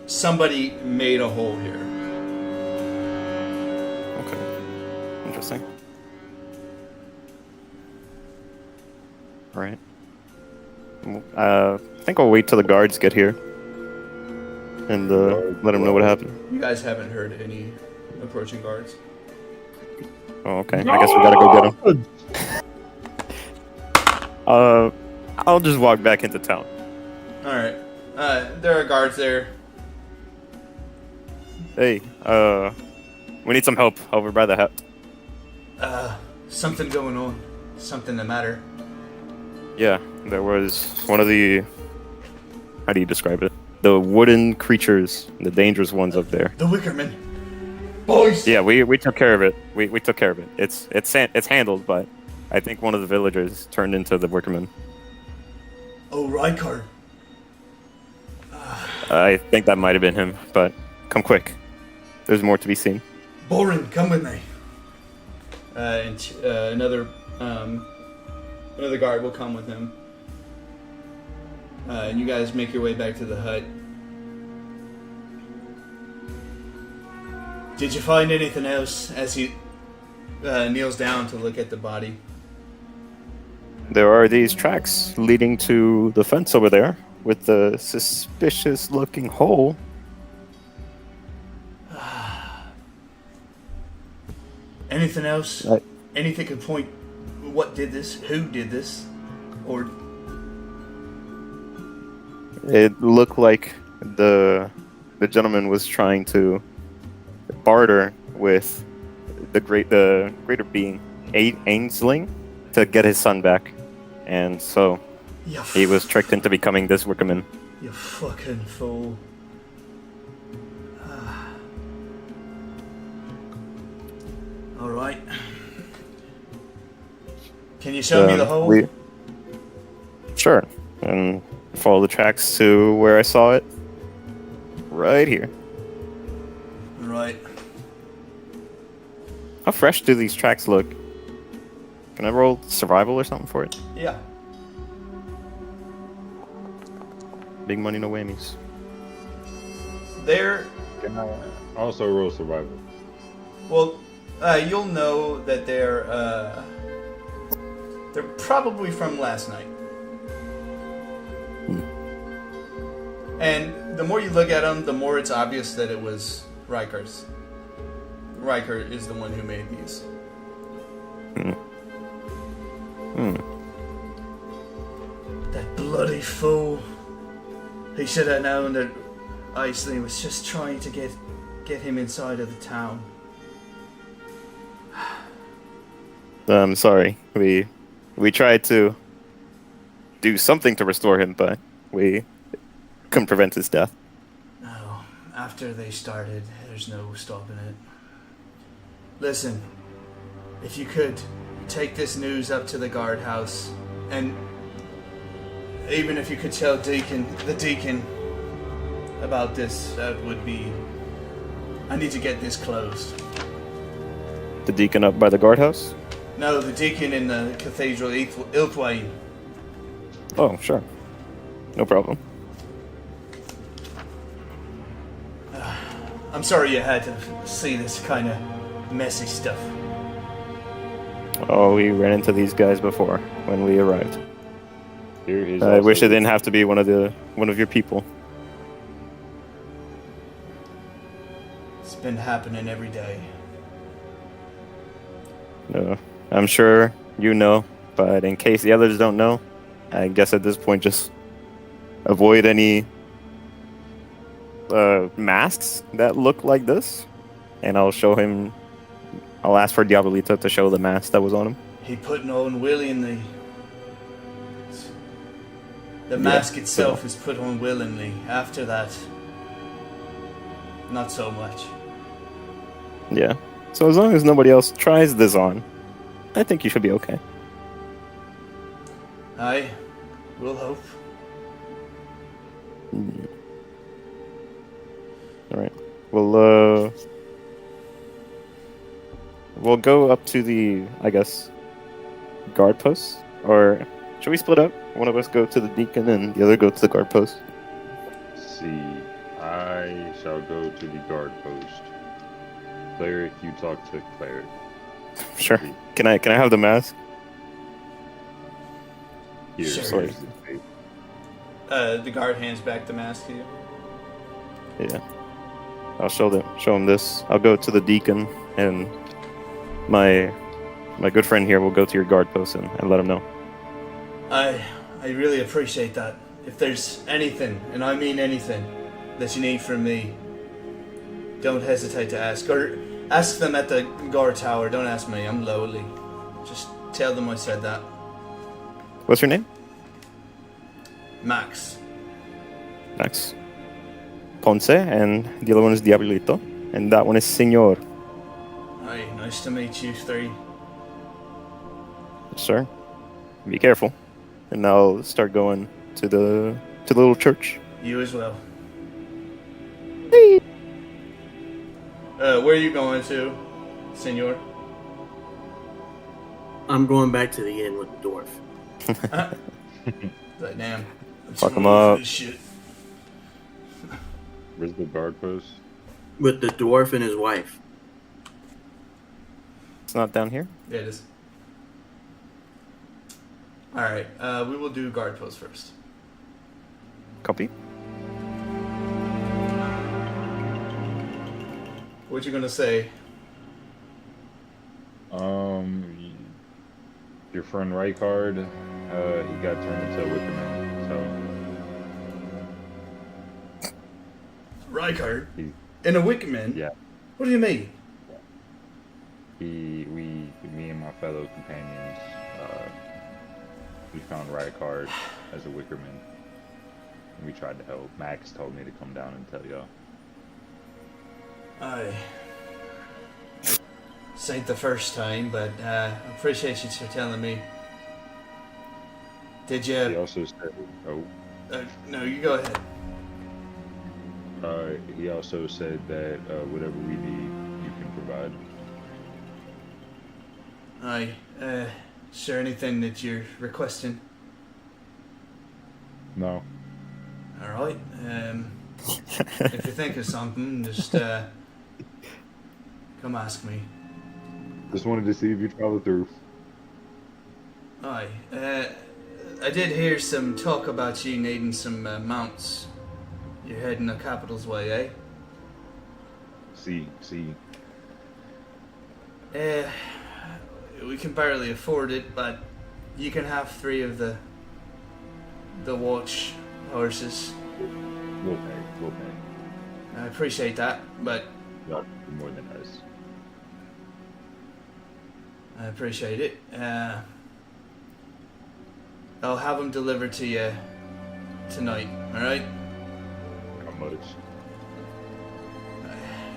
somebody made a hole here. Okay. Interesting. Alright. I think I'll wait till the guards get here. And let them know what happened. You guys haven't heard any approaching guards? Oh, okay. I guess we gotta go get them. I'll just walk back into town. Alright. There are guards there. Hey, we need some help over by the hut. Something going on. Something the matter. Yeah, there was one of the... How do you describe it? The wooden creatures, the dangerous ones up there. The Wickerman. Boys! Yeah, we took care of it. We took care of it. It's handled, but I think one of the villagers turned into the Wickerman. Oh, Rykard. I think that might have been him, but come quick. There's more to be seen. Borin, come with me. And another guard will come with him. And you guys make your way back to the hut. Did you find anything else? As he kneels down to look at the body. There are these tracks leading to the fence over there with the suspicious-looking hole. Anything else? Anything could point what did this? Who did this? Or It looked like the gentleman was trying to barter with the greater being, Ainsling, to get his son back, and so he was tricked into becoming this Wickerman. You fucking fool. Alright. Can you show me the hole? Sure. And follow the tracks to where I saw it. Right here. Right. How fresh do these tracks look? Can I roll survival or something for it? Yeah. Big money, no whammies. They're... Can I also roll survival? Well, you'll know that they're probably from last night. And the more you look at them, the more it's obvious that it was Rykard's. Rykard is the one who made these. That bloody fool. He should have known that Iceland was just trying to get him inside of the town. I'm sorry. We tried to do something to restore him, but we couldn't prevent his death. No, after they started, there's no stopping it. Listen, if you could take this news up to the guardhouse, and even if you could tell the deacon about this, that would be... I need to get this closed. The deacon up by the guardhouse? No, the deacon in the cathedral, Ilthwain. Oh, sure. No problem. I'm sorry you had to see this kind of messy stuff. Oh, we ran into these guys before when we arrived. Here is I also wish it didn't have to be one of your people. It's been happening every day. No, I'm sure you know, but in case the others don't know, I guess at this point just avoid any masks that look like this, and I'll ask for Diabolito to show the mask that was on him. He put on willingly. The mask itself is put on willingly. After that, not so much. Yeah. So as long as nobody else tries this on, I think you should be okay. I will hope. All right. We'll go up to the, I guess, guard post, or should we split up? One of us go to the deacon and the other go to the guard post. See, I shall go to the guard post. Cleric, you talk to cleric. Sure. Can I have the mask? Here, Sure. here's the tape. The guard hands back the mask to you. Yeah. I'll show him this. I'll go to the deacon, and my good friend here will go to your guard post and let him know. I really appreciate that. If there's anything, and I mean anything, that you need from me, don't hesitate to ask. Or ask them at the guard tower. Don't ask me. I'm lowly. Just tell them I said that. What's your name? Max. Max. Ponce, and the other one is Diabolito, and that one is Senor. Hi, nice to meet you three. Yes, sir. Be careful. And I'll start going to the little church. You as well. Where are you going to, senor? I'm going back to the inn with the dwarf. Like, damn. I'm Fuck too 'em old for up. this shit. Where's the guard post? With the dwarf and his wife. It's not down here? Yeah, it is. Alright, we will do guard post first. Copy. What you gonna say? Your friend Rykard, he got turned into a Wickerman, Rykard? He- In a Wickerman? Yeah. What do you mean? me and my fellow companions, we found Rykard as a Wickerman. We tried to help. Max told me to come down and tell y'all. This ain't the first time, but I appreciate you for telling me. Did He you... also said, no, you go ahead. he also said that whatever we need, you can provide. Is there anything that you're requesting? No. Alright, if you think of something, just come ask me. Just wanted to see if you travel through. I did hear some talk about you needing some mounts. You're heading the capital's way, eh? See. We can barely afford it, but you can have 3 of the watch horses. We'll pay. We'll pay. I appreciate that, but Y'all do more than us. I appreciate it. I'll have them delivered to you tonight, alright? How much?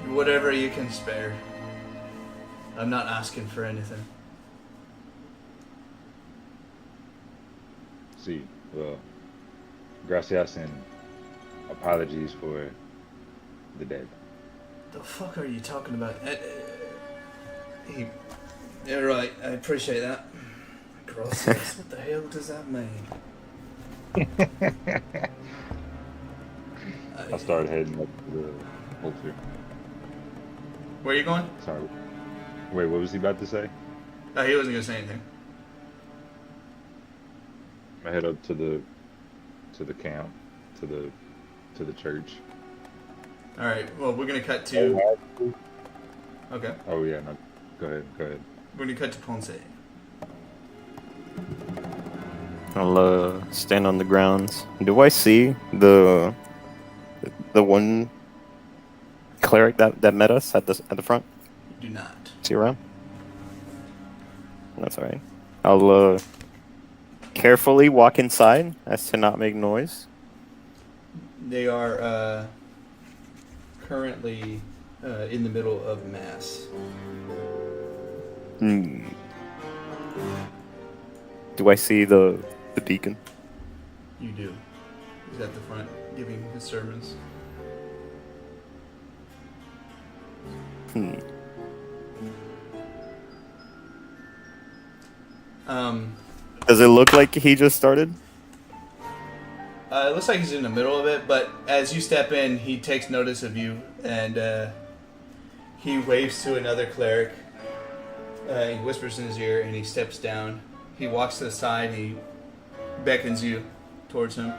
Whatever you can spare. I'm not asking for anything. See, well, gracias and apologies for the dead. The fuck are you talking about? Yeah, right, I appreciate that. Gracias, what the hell does that mean? I started heading up to the altar. Where are you going? Sorry. Wait, what was he about to say? Oh, he wasn't gonna say anything. I head up to the camp, to the church. Alright, well, we're gonna cut to... Okay, Oh yeah, no. Go ahead. we're gonna cut to Ponce. I'll stand on the grounds. Do I see the one cleric that met us at the front? You do not. Is he around? That's alright. I'll carefully walk inside as to not make noise. They are currently in the middle of mass. Do I see the deacon? You do. He's at the front giving his sermons. Does it look like he just started? It looks like he's in the middle of it, but as you step in, he takes notice of you, and he waves to another cleric. He whispers in his ear, and he steps down. He walks to the side, he beckons you towards him.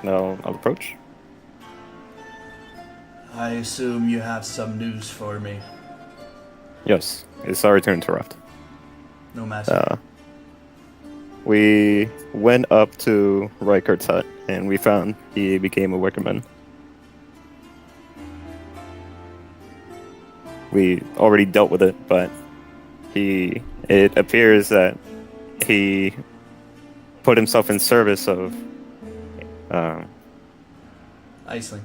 No, I'll approach. I assume you have some news for me. Yes, it's our turn to interrupt. No matter. We went up to Reichert's hut, and we found he became a Wickerman. We already dealt with it, but it appears that he put himself in service of Iceling.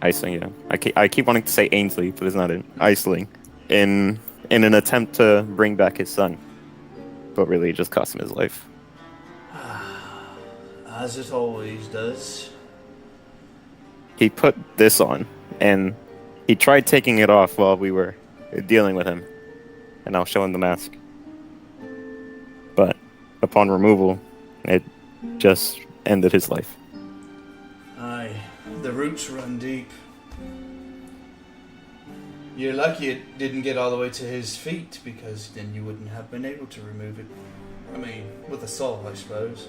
Iceling, yeah. I keep wanting to say Ainsley, but it's not it. Iceling. In an attempt to bring back his son. But really, it just cost him his life. As it always does. He put this on, and he tried taking it off while we were dealing with him. And I'll show him the mask. But upon removal, it just ended his life. Aye, the roots run deep. You're lucky it didn't get all the way to his feet, because then you wouldn't have been able to remove it. I mean, with a saw, I suppose.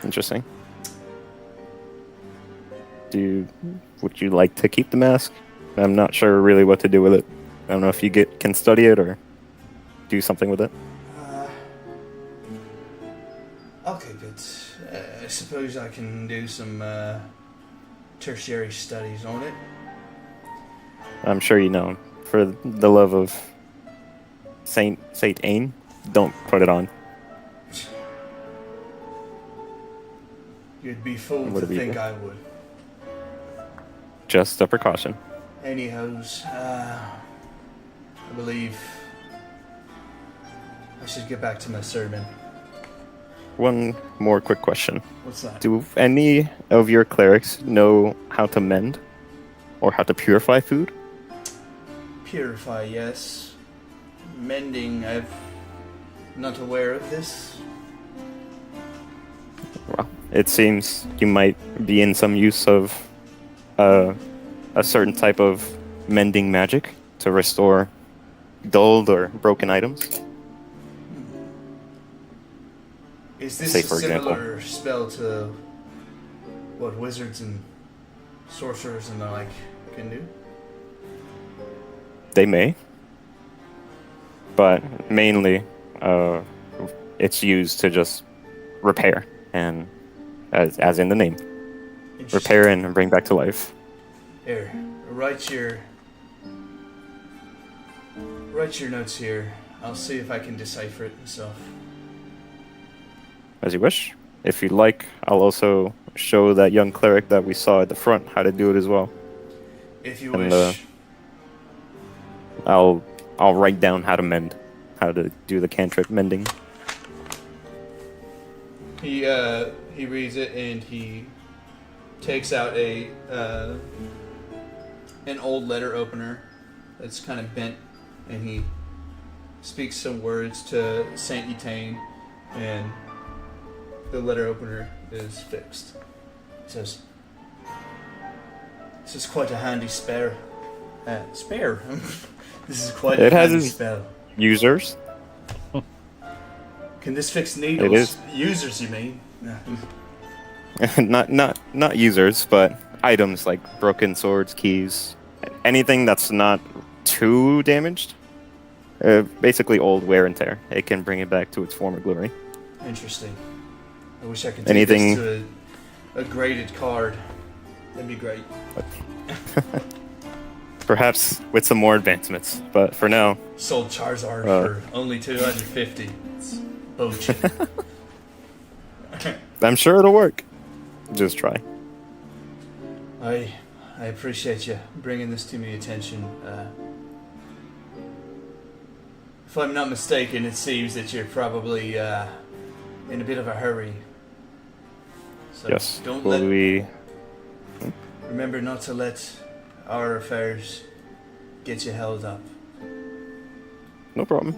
Interesting. Would you like to keep the mask? I'm not sure really what to do with it. I don't know if you can study it or do something with it. I'll keep it. I suppose I can do some tertiary studies on it. I'm sure you know. For the love of Saint Ain, don't put it on. You'd be fooled Would to it be think good? I would. Just a precaution. Anyhows, I believe I should get back to my sermon. One more quick question. What's that? Do any of your clerics know how to mend? Or how to purify food? Purify, yes. Mending, I'm not aware of this. Well, it seems you might be in some use of a certain type of mending magic to restore dulled or broken items. Is this Say, a for example. similar spell to what wizards and sorcerers and the like can do? They may. But mainly, it's used to just repair and as in the name, repair and bring back to life. Here, write your notes here. I'll see if I can decipher it myself. As you wish. If you'd like, I'll also show that young cleric that we saw at the front how to do it as well. If you And, wish. I'll write down how to mend, how to do the cantrip mending. He reads it and he takes out an old letter opener that's kind of bent, and he speaks some words to Saint Etain, and the letter opener is fixed. He says, "This is quite a handy spare. Spare? This is quite It a has handy its- spell. Users. Can this fix needles? It is. Users, you mean? No. not users, but items like broken swords, keys, anything that's not too damaged. Basically old wear and tear. It can bring it back to its former glory. Interesting. I wish I could take Anything- this to a graded card. That'd be great. Perhaps with some more advancements, but for now, Sold Charizard for only 250. It's bullshit. I'm sure it'll work. Just try. I appreciate you bringing this to my attention. If I'm not mistaken, it seems that you're probably in a bit of a hurry. So Yes. don't Will let. we? Remember not to let our affairs get you held up. No problem.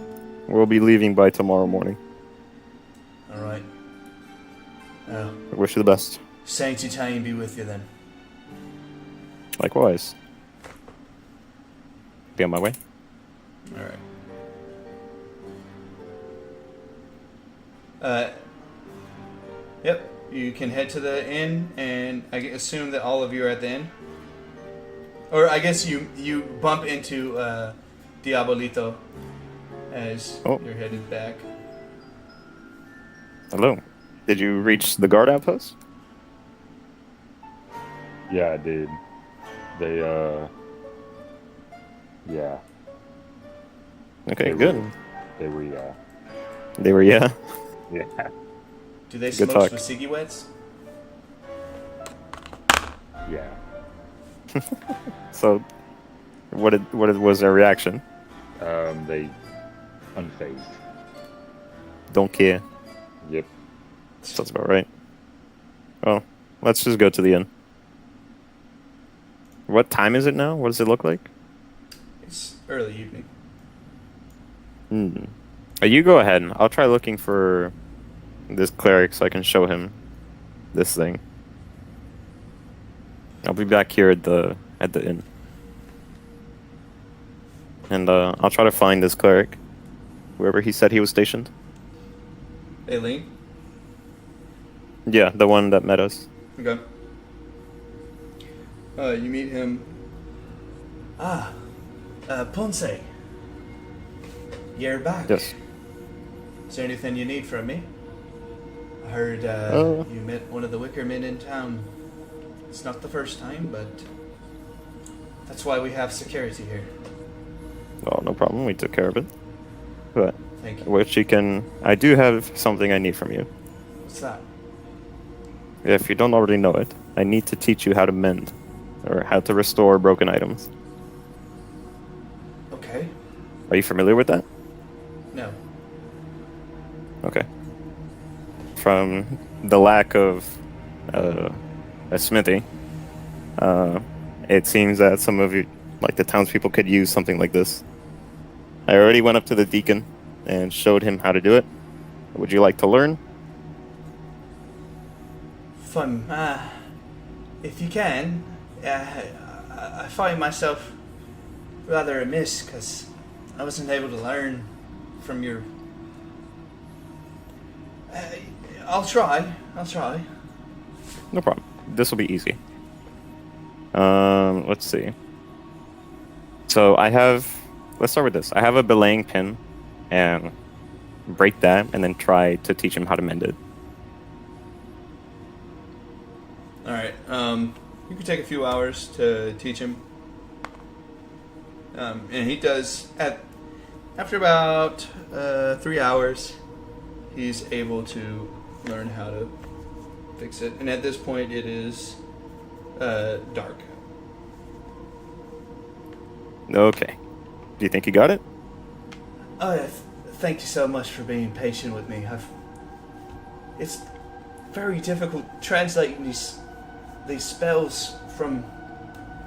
We'll be leaving by tomorrow morning. All right. I wish you the best. Saint Etain be with you then. Likewise. Be on my way. All right. Yep. You can head to the inn, and I assume that all of you are at the inn. Or I guess you bump into Diabolito as you're headed back. Hello. Did you reach the guard outpost? Yeah, I did. They, yeah. Okay, They good. were- They were, yeah. They were, yeah. Yeah. Do they Good smoke talk. Swasigiwets? Yeah. So, what was their reaction? They unfazed. Don't care. Yep. Sounds about right. Well, let's just go to the inn. What time is it now? What does it look like? It's early evening. You go ahead. I'll try looking for this cleric so I can show him this thing. I'll be back here at the inn. And I'll try to find this cleric. Wherever he said he was stationed. Aileen? Yeah, the one that met us. Okay. You meet him. Ponce. You're back. Yes. Is there anything you need from me? I heard you met one of the Wicker Men in town. It's not the first time, but that's why we have security here. Oh, no problem. We took care of it. But Thank you. which you can. I do have something I need from you. What's that? If you don't already know it, I need to teach you how to mend, or how to restore broken items. Okay. Are you familiar with that? No. Okay. From the lack of a smithy, it seems that some of you, like the townspeople, could use something like this. I already went up to the deacon and showed him how to do it. Would you like to learn? Fun. If you can, I find myself rather amiss because I wasn't able to learn from your. I'll try. No problem. This will be easy. Let's see. So I have. Let's start with this. I have a belaying pin, and break that, and then try to teach him how to mend it. right. You can take a few hours to teach him. And he does, after about 3 hours, he's able to learn how to fix it. And at this point, it is dark. Okay. Do you think you got it? Oh, thank you so much for being patient with me. It's very difficult translating these spells from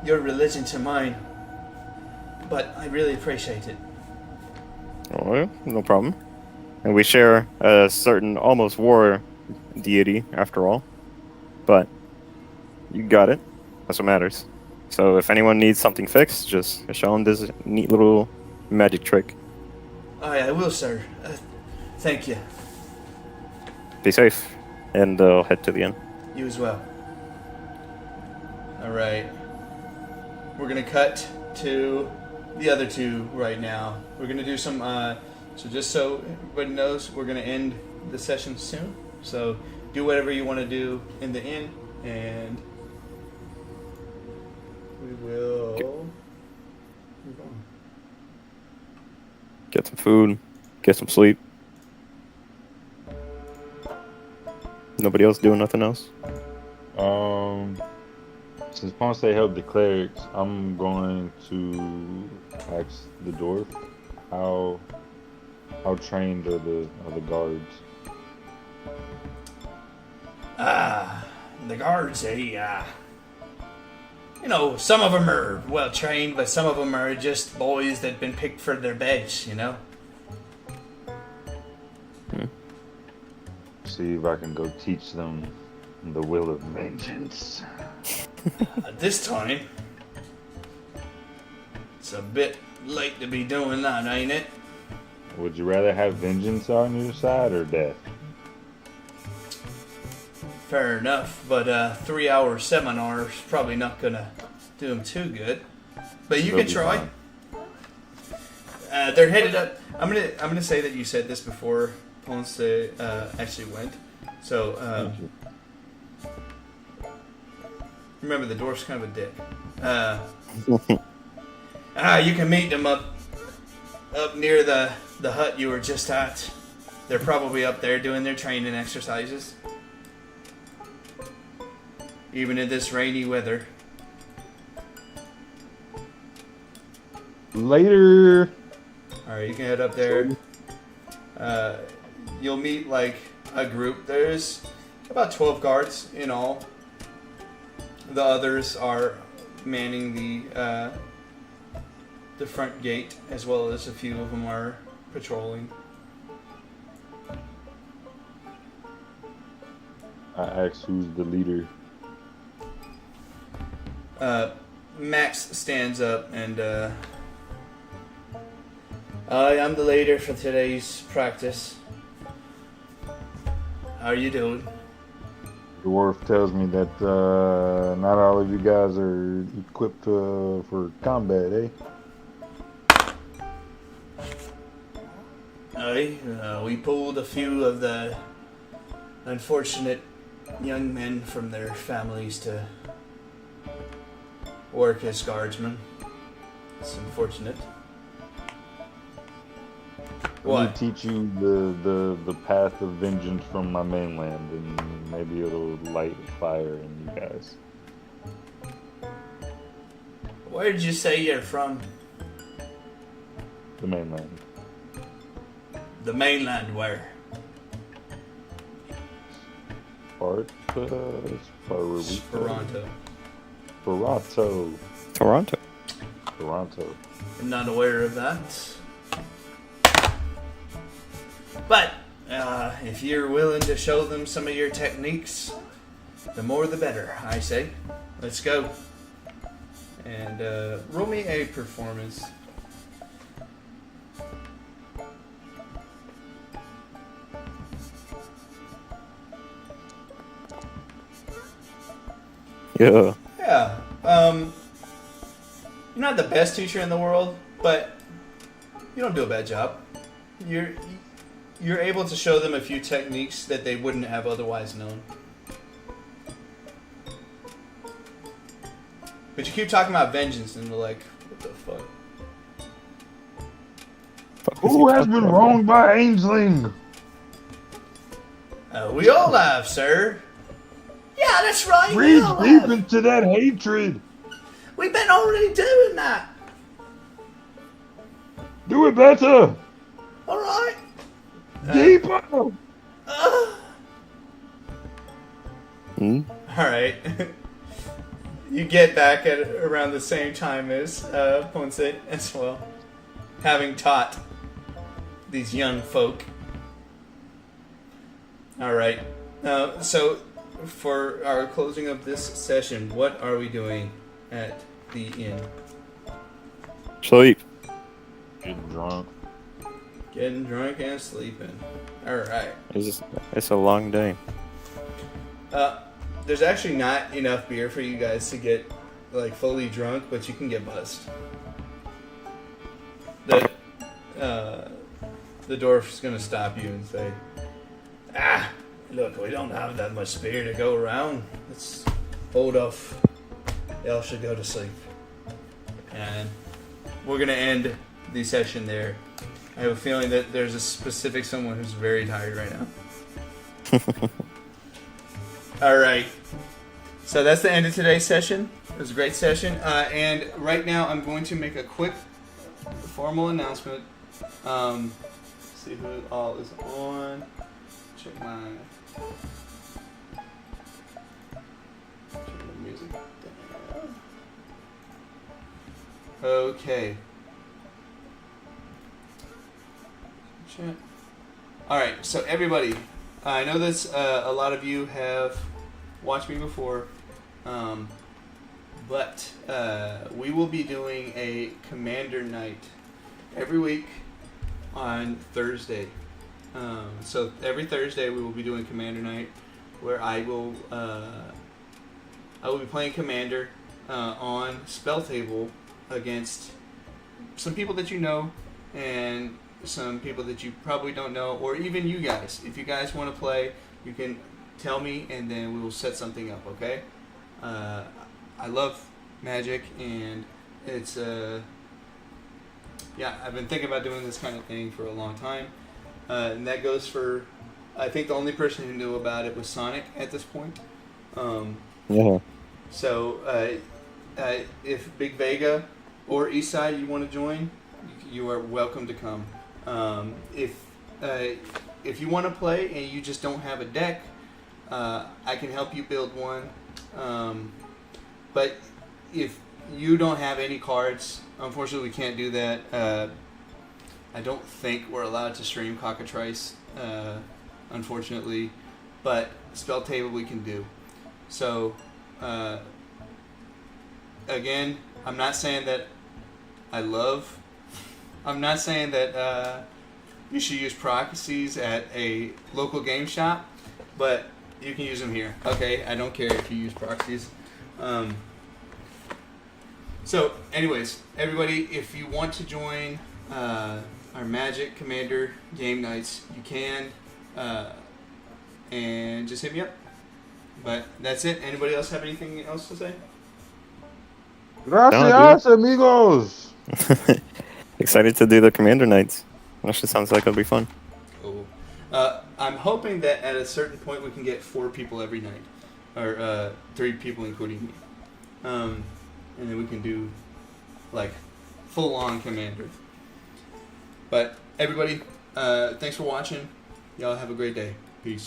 your religion to mine, but I really appreciate it. Oh, yeah, no problem. And we share a certain almost war deity, after all. But you got it. That's what matters. So if anyone needs something fixed, just show them this neat little magic trick. I will, sir. Thank you. Be safe. And I'll head to the inn. You as well. All right. We're going to cut to the other two right now. We're going to do some, so just so everybody knows, we're going to end the session soon. So do whatever you want to do in the inn, and we will move on. Get some food. Get some sleep. Nobody else doing nothing else? Since Ponce helped the clerics, I'm going to ask the dwarf how trained are the guards. The guards, some of them are well trained, but some of them are just boys that've been picked for their badge, See if I can go teach them the will of vengeance. This time, it's a bit late to be doing that, ain't it? Would you rather have vengeance on your side or death? Fair enough, but 3-hour seminar is probably not gonna do them too good. But you They'll can be try. fine. They're headed up. I'm gonna say that you said this before Ponce actually went. So remember, the dwarf's kind of a dick. You can meet them up near the hut you were just at. They're probably up there doing their training exercises, even in this rainy weather. Later. All right, you can head up there. You'll meet like a group. There's about 12 guards in all. The others are manning the front gate, as well as a few of them are patrolling. I asked who's the leader. Max stands up and I'm the leader for today's practice. How are you doing? The dwarf tells me that not all of you guys are equipped for combat, eh? We pulled a few of the unfortunate young men from their families to work as guardsmen. It's unfortunate. Let me What? teach you the path of vengeance from my mainland, and maybe it'll light a fire in you guys. Where did you say you're from? The mainland. The mainland, where? Sparta? Toronto. Toronto. Toronto. Toronto. I'm not aware of that. But if you're willing to show them some of your techniques, the more the better, I say. Let's go. And roll me a performance. Yeah. Yeah. You're not the best teacher in the world, but you don't do a bad job. You're able to show them a few techniques that they wouldn't have otherwise known. But you keep talking about vengeance, and they're like, what the fuck? Who has been wronged by Aingeling? We all have, sir. Yeah, that's right. We Reach all deep have. into that hatred. We've been already doing that. Do it better. All right. Deeper. Hmm? All right. You get back at around the same time as Ponce as well, having taught these young folk. All right. So, for our closing of this session, what are we doing at the inn? Sleep. Getting drunk. Getting drunk and sleeping. All right. It's a long day. There's actually not enough beer for you guys to get like fully drunk, but you can get buzzed. The dwarf's gonna stop you and say, look, we don't have that much beer to go around. Let's hold off. Y'all should go to sleep. And we're gonna end the session there. I have a feeling that there's a specific someone who's very tired right now. Alright. So that's the end of today's session. It was a great session. And right now I'm going to make a quick formal announcement. See who all is on. Check the music down. Okay. Alright, so everybody, I know this, a lot of you have watched me before, but we will be doing a Commander Night every week on Thursday. So every Thursday we will be doing Commander Night, where I will be playing Commander on Spell Table against some people that you know and some people that you probably don't know, or even you guys. If you guys want to play, you can tell me and then we will set something up, okay? I love Magic, and it's I've been thinking about doing this kind of thing for a long time, and that goes for, I think the only person who knew about it was Sonic at this point. Yeah. So if Big Vega or Eastside you want to join, you are welcome to come. If you want to play and you just don't have a deck, I can help you build one. But if you don't have any cards, unfortunately we can't do that. I don't think we're allowed to stream Cockatrice, unfortunately, but Spell Table we can do. So again, I'm not saying that you should use proxies at a local game shop, but you can use them here. Okay, I don't care if you use proxies. So, anyways, everybody, if you want to join our Magic Commander game nights, you can, and just hit me up. But that's it. Anybody else have anything else to say? Gracias, amigos. Excited to do the Commander Nights. Actually sounds like it'll be fun. Cool. I'm hoping that at a certain point we can get 4 people every night, or 3 people including me, and then we can do like full-on Commander. But everybody, thanks for watching. Y'all have a great day. Peace.